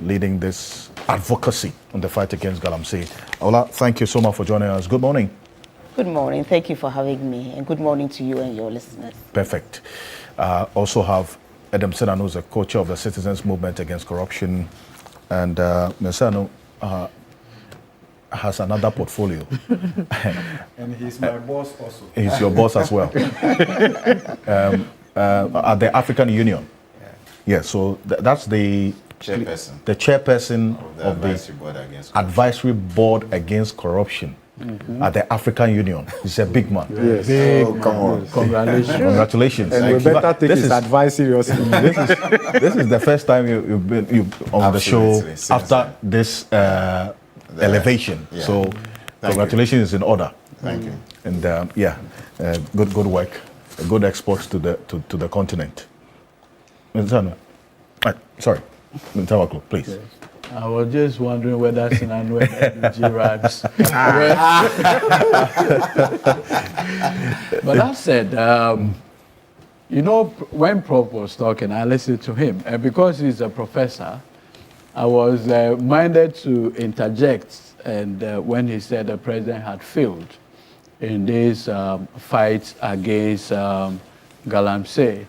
A: leading this advocacy on the fight against Galamsey. Awola, thank you so much for joining us. Good morning.
G: Good morning. Thank you for having me, and good morning to you and your listeners.
A: Perfect. Also have Adam Senano, who's a co-chair of the Citizens Movement Against Corruption, and Mesano has another portfolio.
D: And he's my boss also.
A: He's your boss as well. At the African Union. Yeah, so that's the chairperson of the Advisory Board Against Corruption at the African Union. He's a big man.
D: Yes.
A: Come on.
C: Congratulations.
A: Congratulations.
D: And we better take his advice seriously.
A: This is the first time you've been on the show after this elevation. Yeah. So congratulations is in order.
H: Thank you.
A: And good work, good exports to the continent. Sorry, Ntawaklo, please.
C: Yes. I was just wondering whether Sinano and G rhymes. But that said, when Prof was talking, I listened to him, and because he's a professor, I was minded to interject. And when he said the president had failed in this fight against Galamsey,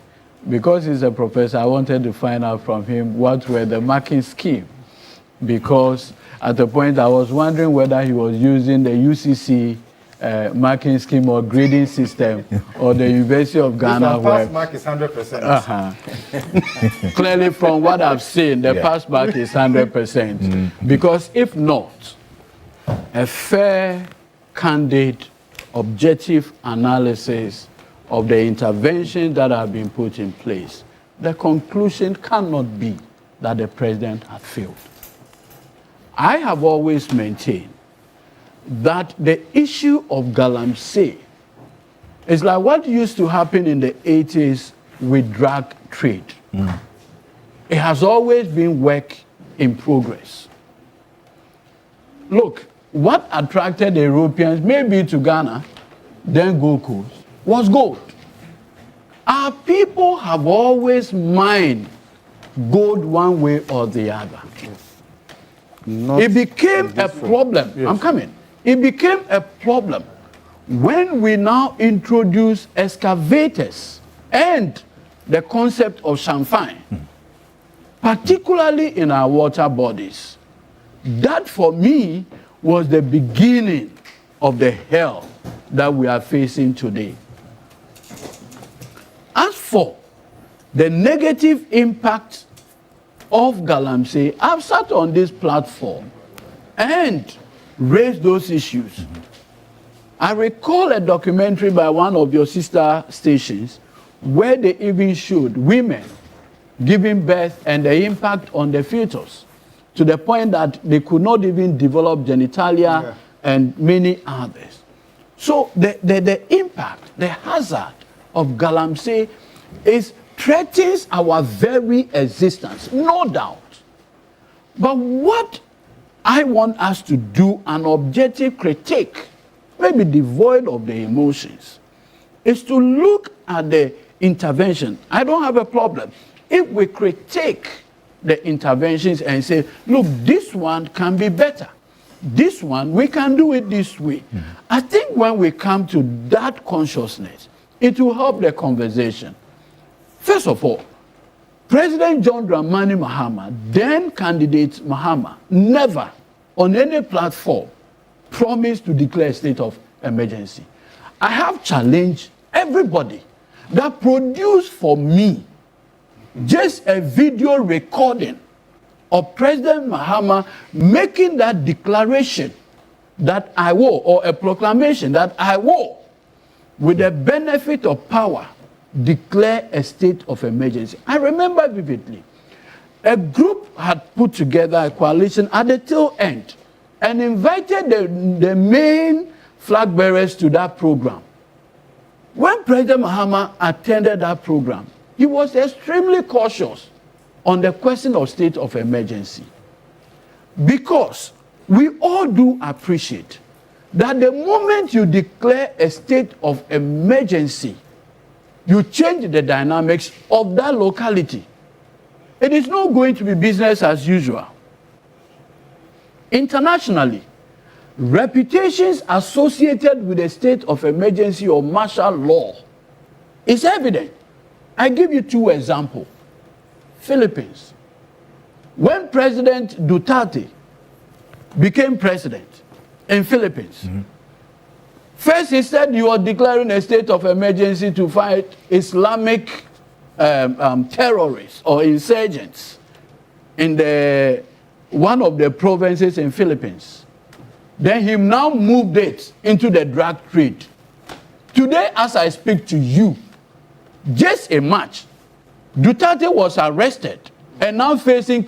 C: because he's a professor, I wanted to find out from him what were the marking scheme. Because at the point I was wondering whether he was using the UCC marking scheme or grading system or the University of Ghana.
D: Where pass mark is 100%.
C: Clearly, from what I've seen, the pass mark is 100%. Because if not, a fair, candid, objective analysis of the interventions that have been put in place, the conclusion cannot be that the president has failed. I have always maintained that the issue of Galamsey is like what used to happen in the 80s with drug trade. It has always been work in progress. Look, what attracted the Europeans maybe to Ghana, then Gold Coast, was gold. Our people have always mined gold one way or the other. It became a problem. Yes. I'm coming. It became a problem when we now introduce excavators and the concept of champagne, particularly in our water bodies. That, for me, was the beginning of the hell that we are facing today. As for the negative impact of Galamsey, I've sat on this platform and raised those issues. I recall a documentary by one of your sister stations where they even showed women giving birth and the impact on the fetus to the point that they could not even develop genitalia and many others. So the impact, the hazard of Galamsey threatens our very existence, no doubt. But what I want us to do, an objective critique, maybe devoid of the emotions, is to look at the intervention. I don't have a problem if we critique the interventions and say, look, this one can be better. This one, we can do it this way. I think when we come to that consciousness, it will help the conversation. First of all, President John Dramani Mahama, then candidate Mahama, never on any platform promised to declare a state of emergency. I have challenged everybody that produced for me just a video recording of President Mahama making that declaration that I will, or a proclamation that I will, with the benefit of power, declare a state of emergency. I remember vividly, a group had put together a coalition at the tail end and invited the main flag bearers to that program. When President Mahama attended that program, he was extremely cautious on the question of state of emergency, because we all do appreciate that the moment you declare a state of emergency, you change the dynamics of that locality. It is not going to be business as usual. Internationally, reputations associated with a state of emergency or martial law is evident. I give you 2 examples. Philippines. When President Duterte became president in Philippines, first he said you are declaring a state of emergency to fight Islamic terrorists or insurgents in one of the provinces in Philippines. Then he now moved it into the drug trade. Today, as I speak to you, just a match, Duterte was arrested and now facing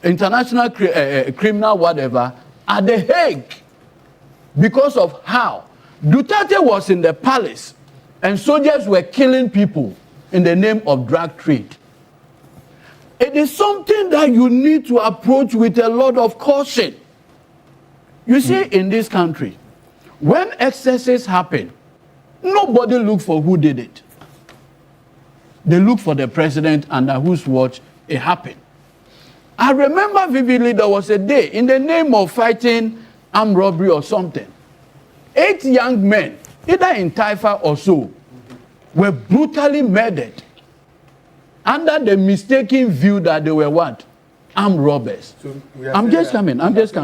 C: international criminal whatever at The Hague because of how Duterte was in the palace and soldiers were killing people in the name of drug trade. It is something that you need to approach with a lot of caution. You see, in this country, when excesses happen, nobody looks for who did it. They look for the president under whose watch it happened. I remember vividly there was a day in the name of fighting armed robbery or something. 8 young men, either in Taifa or so, were brutally murdered under the mistaken view that they were what? Armed robbers. So I'm just coming. No, I'm just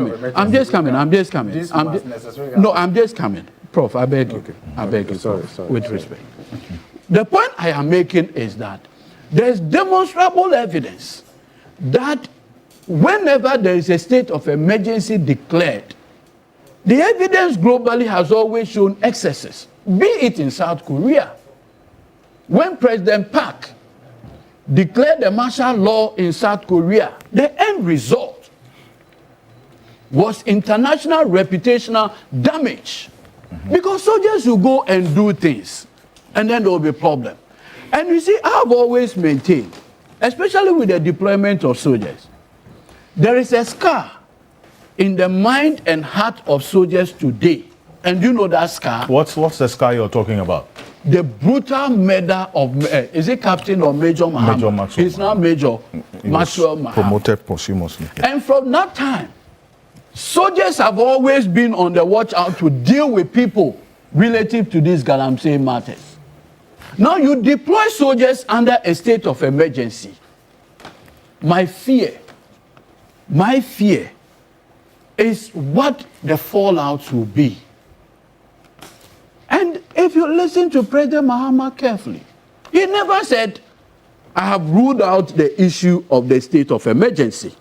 C: coming. Prof, I beg you. Okay. I beg you, sorry. With respect. The point I am making is that there's demonstrable evidence that whenever there is a state of emergency declared, the evidence globally has always shown excesses, be it in South Korea. When President Park declared the martial law in South Korea, the end result was international reputational damage. Because soldiers will go and do things, and then there will be a problem. And you see, I've always maintained, especially with the deployment of soldiers, there is a scar in the mind and heart of soldiers today. And you know that scar?
A: What's the scar you're talking about?
C: The brutal murder of, is it Captain or Major Muhammad?
A: Major Maxwell.
C: He's now Major Maxwell Muhammad.
A: Promoted posthumously.
C: And from that time, soldiers have always been on the watch out to deal with people relative to these Galamsey matters. Now you deploy soldiers under a state of emergency. My fear is what the fallouts will be. And if you listen to President Muhammad carefully, he never said, I have ruled out the issue of the state of emergency.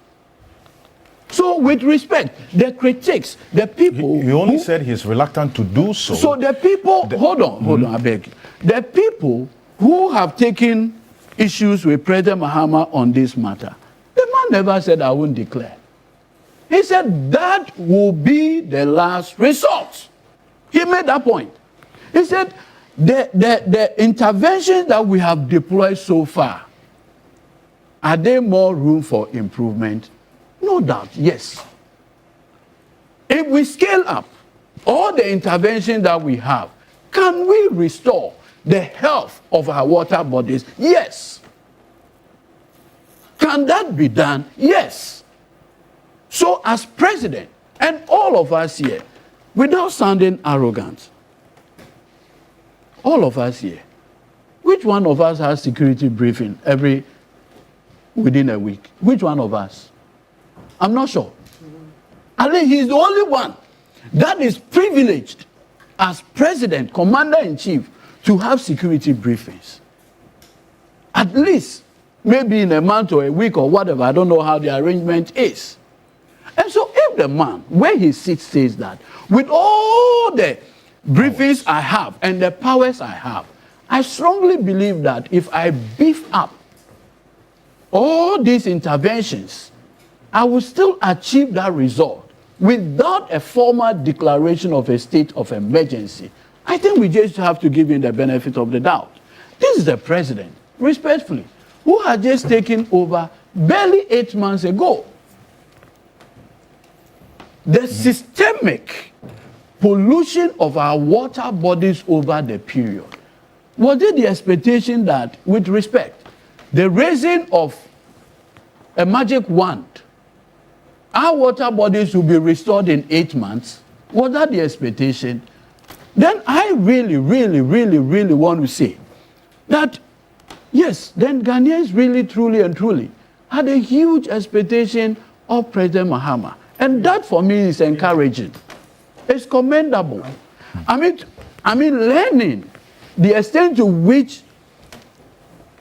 C: So with respect, the critics, the people...
A: He only said he's reluctant to do so.
C: So the people... Hold on, I beg you. The people who have taken issues with President Muhammad on this matter, the man never said, I won't declare. He said that will be the last resort. He made that point. He said the interventions that we have deployed so far, are there more room for improvement? No doubt, yes. If we scale up all the interventions that we have, can we restore the health of our water bodies? Yes. Can that be done? Yes. So as president, and all of us here, without sounding arrogant, all of us here, which one of us has security briefing within a week? Which one of us? I'm not sure. I think he's the only one that is privileged as president, commander-in-chief, to have security briefings. At least, maybe in a month or a week or whatever, I don't know how the arrangement is. And so if the man, where he sits, says that, with all the briefings I have and the powers I have, I strongly believe that if I beef up all these interventions, I will still achieve that result without a formal declaration of a state of emergency. I think we just have to give him the benefit of the doubt. This is the president, respectfully, who had just taken over barely 8 months ago. The systemic pollution of our water bodies over the period. Was it the expectation that, with respect, the raising of a magic wand, our water bodies will be restored in 8 months? Was that the expectation? Then I really want to say that, yes, then Ghanaians really, truly and truly had a huge expectation of President Mahama. And that for me is encouraging. It's commendable. I mean, learning the extent to which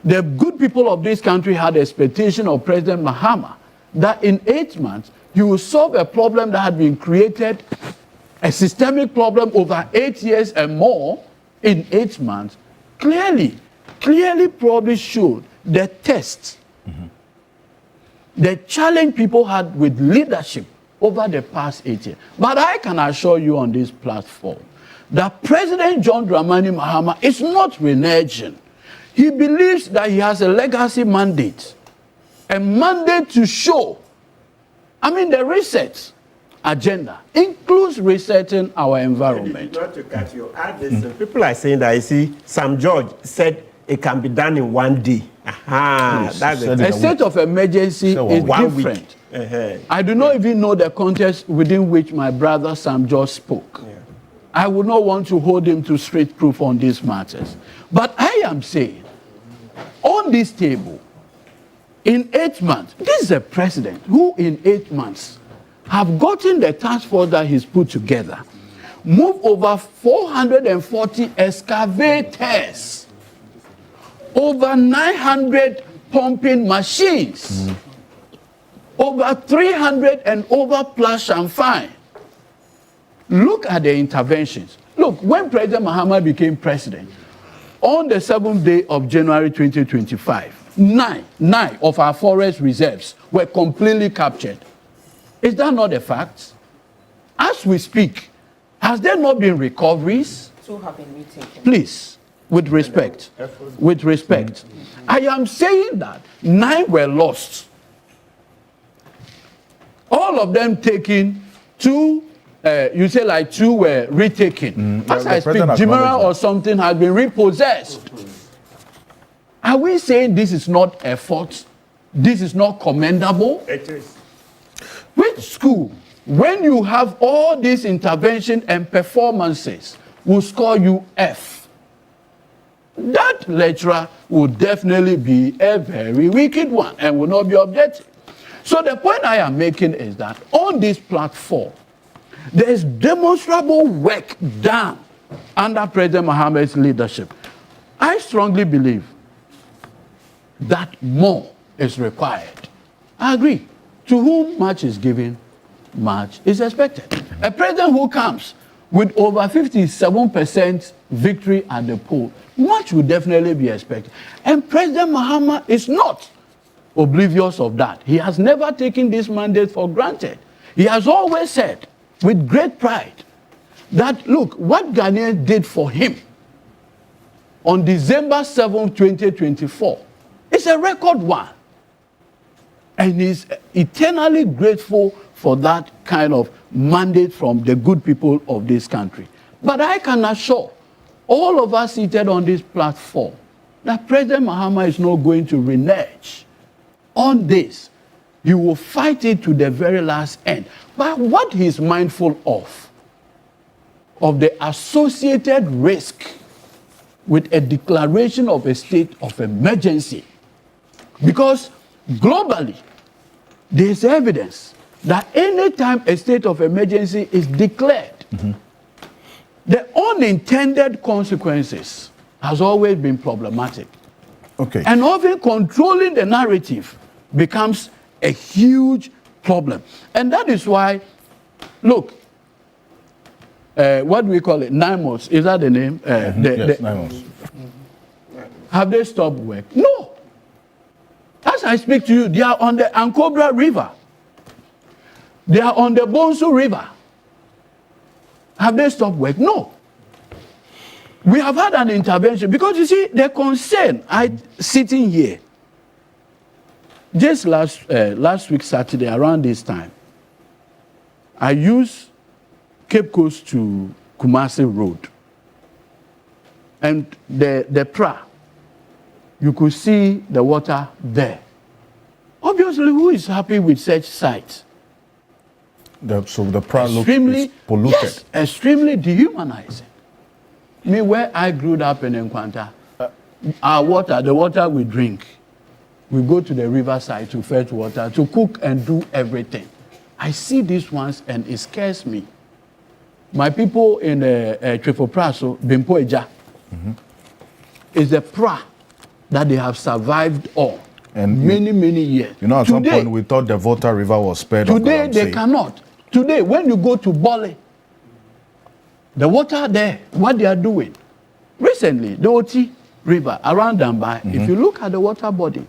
C: the good people of this country had expectation of President Mahama, that in 8 months, he will solve a problem that had been created, a systemic problem over 8 years and more in 8 months, clearly probably showed the test, the challenge people had with leadership over the past 8 years. But I can assure you on this platform that President John Dramani Mahama is not reneging. He believes that he has a legacy mandate, a mandate to show. I mean, the reset agenda includes resetting our environment.
E: Not to cut you, add this. People are saying that, you see, Sam George said it can be done in 1 day. That's
C: a state of emergency is different. I do not even know the context within which my brother Sam George spoke. Yeah. I would not want to hold him to straight proof on these matters. But I am saying, on this table, in 8 months, this is a president who in 8 months have gotten the task force that he's put together, move over 440 excavators, over 900 pumping machines, over 300 and over plus and fine. Look at the interventions. Look, when President Mahama became president, on the 7th day of January 2025, nine of our forest reserves were completely captured. Is that not a fact? As we speak, has there not been recoveries?
G: 2 have been retaken.
C: Please, with respect, I am saying that 9 were lost. All of them taken, 2, you say like 2 were retaken. As I speak, Jimara or something has been repossessed. Are we saying this is not effort? This is not commendable?
E: It is.
C: Which school, when you have all these intervention and performances, will score you F? That lecturer will definitely be a very wicked one and will not be objective. So the point I am making is that on this platform, there is demonstrable work done under President Mahama's leadership. I strongly believe that more is required. I agree. To whom much is given, much is expected. A president who comes with over 57% victory at the poll, much will definitely be expected. And President Mahama is not oblivious of that. He has never taken this mandate for granted. He has always said, with great pride, that, look, what Ghanaians did for him on December 7, 2024, is a record one. And he's eternally grateful for that kind of mandate from the good people of this country. But I can assure all of us seated on this platform that President Mahama is not going to renege on this. He will fight it to the very last end. But what he's mindful of the associated risk with a declaration of a state of emergency. Because globally, there is evidence that any time a state of emergency is declared, the unintended consequences has always been problematic.
A: Okay.
C: And often controlling the narrative becomes a huge problem. And that is why, look, what do we call it? Nimos, is that the name?
A: Yes, Nimos.
C: Have they stopped work? No. As I speak to you, they are on the Ankobra River. They are on the Bonsu River. Have they stopped work? No. We have had an intervention because you see, the concern, sitting here, just last week, Saturday, around this time, I used Cape Coast to Kumasi Road. And the pra, you could see the water there. Obviously, who is happy with such sites?
A: So the pra is polluted.
C: Yes, extremely dehumanizing. Me, where I grew up in Nkwanta, our water, the water we drink, we go to the riverside to fetch water, to cook and do everything. I see these ones and it scares me. My people in Trefopraso, Bimpo Eja, is the pra that they have survived all. And many years.
A: You know, at some point we thought the Volta River was spared.
C: Today they cannot. Today, when you go to Bole, the water there, what they are doing. Recently, the Oti River around Dambai, if you look at the water body,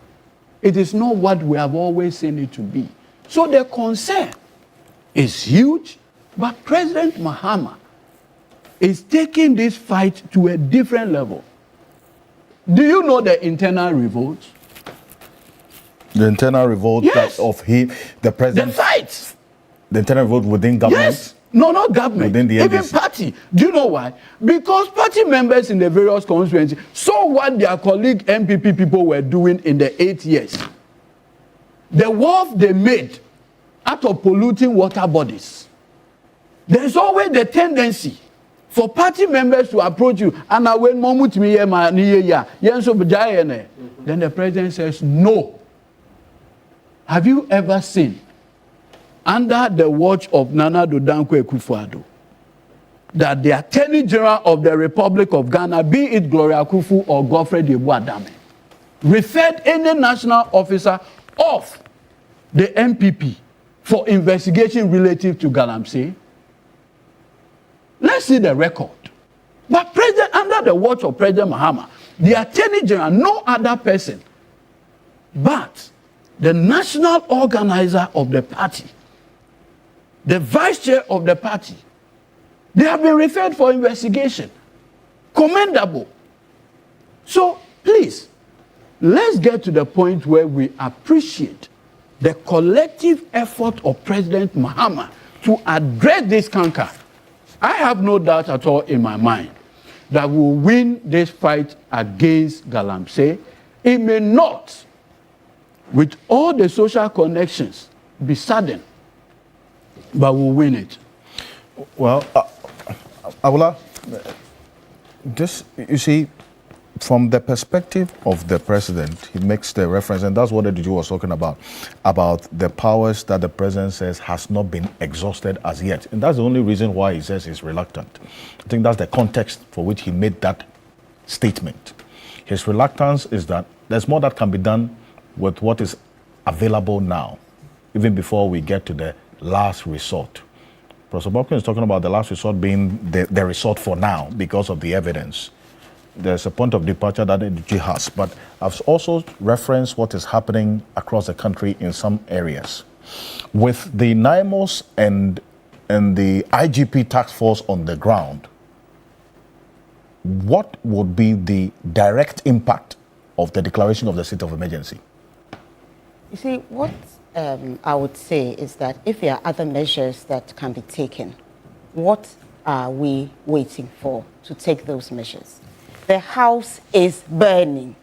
C: it is not what we have always seen it to be. So the concern is huge, but President Mahama is taking this fight to a different level. Do you know the internal revolt?
A: The internal revolt of the president.
C: The fight.
A: The internal revolt within government.
C: Yes. No, not government.
A: Within the
C: even
A: NDC.
C: Party. Do you know why? Because party members in the various constituencies saw what their colleague MPP people were doing in the 8 years. The wealth they made out of polluting water bodies. There's always the tendency for party members to approach you. And when then the president says no. Have you ever seen, under the watch of Nana Addo Dankwa Akufo-Addo, that the Attorney General of the Republic of Ghana, be it Gloria Akufu or Godfrey Adame, referred any national officer of the MPP for investigation relative to Galamsey? Let's see the record. But President, under the watch of President Mahama, the Attorney General, no other person, but the national organizer of the party, the vice chair of the party, they have been referred for investigation. Commendable. So please, let's get to the point where we appreciate the collective effort of President Mahama to address this canker. I have no doubt at all in my mind that we'll win this fight against Galamsey. It may not, with all the social connections, be sudden, but we'll win it.
A: Well, Awula, this, you see, from the perspective of the president, he makes the reference, and that's what the DG was talking about the powers that the president says has not been exhausted as yet. And that's the only reason why he says he's reluctant. I think that's the context for which he made that statement. His reluctance is that there's more that can be done with what is available now, even before we get to the last resort. Professor Bobkin is talking about the last resort being the resort for now because of the evidence. There's a point of departure that the DG has, but I've also referenced what is happening across the country in some areas. With the Nimos and the IGP task force on the ground, what would be the direct impact of the declaration of the state of emergency?
G: You see, what I would say is that if there are other measures that can be taken, what are we waiting for to take those measures? The house is burning.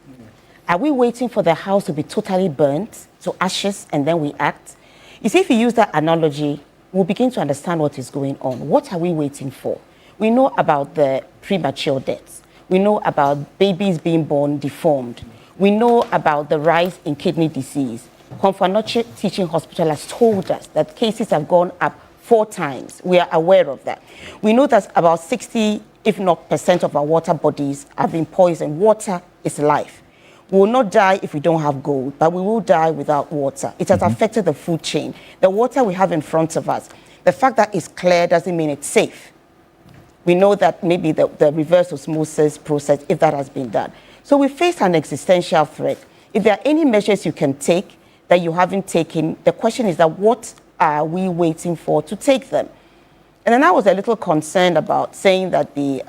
G: Are we waiting for the house to be totally burnt to ashes and then we act? You see, if you use that analogy, we'll begin to understand what is going on. What are we waiting for? We know about the premature deaths. We know about babies being born deformed. We know about the rise in kidney disease. Konfanoche Teaching Hospital has told us that cases have gone up 4 times. We are aware of that. We know that about 60, if not % of our water bodies have been poisoned. Water is life. We will not die if we don't have gold, but we will die without water. It has affected the food chain. The water we have in front of us, the fact that it's clear doesn't mean it's safe. We know that maybe the reverse osmosis process, if that has been done. So we face an existential threat. If there are any measures you can take that you haven't taken, the question is that what are we waiting for to take them? And then I was a little concerned about saying that the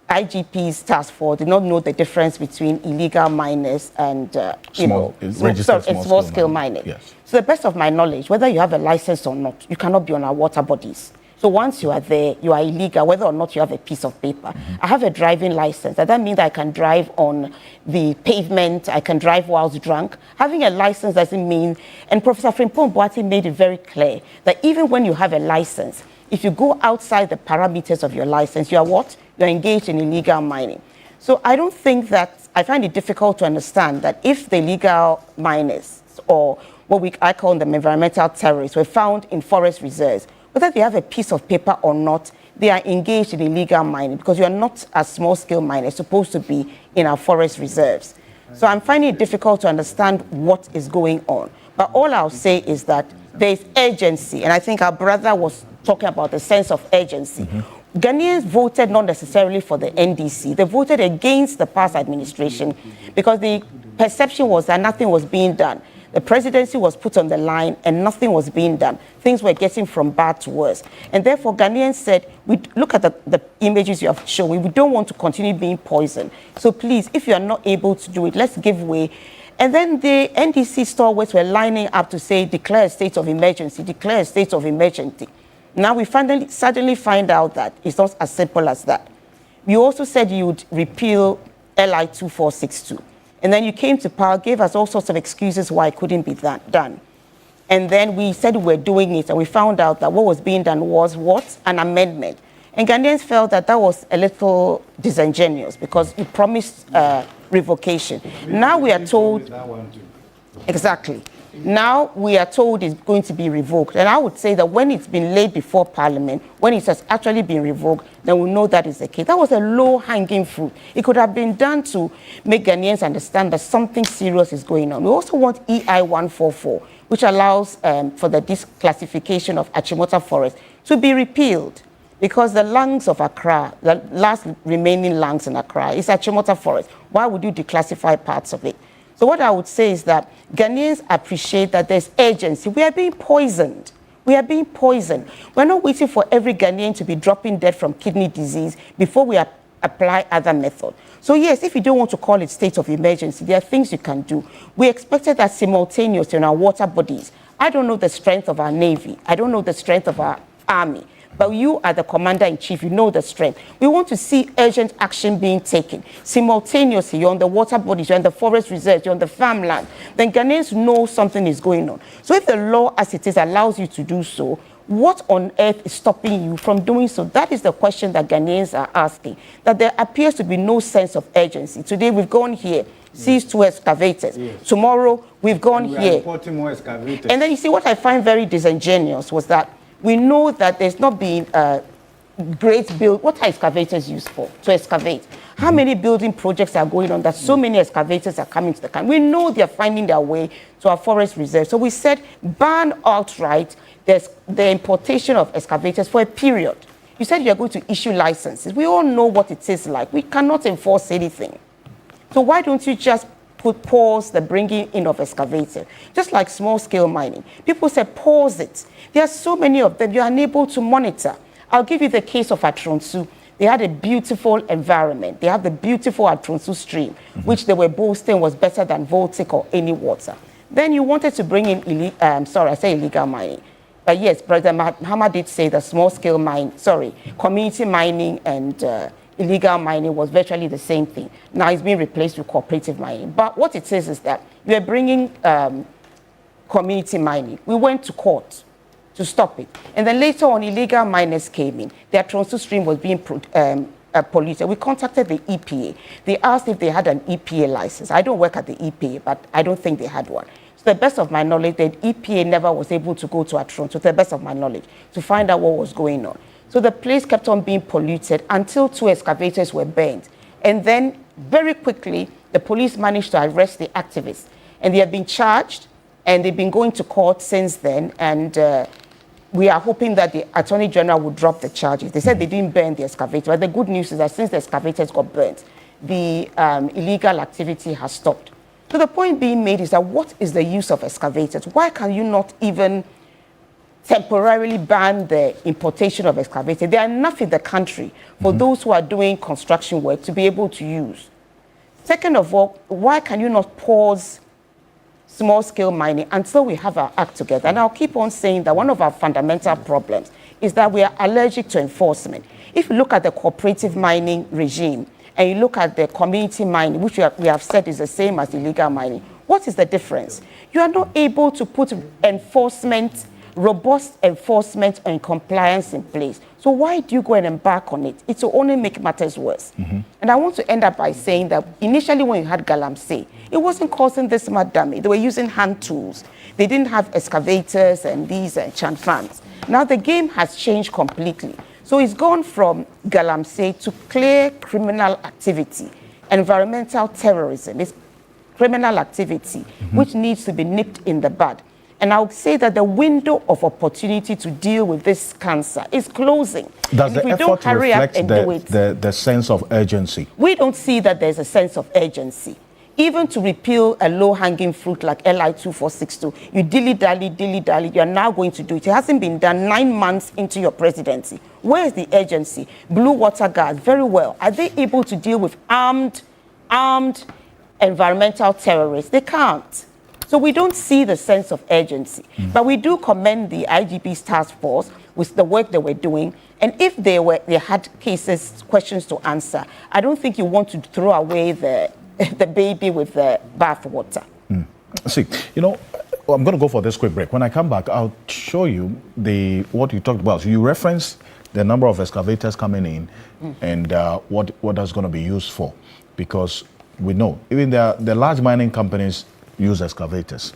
G: IGP's task force did not know the difference between illegal miners and small-scale mining.
A: Yes.
G: To the best of my knowledge, whether you have a license or not, you cannot be on our water bodies. So once you are there, you are illegal, whether or not you have a piece of paper. I have a driving license. Does that mean that I can drive on the pavement? I can drive whilst drunk? Having a license doesn't mean, and Professor Frimpong Boateng made it very clear that even when you have a license, if you go outside the parameters of your license, you are what? You're engaged in illegal mining. So I don't think that, I find it difficult to understand that if the illegal miners, or what I call them environmental terrorists, were found in forest reserves, whether they have a piece of paper or not, they are engaged in illegal mining, because you are not, as small-scale miners, supposed to be in our forest reserves. So I'm finding it difficult to understand what is going on. But all I'll say is that there is urgency, and I think our brother was talking about the sense of urgency. Ghanaians voted not necessarily for the NDC. They voted against the past administration because the perception was that nothing was being done. The presidency was put on the line and nothing was being done. Things were getting from bad to worse. And therefore, Ghanaians said, we look at the images you have shown. We don't want to continue being poisoned. So please, if you are not able to do it, let's give way. And then the NDC stalwarts were lining up to say, declare a state of emergency, declare a state of emergency. Now we suddenly find out that it's not as simple as that. You also said you would repeal LI 2462. And then you came to power, gave us all sorts of excuses why it couldn't be done. And then we said we were doing it, and we found out that what was being done was what? An amendment. And Ghanaians felt that that was a little disingenuous because you promised revocation. Now we are told... Exactly. Now we are told it's going to be revoked. And I would say that when it's been laid before Parliament, when it has actually been revoked, then we know that is the case. That was a low-hanging fruit. It could have been done to make Ghanaians understand that something serious is going on. We also want EI 144, which allows for the disclassification of Achimota Forest to be repealed, because the lungs of Accra, the last remaining lungs in Accra, is Achimota Forest. Why would you declassify parts of it? So what I would say is that Ghanaians appreciate that there's urgency. We are being poisoned. We are being poisoned. We're not waiting for every Ghanaian to be dropping dead from kidney disease before we apply other methods. So yes, if you don't want to call it state of emergency, there are things you can do. We expected that simultaneously in our water bodies. I don't know the strength of our Navy. I don't know the strength of our Army. But you are the commander-in-chief, you know the strength. We want to see urgent action being taken. Simultaneously, you're on the water bodies, you're on the forest reserves, you're on the farmland. Then Ghanaians know something is going on. So if the law as it is allows you to do so, what on earth is stopping you from doing so? That is the question that Ghanaians are asking. That there appears to be no sense of urgency. Today we've gone here, seized 2 excavators. Yes. Tomorrow we've gone here.
D: Importing more excavators.
G: And then you see what I find very disingenuous was that we know that there's not been a great build. What are excavators used for? To excavate. How many building projects are going on that so many excavators are coming to the country? We know they're finding their way to our forest reserve. So we said ban outright the importation of excavators for a period. You said you're going to issue licenses. We all know what it is like. We cannot enforce anything. So why don't you just pause the bringing in of excavator, just like small-scale mining? People say pause it. There are so many of them, you're unable to monitor. I'll give you the case of Atronsu. They had a beautiful environment. They have the beautiful Atronsu stream, which they were boasting was better than Voltic or any water. Then you wanted to bring in, illegal mining. But yes, Brother Mahama did say that small-scale community mining and illegal mining was virtually the same thing. Now it's being replaced with cooperative mining. But what it says is that you are bringing community mining. We went to court to stop it. And then later on, illegal miners came in. Their Atronsu stream was being polluted. We contacted the EPA. They asked if they had an EPA license. I don't work at the EPA, but I don't think they had one. To the best of my knowledge, the EPA never was able to go to Atronsu, to the best of my knowledge, to find out what was going on. So the place kept on being polluted until 2 excavators were burned. And then very quickly, the police managed to arrest the activists. And they have been charged, and they've been going to court since then. And we are hoping that the Attorney General would drop the charges. They said they didn't burn the excavator. But the good news is that since the excavators got burnt, the illegal activity has stopped. So the point being made is that what is the use of excavators? Why can you not even temporarily ban the importation of excavators? There are enough in the country for those who are doing construction work to be able to use. Second of all, why can you not pause small-scale mining until we have our act together? And I'll keep on saying that one of our fundamental problems is that we are allergic to enforcement. If you look at the cooperative mining regime and you look at the community mining, which we have said is the same as illegal mining, what is the difference? You are not able to put enforcement, robust enforcement and compliance in place. So why do you go and embark on it? It will only make matters worse. And I want to end up by saying that initially when you had Galamsey, it wasn't causing this much damage. They were using hand tools. They didn't have excavators and these chant fans. Now the game has changed completely. So it's gone from Galamsey to clear criminal activity, environmental terrorism. It's criminal activity, which needs to be nipped in the bud. And I would say that the window of opportunity to deal with this cancer is closing.
A: Does
G: and if
A: the
G: we
A: effort
G: don't hurry up
A: reflect
G: and do it,
A: the sense of urgency?
G: we don't see that there's a sense of urgency. Even to repeal a low-hanging fruit like LI 2462, you dilly-dally, you're now going to do it. It hasn't been done 9 months into your presidency. Where is the urgency? Blue water guards, very well. Are they able to deal with armed environmental terrorists? They can't. So we don't see the sense of urgency. But we do commend the IGP's task force with the work they were doing. And if they had cases, questions to answer, I don't think you want to throw away the baby with the bathwater.
A: See, you know, I'm going to go for this quick break. When I come back, I'll show you what you talked about. So you referenced the number of excavators coming in and what that's going to be used for. Because we know, even the large mining companies use excavators.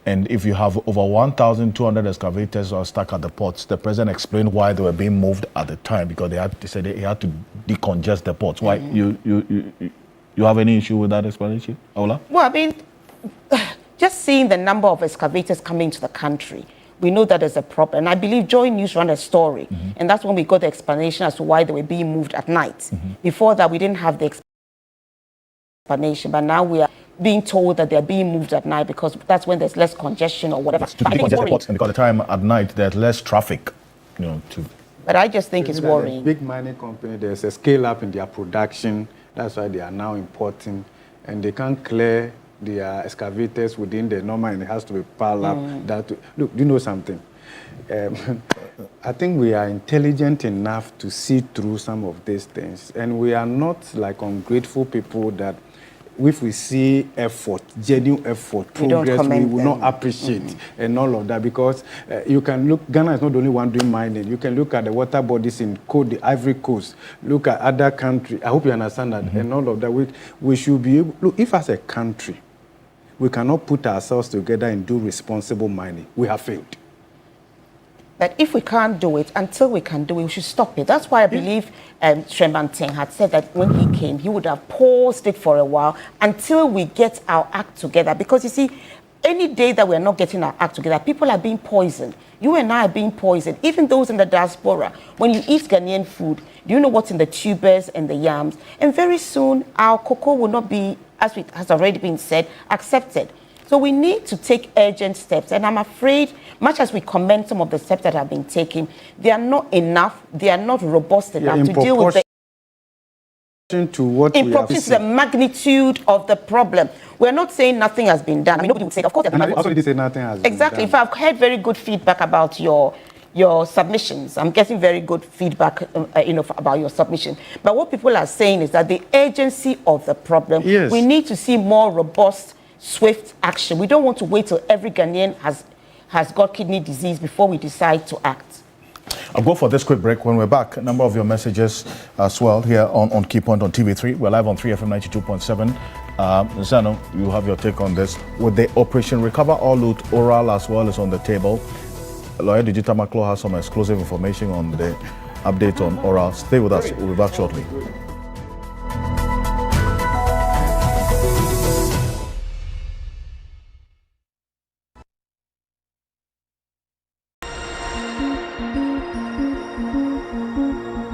A: And if you have over 1,200 excavators are stuck at the ports, the president explained why they were being moved at the time, because they said he had to decongest the ports. Why you have any issue with that explanation, Ola?
G: Well, I mean, just seeing the number of excavators coming to the country, we know that there's a problem. And I believe Joy News ran a story, and that's when we got the explanation as to why they were being moved at night. Before that, we didn't have the explanation, but now we are being told that they're being moved at night because that's when there's less congestion or whatever.
A: To decongest the ports, and because the time at night there's less traffic, you know.
G: But I just think it's worrying.
D: Big mining company, there's a scale up in their production. That's why they are now importing, and they can't clear their excavators within the normal, and it has to be piled up. Look, do you know something? I think we are intelligent enough to see through some of these things, and we are not like ungrateful people that if we see effort, genuine effort, progress, we will not appreciate and all of that, because you can look, Ghana is not the only one doing mining. You can look at the water bodies in the Ivory Coast, look at other countries. I hope you understand that, and all of that. We should be able, look, if as a country, we cannot put ourselves together and do responsible mining, we have failed.
G: But if we can't do it, until we can do it, we should stop it. That's why I believe Shremanteng had said that when he came, he would have paused it for a while until we get our act together. Because you see, any day that we're not getting our act together, people are being poisoned. You and I are being poisoned. Even those in the diaspora, when you eat Ghanaian food, do you know what's in the tubers and the yams? And very soon, our cocoa will not be, as it has already been said, accepted. So we need to take urgent steps. And I'm afraid, much as we commend some of the steps that have been taken, they are not enough. They are not robust enough to deal with the magnitude of the problem. We're not saying nothing has been done. I mean, nobody would say, of course,
D: say nothing has been
G: exactly.
D: done.
G: If I've heard very good feedback about your submissions, I'm getting very good feedback, about your submission. But what people are saying is that the urgency of the problem, we need to see more robust, swift action. We don't want to wait till every Ghanaian has got kidney disease before we decide to act.
A: I'll go for this quick break. When we're back, a number of your messages as well here on Key Point on TV3. We're live on 3FM 92.7. Zano, you have your take on this. With the Operation Recover All Loot, oral as well as on the table. Lawyer Digita Maklo has some exclusive information on the update on oral. Stay with us. We'll be back shortly.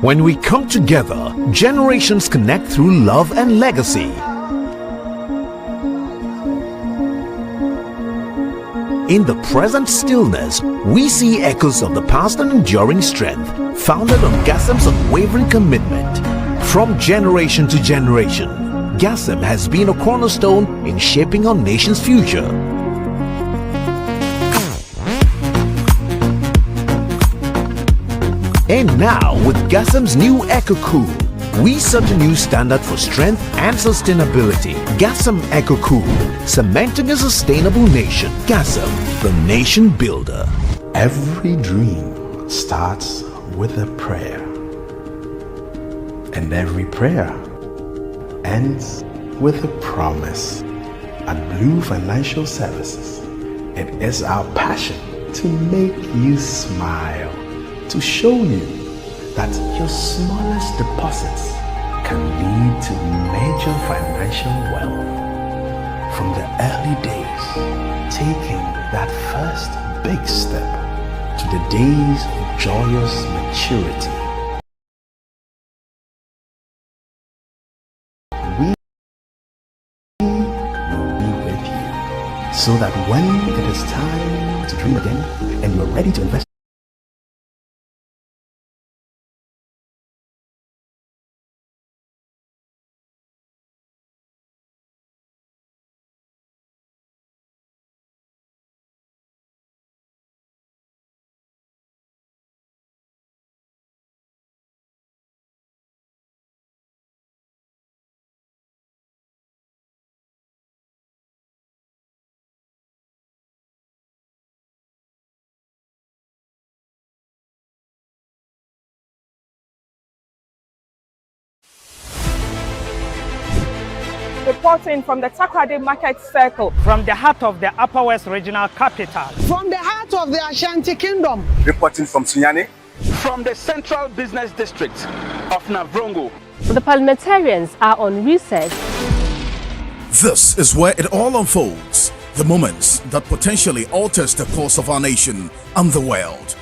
H: When we come together, generations connect through love and legacy. In the present stillness, we see echoes of the past and enduring strength, founded on Gassem's unwavering commitment. From generation to generation, Gassem has been a cornerstone in shaping our nation's future. And now, with Gassam's new EcoCool, we set a new standard for strength and sustainability. Gassam EcoCool, cementing a sustainable nation. Gassam, the nation builder.
I: Every dream starts with a prayer, and every prayer ends with a promise. At Blue Financial Services, it is our passion to make you smile, to show you that your smallest deposits can lead to major financial wealth. From the early days, taking that first big step to the days of joyous maturity, we will be with you so that when it is time to dream again and you are ready to invest,
J: Reporting from the Takoradi Market Circle, from the heart of the Upper West Regional Capital,
K: from the heart of the Ashanti Kingdom,
L: reporting from Sunyani,
M: from the Central Business District of Navrongo.
N: The parliamentarians are on recess.
O: This is where it all unfolds, the moments that potentially alters the course of our nation and the world.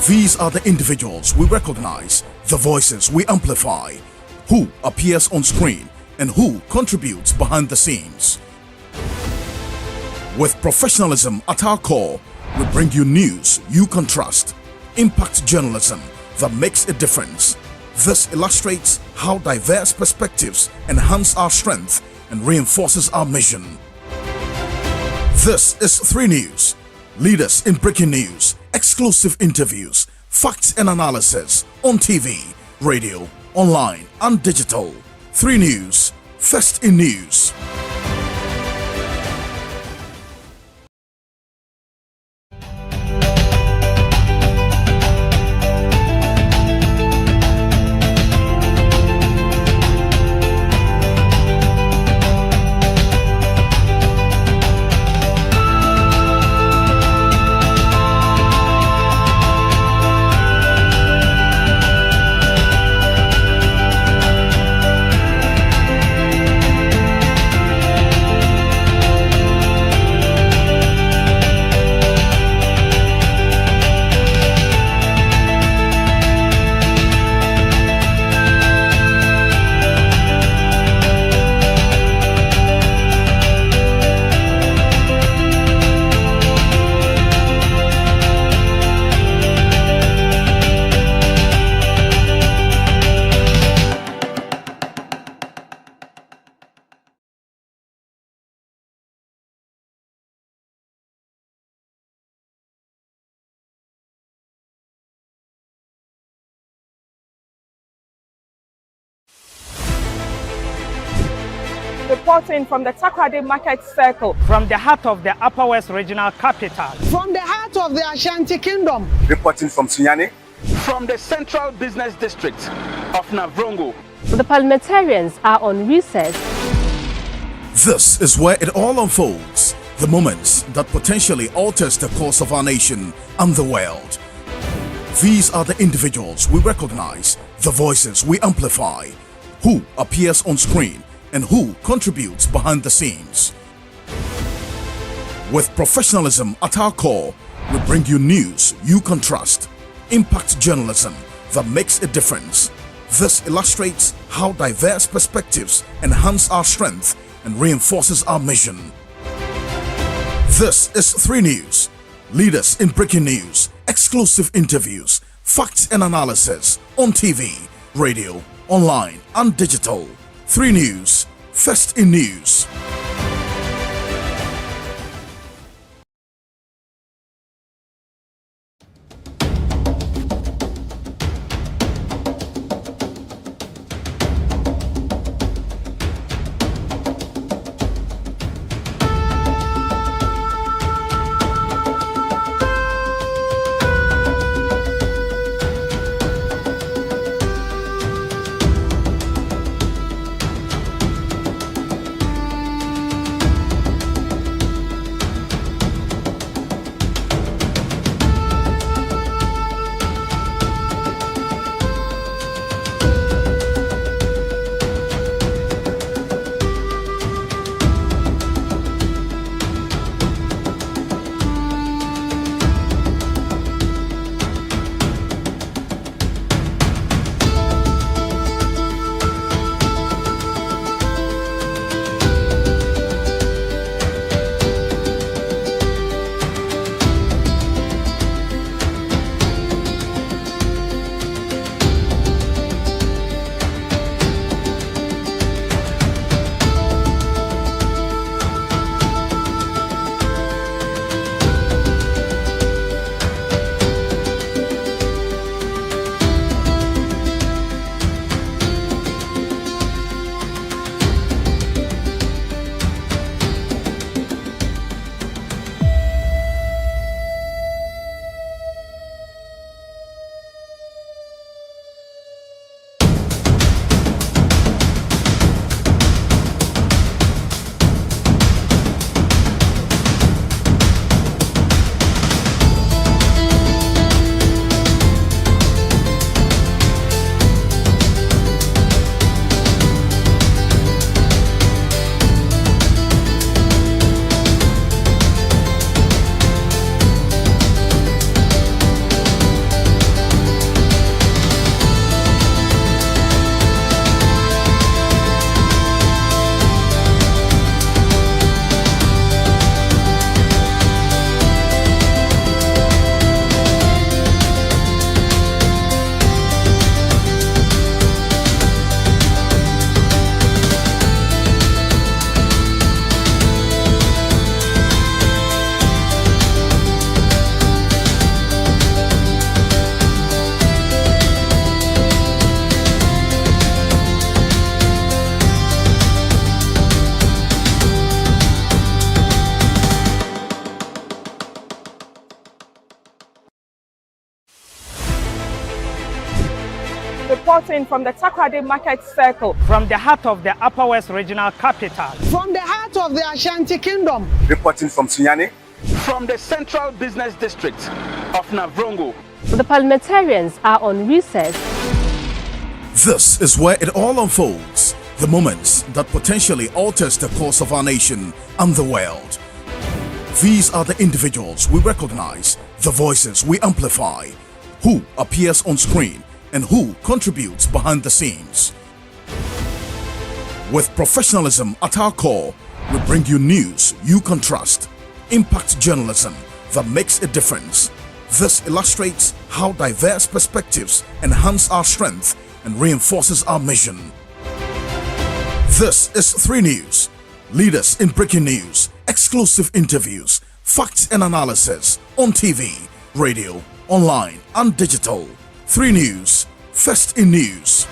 O: These are the individuals we recognize, the voices we amplify, who appears on screen and who contributes behind the scenes. With professionalism at our core, we bring you news you can trust, impact journalism that makes a difference. This illustrates how diverse perspectives enhance our strength and reinforces our mission. This is 3 News, leaders in breaking news, exclusive interviews, facts and analysis on TV, radio, online and digital. 3 News, first in news.
J: Reporting from the Takoradi Market Circle, from the heart of the Upper West Regional Capital,
K: from the heart of the Ashanti Kingdom,
L: reporting from Sunyani,
M: from the Central Business District of Navrongo.
N: The parliamentarians are on recess.
O: This is where it all unfolds, the moments that potentially alters the course of our nation and the world. These are the individuals we recognize, the voices we amplify, who appears on screen and who contributes behind the scenes. With professionalism at our core, we bring you news you can trust, impact journalism that makes a difference. This illustrates how diverse perspectives enhance our strength and reinforces our mission. This is 3 News, leaders in breaking news, exclusive interviews, facts and analysis on TV, radio, online and digital. 3 News, first in news.
J: Reporting from the Takoradi Market Circle, from the heart of the Upper West Regional Capital.
K: From the heart of the Ashanti Kingdom.
L: Reporting from Sunyani.
M: From the Central Business District of Navrongo.
N: The parliamentarians are on recess.
O: This is where it all unfolds. The moments that potentially alters the course of our nation and the world. These are the individuals we recognize, the voices we amplify, who appears on screen and who contributes behind the scenes. With professionalism at our core, we bring you news you can trust. Impact journalism that makes a difference. This illustrates how diverse perspectives enhance our strength and reinforces our mission. This is 3 News. Leaders in breaking news, exclusive interviews, facts and analysis on TV, radio, online and digital. 3 News, first in news.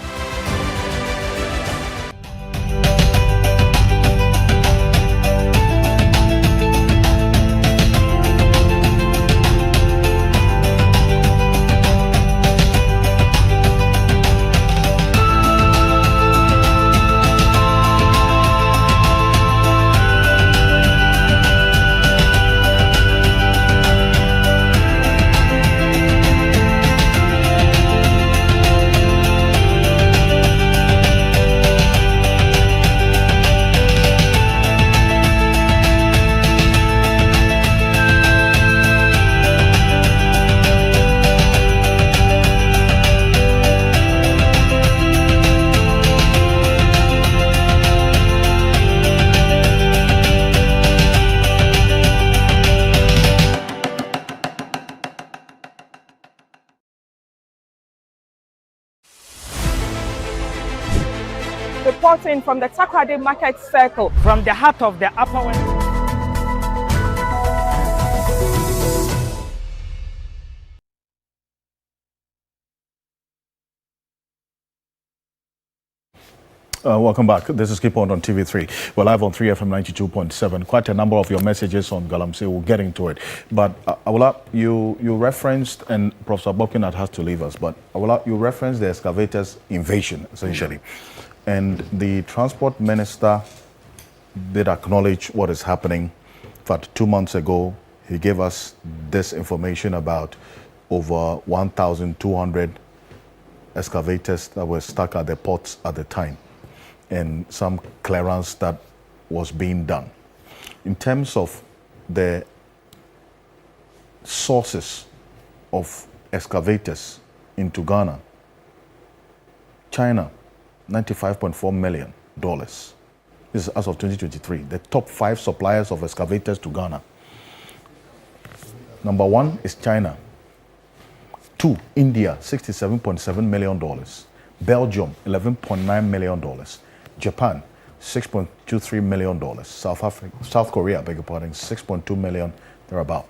J: Reporting from the Takoradi Market Circle, from the heart of the Upper West.
A: Welcome back. This is Keep on TV3. We're live on 3FM 92.7. Quite a number of your messages on Galamsey. We'll get into it. But Awula, you referenced, and Professor Bokinat has to leave us, but Awula, you referenced the excavators invasion, essentially. And the transport minister did acknowledge what is happening. In fact, 2 months ago, he gave us this information about over 1,200 excavators that were stuck at the ports at the time, and some clearance that was being done. In terms of the sources of excavators into Ghana, China, $95.4 million. This is as of 2023. The top 5 suppliers of excavators to Ghana. Number 1 is China. 2, India, $67.7 million. Belgium, $11.9 million. Japan, $6.23 million. South Korea, beg your pardon, $6.2 million, thereabout.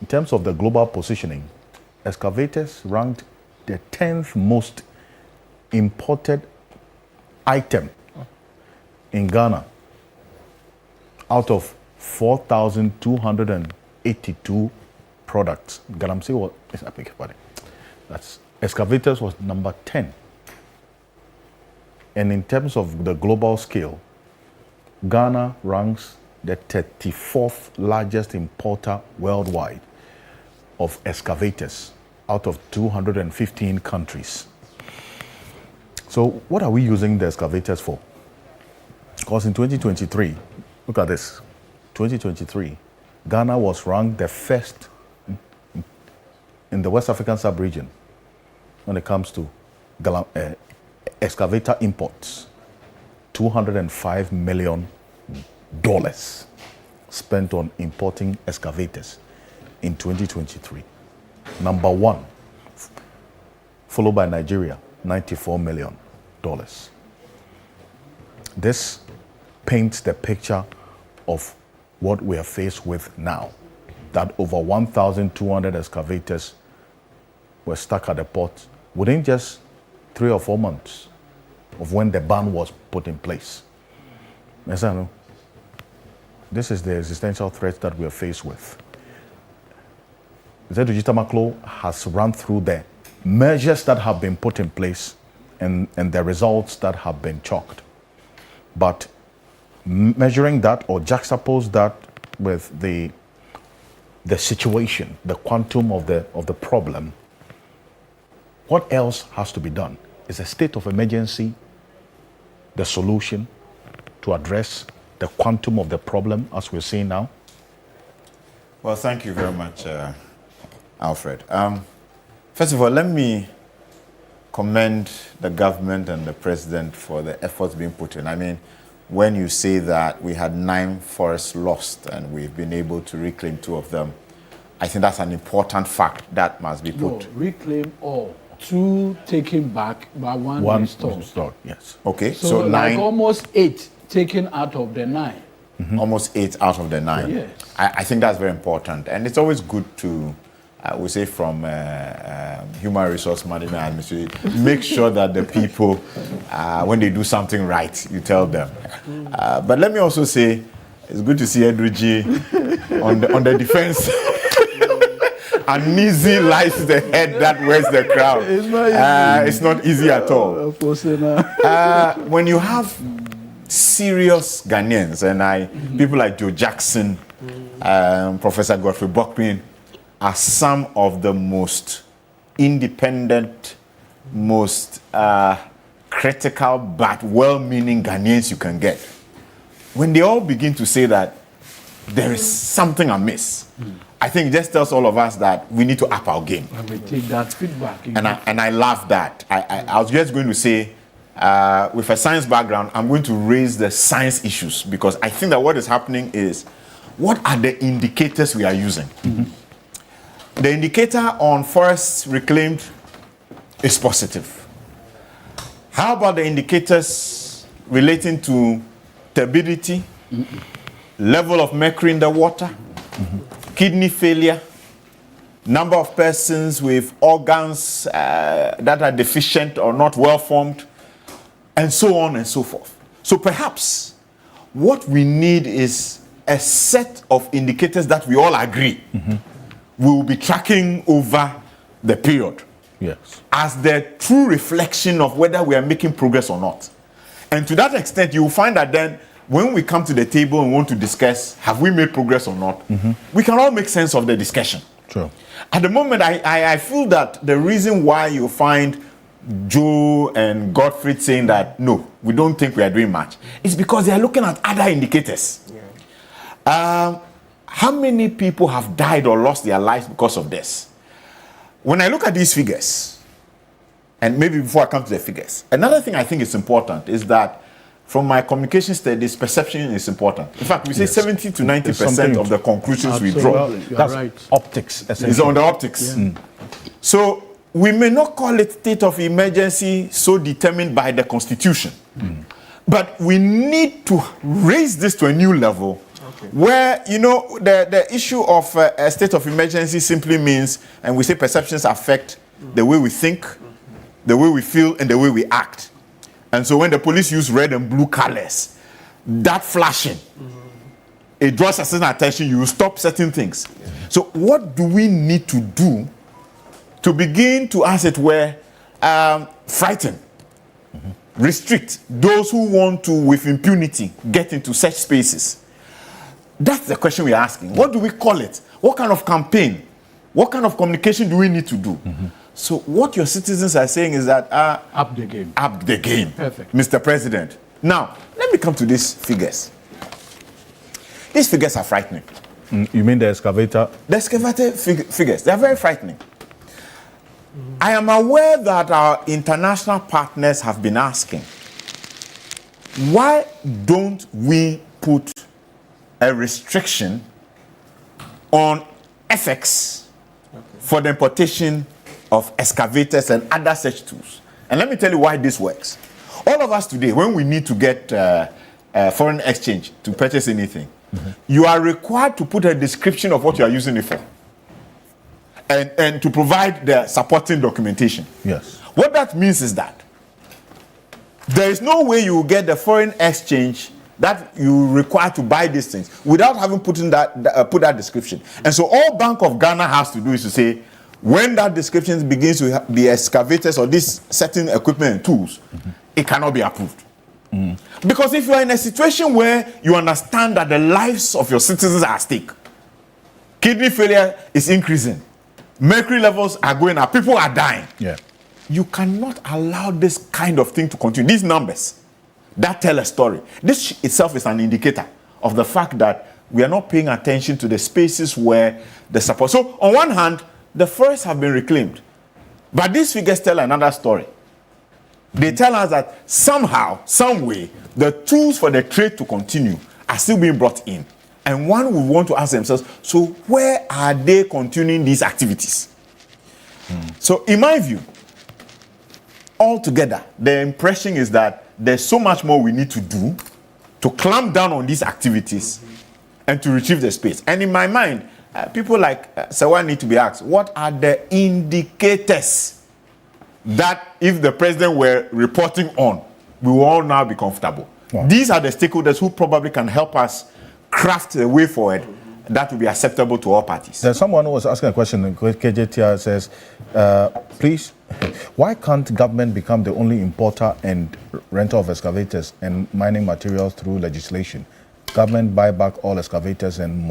A: In terms of the global positioning, excavators ranked the 10th most imported item in Ghana out of 4,282 products. Galamsey was, I beg your pardon, that's excavators was number 10. And in terms of the global scale, Ghana ranks the 34th largest importer worldwide of excavators out of 215 countries. So what are we using the excavators for? Because in 2023, look at this, 2023, Ghana was ranked the first in the West African sub-region when it comes to excavator imports. $205 million spent on importing excavators in 2023. Number 1, followed by Nigeria, $94 million. This paints the picture of what we are faced with now, that over 1,200 excavators were stuck at the port within just 3 or 4 months of when the ban was put in place. This is the existential threat that we are faced with. Cedi has run through the measures that have been put in place and the results that have been chalked. But measuring that or juxtapose that with the situation, the quantum of the problem, what else has to be done? Is a state of emergency the solution to address the quantum of the problem as we're seeing now?
P: Well, thank you very much, Alfred. First of all, let me commend the government and the president for the efforts being put in. I mean, when you say that we had 9 forests lost and we've been able to reclaim 2 of them, I think that's an important fact that must be put.
C: No, reclaim all. 2 taken back, but 1 restored.
A: Yes.
P: Okay,
C: So, like
P: 9.
C: almost 8 taken out of the 9.
P: Almost 8 out of the 9.
C: Yes.
P: I think that's very important. And it's always good to, we say from human resource management administration, make sure that the people, when they do something right, you tell them. But let me also say, it's good to see Edruji on the defense. Uneasy lies the head that wears the crown. It's not easy at all. When you have serious Ghanaians, and people like Joe Jackson, Professor Godfrey Bokpin, are some of the most independent, most critical but well-meaning Ghanaians you can get. When they all begin to say that there is something amiss, I think it just tells all of us that we need to up our game.
C: And we take that feedback.
P: And I love that. I was just going to say, with a science background, I'm going to raise the science issues because I think that what is happening is, what are the indicators we are using? The indicator on forests reclaimed is positive. How about the indicators relating to turbidity, level of mercury in the water, kidney failure, number of persons with organs that are deficient or not well formed, and so on and so forth? So perhaps what we need is a set of indicators that we all agree we will be tracking over the period.
A: Yes.
P: As the true reflection of whether we are making progress or not. And to that extent, you will find that then when we come to the table and want to discuss, have we made progress or not, we can all make sense of the discussion.
A: Sure.
P: At the moment, I feel that the reason why you find Joe and Gottfried saying that, no, we don't think we are doing much, is because they are looking at other indicators. How many people have died or lost their lives because of this? When I look at these figures, and maybe before I come to the figures, another thing I think is important is that from my communication studies, perception is important. In fact, we say 70 to 90% of the conclusions we draw.
A: That's right. Optics, essentially.
P: Is on the optics. So we may not call it state of emergency so determined by the Constitution, but we need to raise this to a new level where, you know, the issue of a state of emergency simply means, and we say perceptions affect the way we think, the way we feel, and the way we act. And so when the police use red and blue colors, that flashing, it draws a certain attention, you stop certain things. So what do we need to do to begin to, as it were, frighten, restrict those who want to, with impunity, get into such spaces? That's the question we're asking. What do we call it? What kind of campaign? What kind of communication do we need to do? So what your citizens are saying is that
C: up the game.
P: Up the game.
C: Perfect.
P: Mr. President. Now, let me come to these figures. These figures are frightening.
A: You mean the excavator?
P: The excavator figures, they are very frightening. I am aware that our international partners have been asking, why don't we put a restriction on FX for the importation of excavators and other such tools? And let me tell you why this works. All of us today, when we need to get foreign exchange to purchase anything, you are required to put a description of what you are using it for and to provide the supporting documentation.
A: Yes.
P: What that means is that there is no way you will get the foreign exchange that you require to buy these things without having put that description. And so all Bank of Ghana has to do is to say, when that description begins to be excavators or this certain equipment and tools, it cannot be approved. Because if you are in a situation where you understand that the lives of your citizens are at stake, kidney failure is increasing, mercury levels are going up, people are dying, you cannot allow this kind of thing to continue. These numbers that tell a story. This itself is an indicator of the fact that we are not paying attention to the spaces where the support. So on one hand, the forests have been reclaimed, but these figures tell another story. They tell us that somehow, some way, the tools for the trade to continue are still being brought in. And one would want to ask themselves, so where are they continuing these activities? So in my view, altogether, the impression is that there's so much more we need to do to clamp down on these activities and to retrieve the space. And in my mind, people like Sewa need to be asked, what are the indicators that if the president were reporting on, we will all now be comfortable? These are the stakeholders who probably can help us craft a way forward that will be acceptable to all parties.
A: There's someone who was asking a question. KJTR says, please, why can't government become the only importer and renter of excavators and mining materials through legislation? Government buy back all excavators and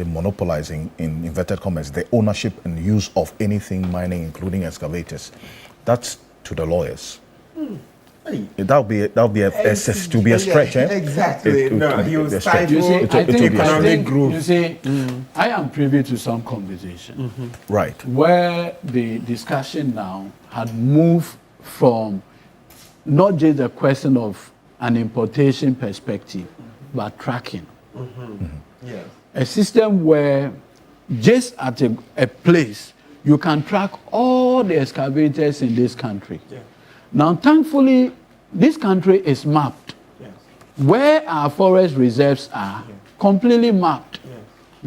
A: monopolizing, in inverted commas, the ownership and use of anything mining, including excavators. That's to the lawyers. That would be a stretch, eh?
E: Exactly.
C: You see, I am privy to some conversation,
A: right,
C: where the discussion now had moved from not just a question of an importation perspective, but tracking.
E: Yes.
C: A system where just at a place you can track all the excavators in this country.
E: Yeah.
C: Now, thankfully, this country is mapped.
E: Yes.
C: Where our forest reserves are, completely mapped.
E: Yes.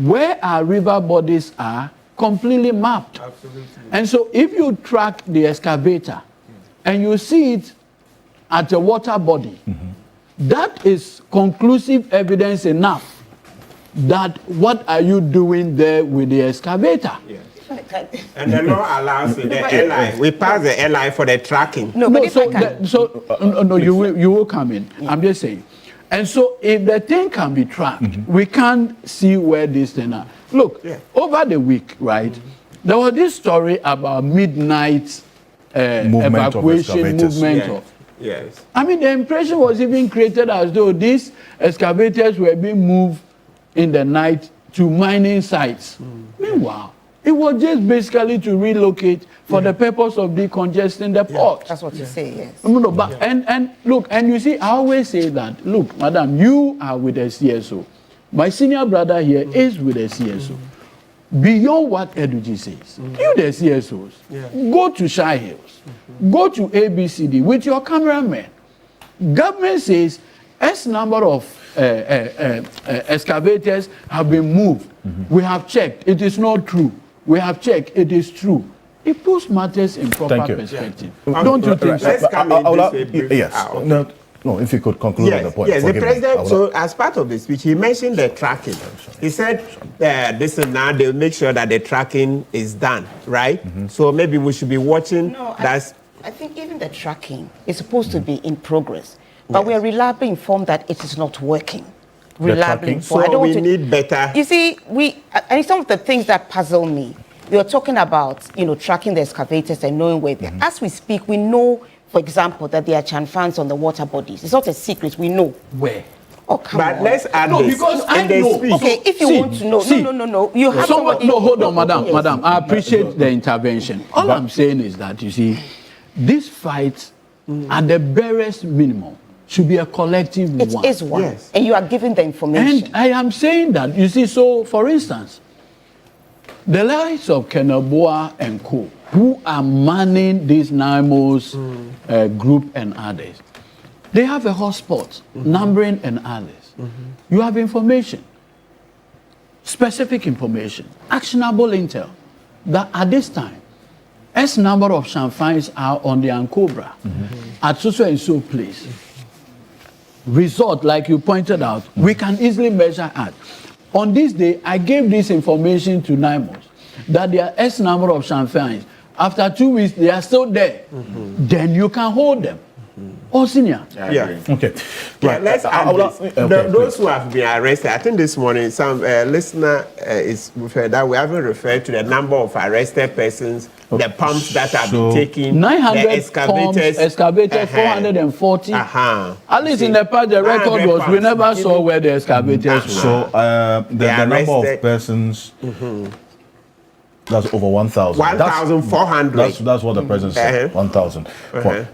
C: Where our river bodies are, completely mapped.
E: Absolutely.
C: And so if you track the excavator and you see it at a water body, that is conclusive evidence enough that what are you doing there with the excavator?
E: Yes. And the law allows the LI. We pass the LI for the tracking.
C: No, you will come in. Yeah. I'm just saying. And so if the thing can be tracked, we can't see where this thing are. Look, over the week, right, there was this story about midnight evacuation movement.
E: Yes.
C: I mean, the impression was even created as though these excavators were being moved in the night to mining sites. Meanwhile, it was just basically to relocate for the purpose of decongesting the port.
G: That's what you say, yes.
C: No, but, and look, and you see, I always say that, look, madam, you are with the CSO. My senior brother here is with the CSO. Beyond what Eduji says, you the CSOs, go to Shire Hills, go to ABCD with your cameraman. Government says X number of excavators have been moved. We have checked. It is not true. We have checked. It is true. It puts matters in proper perspective. Don't you think so?
E: Let's come in this way briefly.
A: Yes. No, if you could conclude on the point.
E: Yes, the president, so as part of the speech, he mentioned the tracking. He said this and now they'll make sure that the tracking is done, right? So maybe we should be watching.
G: No, I think even the tracking is supposed to be in progress. But we are reliably informed that it is not working. Reliably informed.
E: So we need better.
G: You see, and some of the things that puzzle me, we are talking about, tracking the excavators and knowing where they are. As we speak, we know, for example, that there are chanfans on the water bodies. It's not a secret. We know.
C: Where?
G: Oh, come on.
E: But let's add
C: this.
E: Because
C: I know.
G: Okay, if you want to know. No. You have somebody.
C: No, hold on, madam. I appreciate the intervention. All I'm saying is that, you see, this fight, at the barest minimum, should be a collective one.
G: It is one. Yes. And you are giving the information.
C: And I am saying that, you see, so, for instance, the likes of Keneboa and Co., who are manning this Nimos group and others, they have a hotspot, numbering and others. You have information, specific information, actionable intel, that at this time, X number of champagnes are on the Ancobra at so and so place. Result, like you pointed out, we can easily measure at. On this day, I gave this information to Nimos. that there are X number of champagnes. After 2 weeks, they are still there. Then you can hold them. Or senior.
E: Yeah.
A: Okay.
E: Yeah,
A: Right.
E: let's add this. Those who have been arrested, I think this morning some listener is referred that we haven't referred to the number of arrested persons, the pumps that have been taken,
C: 900
E: the excavators,
C: pumps, excavators 440. At least in the past, the record was we never saw where the excavators were.
A: So the number of persons. That's over 1,000.
E: 1,400.
A: That's what the president said. 1,000.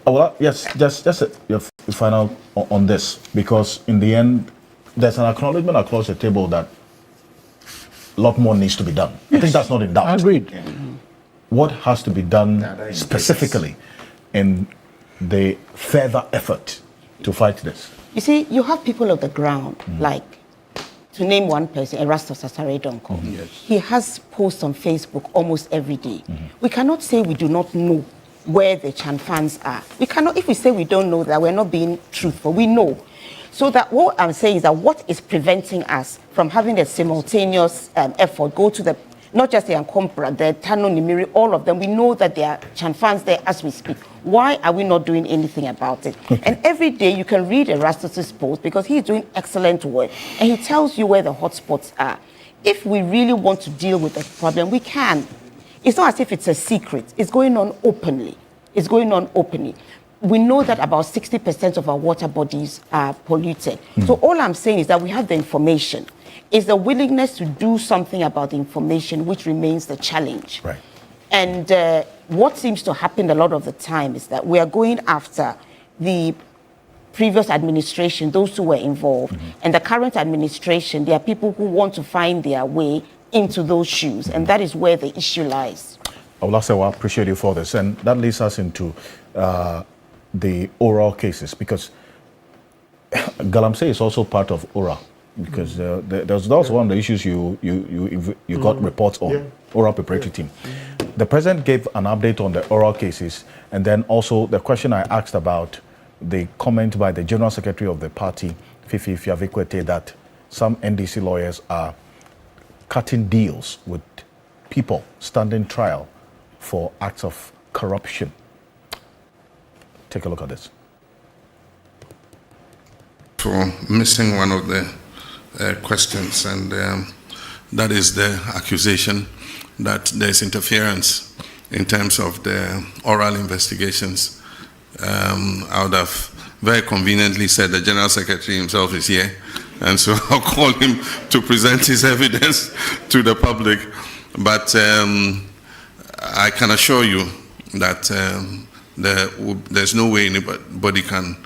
A: Well, yes, just your final on this, because in the end, there's an acknowledgement across the table that a lot more needs to be done. I think that's not in doubt.
C: Agreed.
A: What has to be done specifically in the further effort to fight this?
G: You see, you have people on the ground, like, to name one person, Erastus Asaredonko. He has posts on Facebook almost every day. We cannot say we do not know where the Chan fans are. We cannot, if we say we don't know that, we're not being truthful. We know. So that what I'm saying is that what is preventing us from having a simultaneous effort, go to the, not just the Ankompra, the Tano Nimiri, all of them, we know that there are Chan fans there as we speak. Why are we not doing anything about it? And every day you can read Erastus's post because he's doing excellent work and he tells you where the hotspots are. If we really want to deal with the problem, we can. It's not as if it's a secret. It's going on openly. It's going on openly. We know that about 60% of our water bodies are polluted. So all I'm saying is that we have the information. It's the willingness to do something about the information which remains the challenge.
A: Right.
G: And what seems to happen a lot of the time is that we are going after the previous administration, those who were involved, and the current administration. There are people who want to find their way into those shoes, and that is where the issue lies.
A: I appreciate you for this, and that leads us into the oral cases, because Galamsey is also part of oral, because that was one of the issues you got reports on, oral preparatory team. The president gave an update on the oral cases, and then also the question I asked about the comment by the general secretary of the party, Fifi Fiavikwete, that some NDC lawyers are cutting deals with people standing trial for acts of corruption. Take a look at this.
F: For missing one of the questions, and that is the accusation that there's interference in terms of the oral investigations. I would have very conveniently said the General Secretary himself is here, and so I'll call him to present his evidence to the public. But I can assure you that there's no way anybody can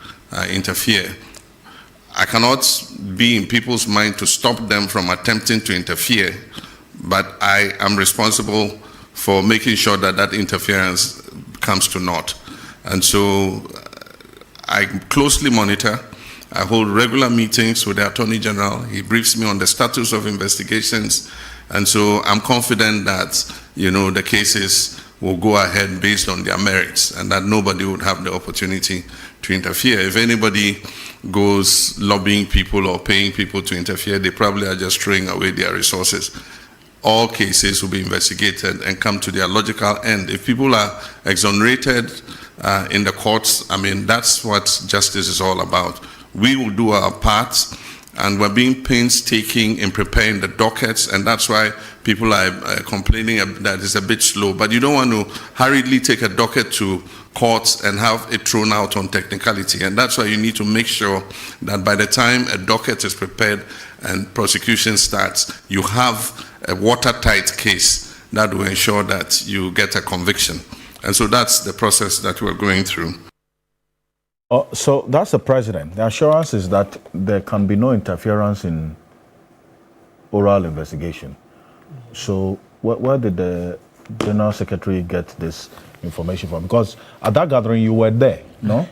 F: interfere. I cannot be in people's mind to stop them from attempting to interfere, but I am responsible for making sure that that interference comes to naught. And so I closely monitor. I hold regular meetings with the Attorney General. He briefs me on the status of investigations. And so I'm confident that, the cases will go ahead based on their merits and that nobody would have the opportunity to interfere. If anybody goes lobbying people or paying people to interfere, they probably are just throwing away their resources. All cases will be investigated and come to their logical end. If people are exonerated in the courts, that's what justice is all about. We will do our part, and we're being painstaking in preparing the dockets, and that's why people are complaining that it's a bit slow. But you don't want to hurriedly take a docket to courts and have it thrown out on technicality, and that's why you need to make sure that by the time a docket is prepared and prosecution starts, you have a watertight case that will ensure that you get a conviction. And so that's the process that we're going through.
A: So that's the president. The assurance is that there can be no interference in oral investigation. So where did the General Secretary get this information from? Because at that gathering you were there, no?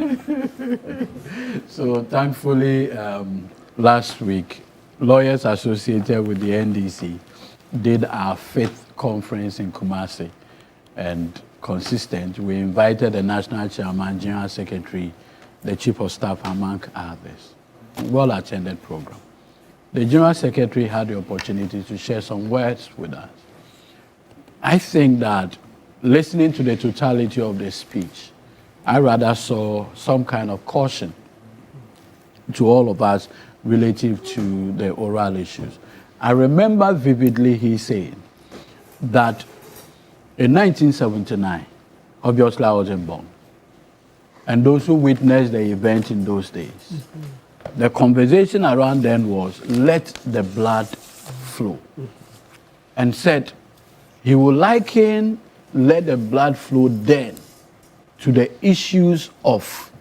C: So thankfully, last week, lawyers associated with the NDC did our 5th conference in Kumasi, and consistent, we invited the National Chairman, General Secretary, the Chief of Staff, among others. Well-attended program. The General Secretary had the opportunity to share some words with us. I think that listening to the totality of the speech, I rather saw some kind of caution to all of us relative to the oral issues. I remember vividly he saying that in 1979, obviously I wasn't born, and those who witnessed the event in those days, the conversation around then was, let the blood flow. And said he would liken let the blood flow then to the issues of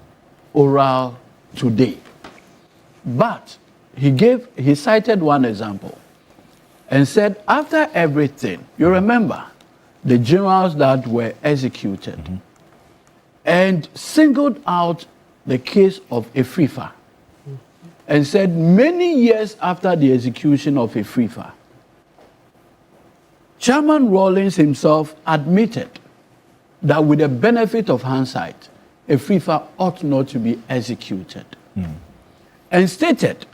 C: oral today. But he cited one example and said after everything, you remember the generals that were executed, and singled out the case of Efrifa and said many years after the execution of Efrifa, Chairman Rawlings himself admitted that with the benefit of hindsight, Efrifa ought not to be executed. And stated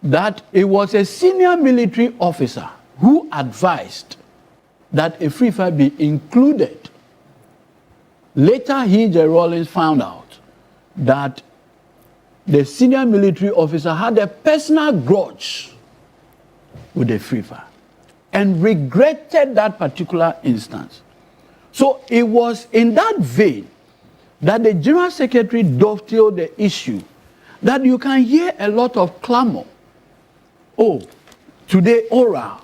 C: that it was a senior military officer who advised that Efrifa be included. Later, J. Rawlings found out that the senior military officer had a personal grudge with Efrifa and regretted that particular instance. So it was in that vein that the General Secretary dovetailed the issue that you can hear a lot of clamor. Oh, today oral,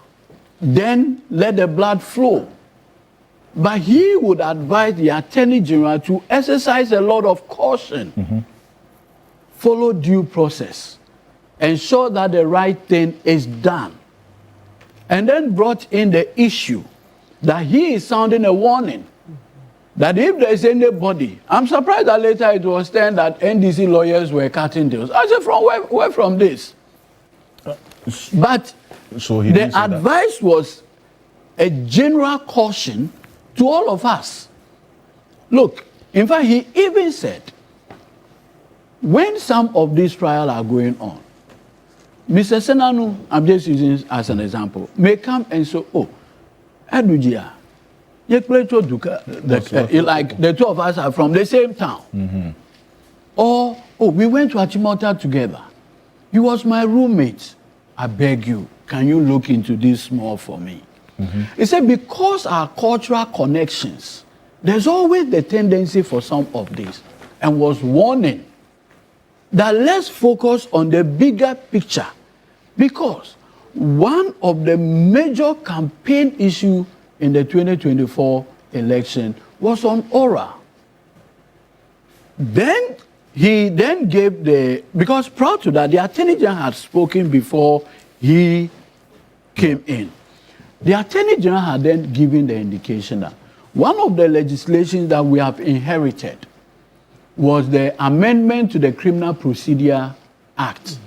C: then let the blood flow. But he would advise the Attorney General to exercise a lot of caution, follow due process, ensure that the right thing is done. And then brought in the issue that he is sounding a warning that if there is anybody, I'm surprised that later it was said that NDC lawyers were cutting deals. I said, from where from this? But so the advice was a general caution to all of us. Look, in fact, he even said, when some of these trials are going on, Mr. Senanu, I'm just using as an example, may come and say, oh, Adujia, like the two of us are from the same town. Or, oh, we went to Achimota together. He was my roommate. I beg you, can you look into this more for me? He said, because our cultural connections, there's always the tendency for some of this, and was warning that let's focus on the bigger picture, because one of the major campaign issues in the 2024 election was on oral. Then he then gave because prior to that, the Attorney General had spoken before he came in. The Attorney General had then given the indication that one of the legislations that we have inherited was the amendment to the Criminal Procedure Act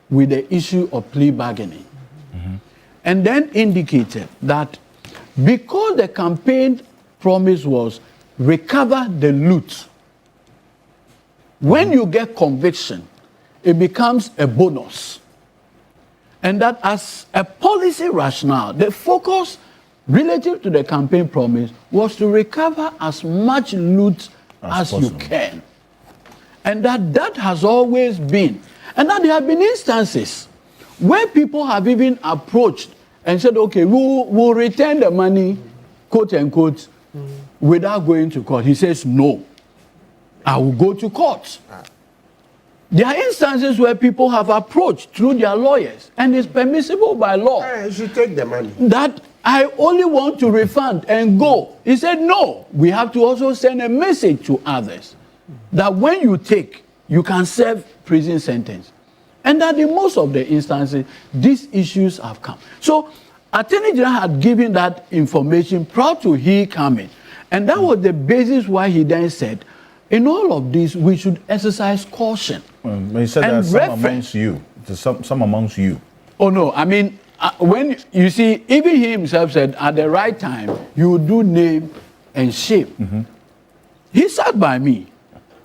C: with the issue of plea bargaining. And then indicated that because the campaign promise was recover the loot, when you get conviction, it becomes a bonus. And that as a policy rationale, the focus relative to the campaign promise was to recover as much loot as you can. And that has always been. And that there have been instances where people have even approached and said, okay, we'll return the money, quote unquote, without going to court. He says, no, I will go to court. There are instances where people have approached through their lawyers, and it's permissible by law.
E: You should take the money.
C: That I only want to refund and go. He said, no, we have to also send a message to others that when you take, you can serve prison sentence. And that in most of the instances, these issues have come. So, Attorney General had given that information prior to he coming. And that was the basis why he then said, in all of this, we should exercise caution.
A: He said that some amongst you. Some amongst you.
C: Oh, no. I mean, when you see, even he himself said, at the right time, you do name and shame. He sat by me.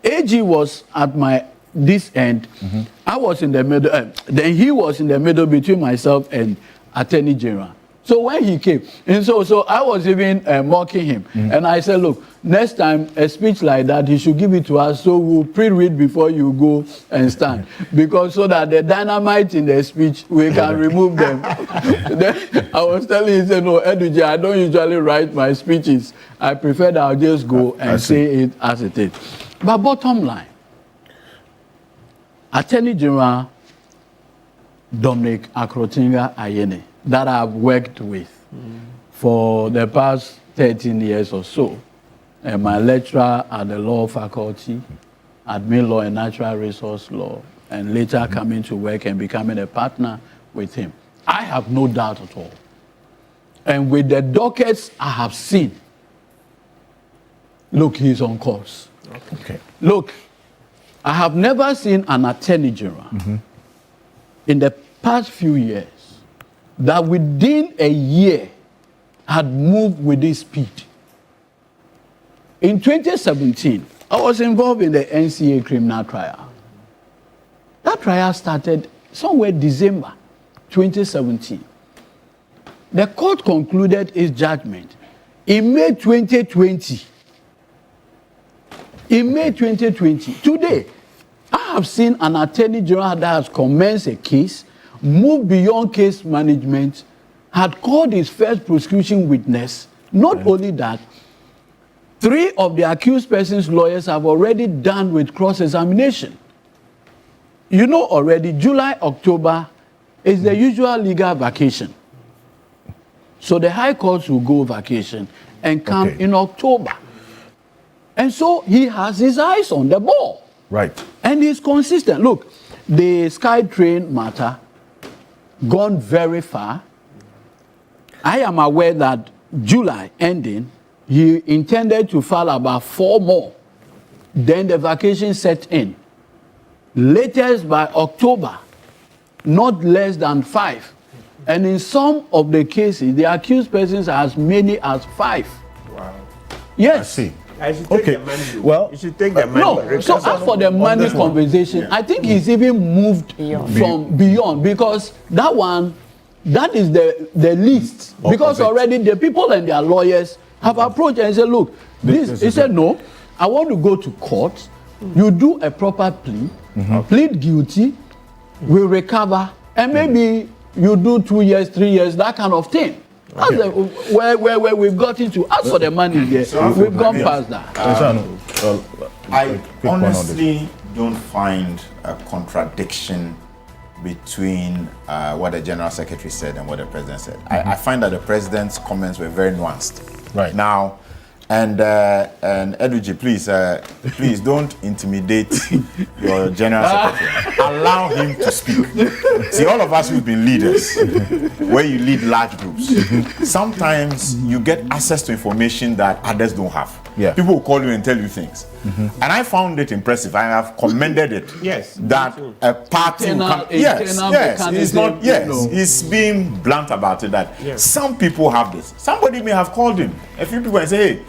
C: AG was at this end. I was in the middle. Then he was in the middle between myself and Attorney General. So when he came, and so I was even mocking him, and I said, look, next time a speech like that, he should give it to us, so we'll pre-read before you go and stand, because so that the dynamite in the speech we can remove them. Then I was telling him, he said, no, Edwige, I don't usually write my speeches. I prefer that I'll just go and say it as it is. But bottom line, Attorney General Dominic Akrotinga Ayene, that I've worked with for the past 13 years or so, and my lecturer at the law faculty, admin law and natural resource law, and later coming to work and becoming a partner with him. I have no doubt at all. And with the dockets I have seen, look, he's on course.
A: Okay.
C: Look, I have never seen an attorney general in the past few years that within a year had moved with this speed. In 2017, I was involved in the NCA criminal trial. That trial started somewhere December 2017. The court concluded its judgment in May 2020. In May 2020, today, I have seen an attorney general that has commenced a case, moved beyond case management, had called his first prosecution witness. Not only that, 3 of the accused person's lawyers have already done with cross-examination. You know already, July, October is the usual legal vacation. So the high courts will go vacation and come in October. And so he has his eyes on the ball.
A: Right.
C: And he's consistent. Look, the SkyTrain matter gone very far. I am aware that July ending, he intended to file about 4 more. Then the vacation set in. Latest by October, not less than 5. And in some of the cases, the accused persons are as many as 5.
E: Wow.
C: Yes.
A: I see.
E: I should take the money.
A: Well,
E: you should take the money.
C: No, so as for the money conversation, I think he's even moved from beyond, because that one, that is the least. Because already the people and their lawyers have approached and said, look, this he said, no, I want to go to court. You do a proper plea, plead guilty, we recover, and maybe you do 2 years, 3 years, that kind of thing. That's where we've got into. As for the money there, we've gone past that.
Q: I honestly don't find a contradiction between what the General Secretary said and what the President said. I find that the President's comments were very nuanced.
A: Right.
Q: Now, and Edwige, please don't intimidate your General Secretary. Allow him to speak. See, all of us who've been leaders, where you lead large groups, sometimes you get access to information that others don't have.
A: Yeah.
Q: People will call you and tell you things. And I found it impressive. I have commended it.
E: Yes.
Q: That a party he's being blunt about it, that some people have this. Somebody may have called him, a few people, and say, hey,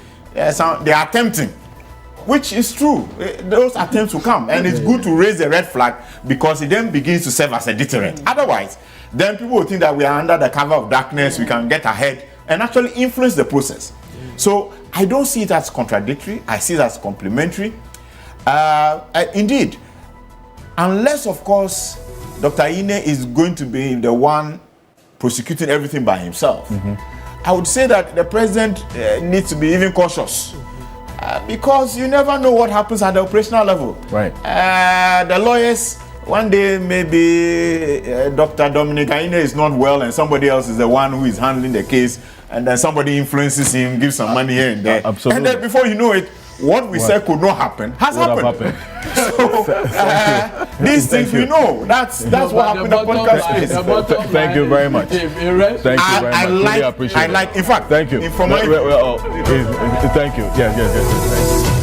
Q: they are attempting, which is true. Those attempts will come, and it's good to raise the red flag, because it then begins to serve as a deterrent. Otherwise, then people will think that we are under the cover of darkness, we can get ahead and actually influence the process. So I don't see it as contradictory. I see it as complementary. Indeed, unless, of course, Dr. Ine is going to be the one prosecuting everything by himself, I would say that the President needs to be even cautious, because you never know what happens at the operational level.
A: Right.
Q: The lawyers, one day maybe Dr. Dominic Ine is not well and somebody else is the one who is handling the case, and then somebody influences him, gives some money here and there.
A: Absolutely.
Q: And then before you know it, what we said could not happen has happened. So these things we know. That's what happened in the podcast space.
A: Thank you very much. Thank you very much. Really appreciate it.
Q: I like, in fact,
A: thank you.
Q: From my
A: thank you. Yes.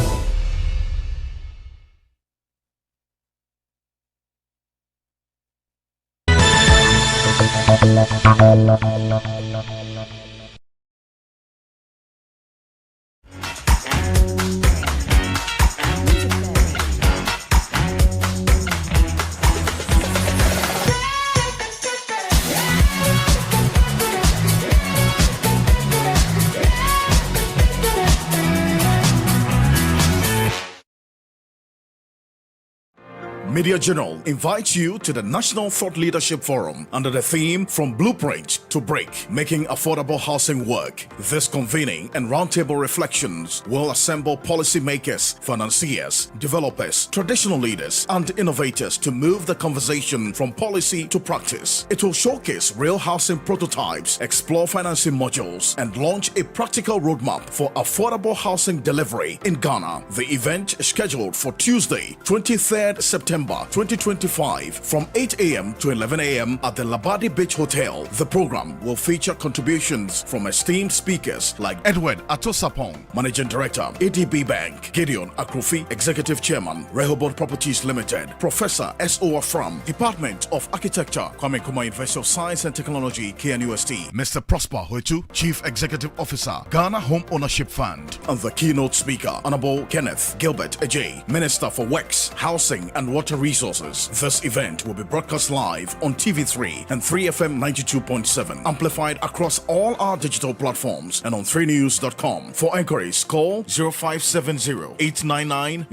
O: Media Journal invites you to the National Thought Leadership Forum under the theme From Blueprint to Break, Making Affordable Housing Work. This convening and roundtable reflections will assemble policymakers, financiers, developers, traditional leaders, and innovators to move the conversation from policy to practice. It will showcase real housing prototypes, explore financing modules, and launch a practical roadmap for affordable housing delivery in Ghana. The event is scheduled for Tuesday, 23rd September 2025 from 8 a.m. to 11 a.m. at the Labadi Beach Hotel. The program will feature contributions from esteemed speakers like Edward Atosapong, Managing Director, ADB Bank, Gideon Akrofi, Executive Chairman, Rehoboth Properties Limited, Professor S.O. Afram, Department of Architecture, Kwame Nkrumah University of Science and Technology, KNUST, Mr. Prosper Hoetu, Chief Executive Officer, Ghana Home Ownership Fund, and the keynote speaker, Honorable Kenneth Gilbert Ajay, Minister for Works, Housing and Water Resources. This event will be broadcast live on TV3 and 3FM 92.7, amplified across all our digital platforms and on 3news.com. For inquiries, call 0570 899